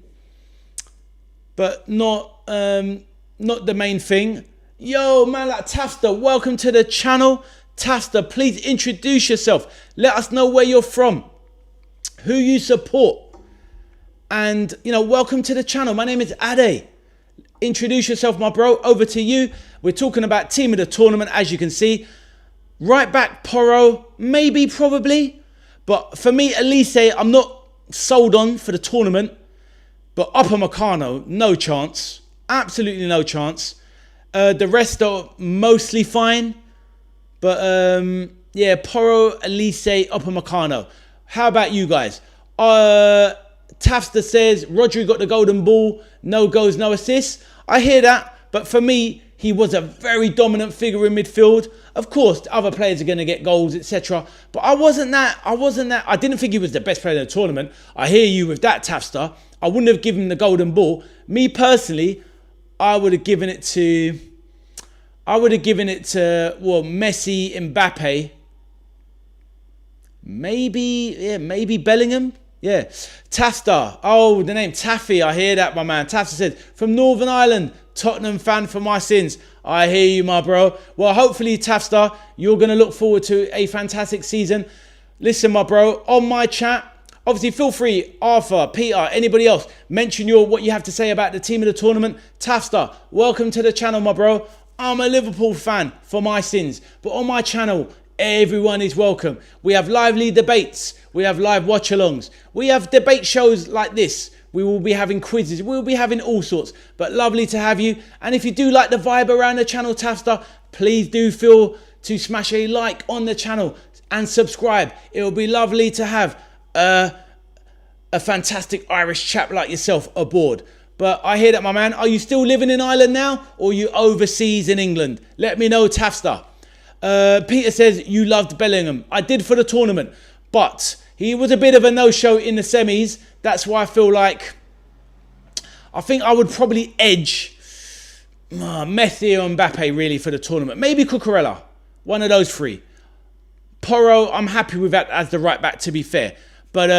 main thing. Yo, man, like Tafster, welcome to the channel. Tafster, please introduce yourself. Let us know where you're from, who you support, and welcome to the channel. My name is Ade. Introduce yourself, my bro. Over to you. We're talking about team of the tournament, as you can see. Right back, Porro, maybe, probably. But for me, Elise, I'm not sold on for the tournament. But Upamecano, no chance. Absolutely no chance. The rest are mostly fine. But, yeah, Porro, Elise, Upamecano. How about you guys? Tafster says, Rodri got the golden ball. No goals, no assists. I hear that. But for me, he was a very dominant figure in midfield. Of course, other players are going to get goals, etc. But I didn't think he was the best player in the tournament. I hear you with that, Tafster. I wouldn't have given him the golden ball. Me personally, I would have given it to Messi, Mbappe. Maybe Bellingham. Yeah. Tafster. Oh, the name Taffy. I hear that, my man. Tafster says, from Northern Ireland, Tottenham fan for my sins. I hear you, my bro. Well, hopefully, Tafster, you're going to look forward to a fantastic season. Listen, my bro, on my chat, obviously, feel free, Arthur, Peter, anybody else, mention what you have to say about the team of the tournament. Tafster, welcome to the channel, my bro. I'm a Liverpool fan for my sins, but on my channel, everyone is welcome. We have lively debates. We have live watch-alongs. We have debate shows like this. We will be having quizzes. We'll be having all sorts. But lovely to have you. And if you do like the vibe around the channel, Tafster, please do feel to smash a like on the channel and subscribe. It will be lovely to have a fantastic Irish chap like yourself aboard. But I hear that, my man. Are you still living in Ireland now? Or are you overseas in England? Let me know, Tafster. Peter says, you loved Bellingham. I did for the tournament. But he was a bit of a no-show in the semis. That's why I feel like I think I would probably edge Messi or Mbappe really for the tournament. Maybe Cucurella. One of those 3. Porro, I'm happy with that as the right back, to be fair. But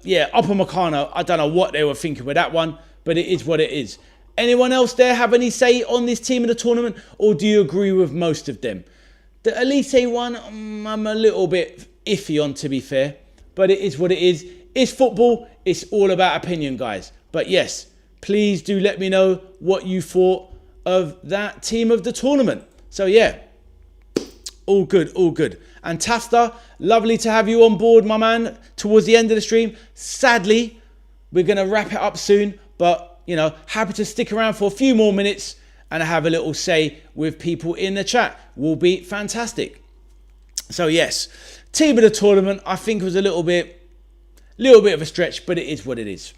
yeah, Upamecano, I don't know what they were thinking with that one, but it is what it is. Anyone else there have any say on this team of the tournament, or do you agree with most of them? The Elise one, I'm a little bit iffy on, to be fair, but it is what it is. It's football. It's all about opinion, guys. But yes, please do let me know what you thought of that team of the tournament. So yeah, all good, all good. And Tafster, lovely to have you on board, my man, towards the end of the stream. Sadly, we're going to wrap it up soon, but, happy to stick around for a few more minutes and have a little say with people in the chat. Will be fantastic. So yes, team of the tournament, I think was a little bit of a stretch, but it is what it is.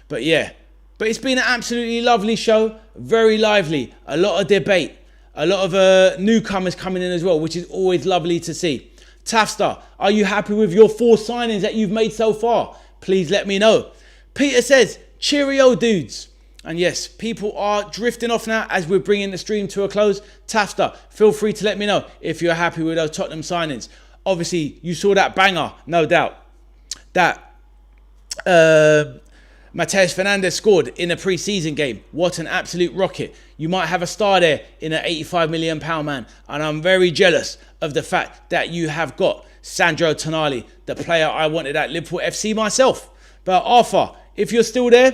But yeah, but it's been an absolutely lovely show. Very lively. A lot of debate. A lot of newcomers coming in as well, which is always lovely to see. Tafster, are you happy with your 4 signings that you've made so far? Please let me know. Peter says, cheerio, dudes. And yes, people are drifting off now as we're bringing the stream to a close. Tafster, feel free to let me know if you're happy with those Tottenham signings. Obviously, you saw that banger, no doubt. That Matheus Fernandes scored in a pre-season game. What an absolute rocket. You might have a star there in an £85 million man. And I'm very jealous of the fact that you have got Sandro Tonali, the player I wanted at LiverpoolFC myself. But Arthur, if you're still there,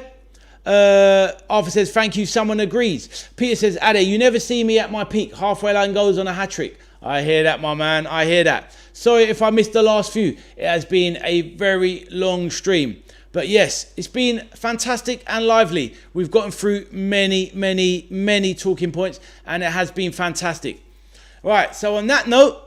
Arthur says, thank you, someone agrees. Peter says, Ade, you never see me at my peak. Halfway line goes on a hat-trick. I hear that, my man. I hear that. Sorry if I missed the last few. It has been a very long stream. But yes, it's been fantastic and lively. We've gotten through many talking points, and it has been fantastic. Right, so on that note,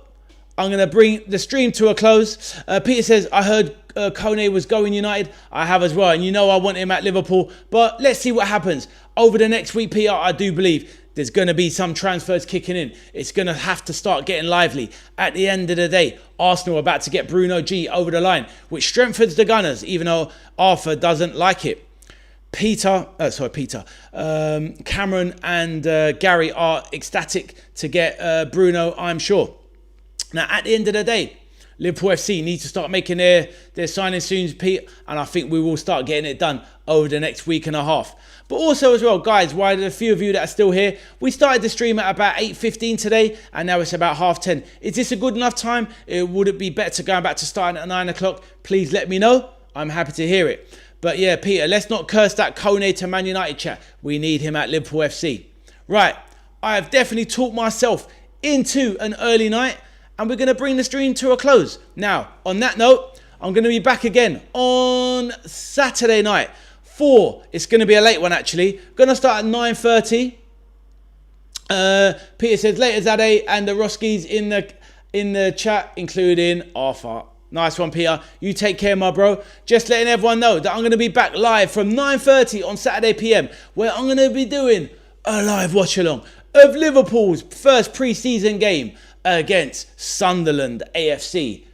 I'm going to bring the stream to a close. Peter says, I heard Kone was going United. I have as well. And you know I want him at Liverpool. But let's see what happens. Over the next week, Peter, I do believe there's going to be some transfers kicking in. It's going to have to start getting lively. At the end of the day, Arsenal are about to get Bruno G over the line, which strengthens the Gunners, even though Arthur doesn't like it. Cameron and Gary are ecstatic to get Bruno, I'm sure. Now, at the end of the day, Liverpool FC need to start making their signing soon, Pete, and I think we will start getting it done over the next week and a half. But also as well, guys, while there's a few of you that are still here, we started the stream at about 8:15 today, and now it's about 10:30. Is this a good enough time? Would it be better going back to starting at 9 o'clock? Please let me know. I'm happy to hear it. But yeah, Peter, let's not curse that Kone to Man United chat. We need him at Liverpool FC. Right, I have definitely talked myself into an early night, and we're going to bring the stream to a close. Now, on that note, I'm going to be back again on Saturday night. It's going to be a late one, actually. Going to start at 9:30. Peter says, later Zade and the Roskis in the chat, including Arthur. Nice one, Peter. You take care, my bro. Just letting everyone know that I'm going to be back live from 9:30 on Saturday PM, where I'm going to be doing a live watch-along of Liverpool's first pre-season game against Sunderland AFC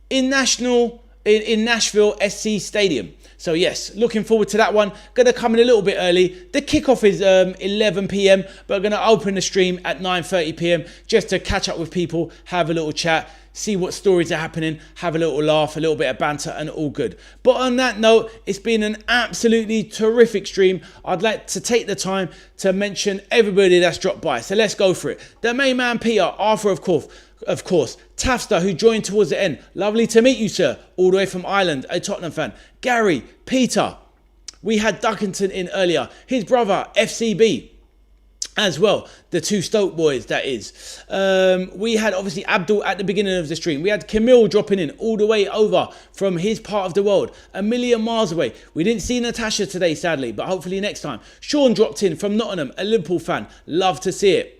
in Nashville SC Stadium. So yes, looking forward to that one. Going to come in a little bit early. The kickoff is 11 PM, but I'm going to open the stream at 9:30 PM just to catch up with people, have a little chat, see what stories are happening, have a little laugh, a little bit of banter, and all good. But on that note, it's been an absolutely terrific stream. I'd like to take the time to mention everybody that's dropped by. So let's go for it. The main man, Peter, Arthur, of course, Tafster, who joined towards the end. Lovely to meet you, sir, all the way from Ireland, a Tottenham fan. Gary, Peter, we had Duckington in earlier. His brother, FCB, as well. The two Stoke boys, that is. We had, obviously, Abdul at the beginning of the stream. We had Camille dropping in all the way over from his part of the world, a million miles away. We didn't see Natasha today, sadly, but hopefully next time. Sean dropped in from Nottingham, a Liverpool fan. Love to see it.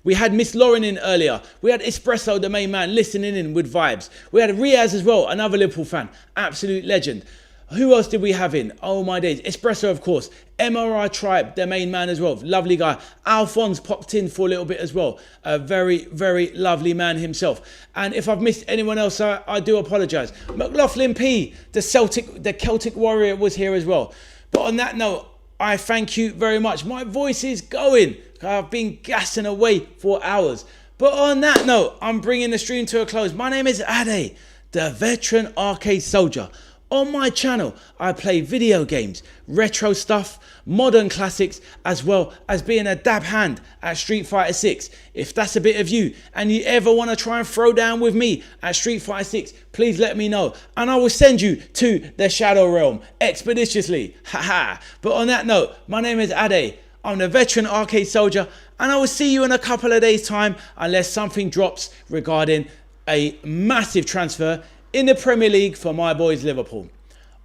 We had Miss Lauren in earlier. We had Espresso, the main man, listening in with vibes. We had Riaz as well, another Liverpool fan. Absolute legend. Who else did we have in? Oh my days. Espresso, of course. MRI Tribe, the main man as well. Lovely guy. Alphonse popped in for a little bit as well. A very, very lovely man himself. And if I've missed anyone else, I do apologise. McLaughlin P, the Celtic Warrior, was here as well. But on that note, I thank you very much. My voice is going. I've been gassing away for hours. But on that note, I'm bringing the stream to a close. My name is Ade, the veteran arcade soldier. On my channel, I play video games, retro stuff, modern classics, as well as being a dab hand at Street Fighter 6. If that's a bit of you and you ever want to try and throw down with me at Street Fighter 6, please let me know and I will send you to the Shadow Realm expeditiously. Haha. But on that note, my name is Ade. I'm the veteran arcade soldier, and I will see you in a couple of days' time unless something drops regarding a massive transfer in the Premier League for my boys Liverpool.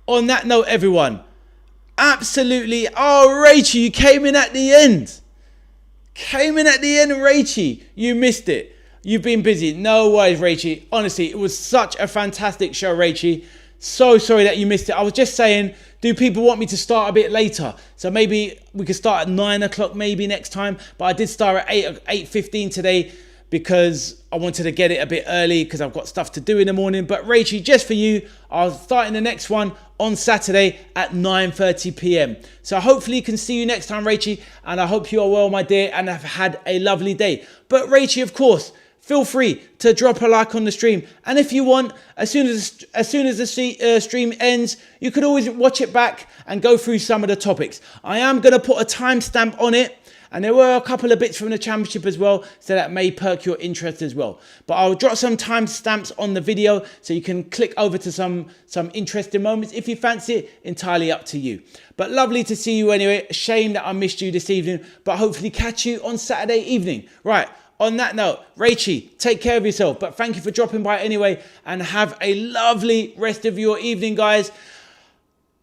On that note, everyone, absolutely, Rachie, you came in at the end. Rachie. You missed it. You've been busy. No worries, Rachie. Honestly, it was such a fantastic show, Rachie. So sorry that you missed it. I was just saying, do people want me to start a bit later? So maybe we could start at 9 o'clock maybe next time. But I did start at 8:15 today because I wanted to get it a bit early because I've got stuff to do in the morning. But Rachie, just for you, I'll start in the next one on Saturday at 9:30 PM. So hopefully you can see you next time, Rachie. And I hope you are well, my dear, and have had a lovely day. But Rachie, of course, feel free to drop a like on the stream. And if you want, as soon as the stream ends, you could always watch it back and go through some of the topics. I am going to put a timestamp on it. And there were a couple of bits from the championship as well, so that may perk your interest as well. But I'll drop some timestamps on the video so you can click over to some interesting moments if you fancy it. Entirely up to you. But lovely to see you anyway. Shame that I missed you this evening, but hopefully catch you on Saturday evening. Right. On that note, Rachie, take care of yourself. But thank you for dropping by anyway, and have a lovely rest of your evening, guys.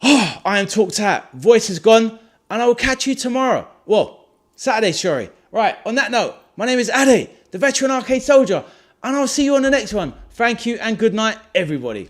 I am talked out. Voice is gone, and I will catch you tomorrow. Well, Saturday, sorry. Right, on that note, my name is Ade, the veteran arcade soldier. and I'll see you on the next one. Thank you and good night, everybody.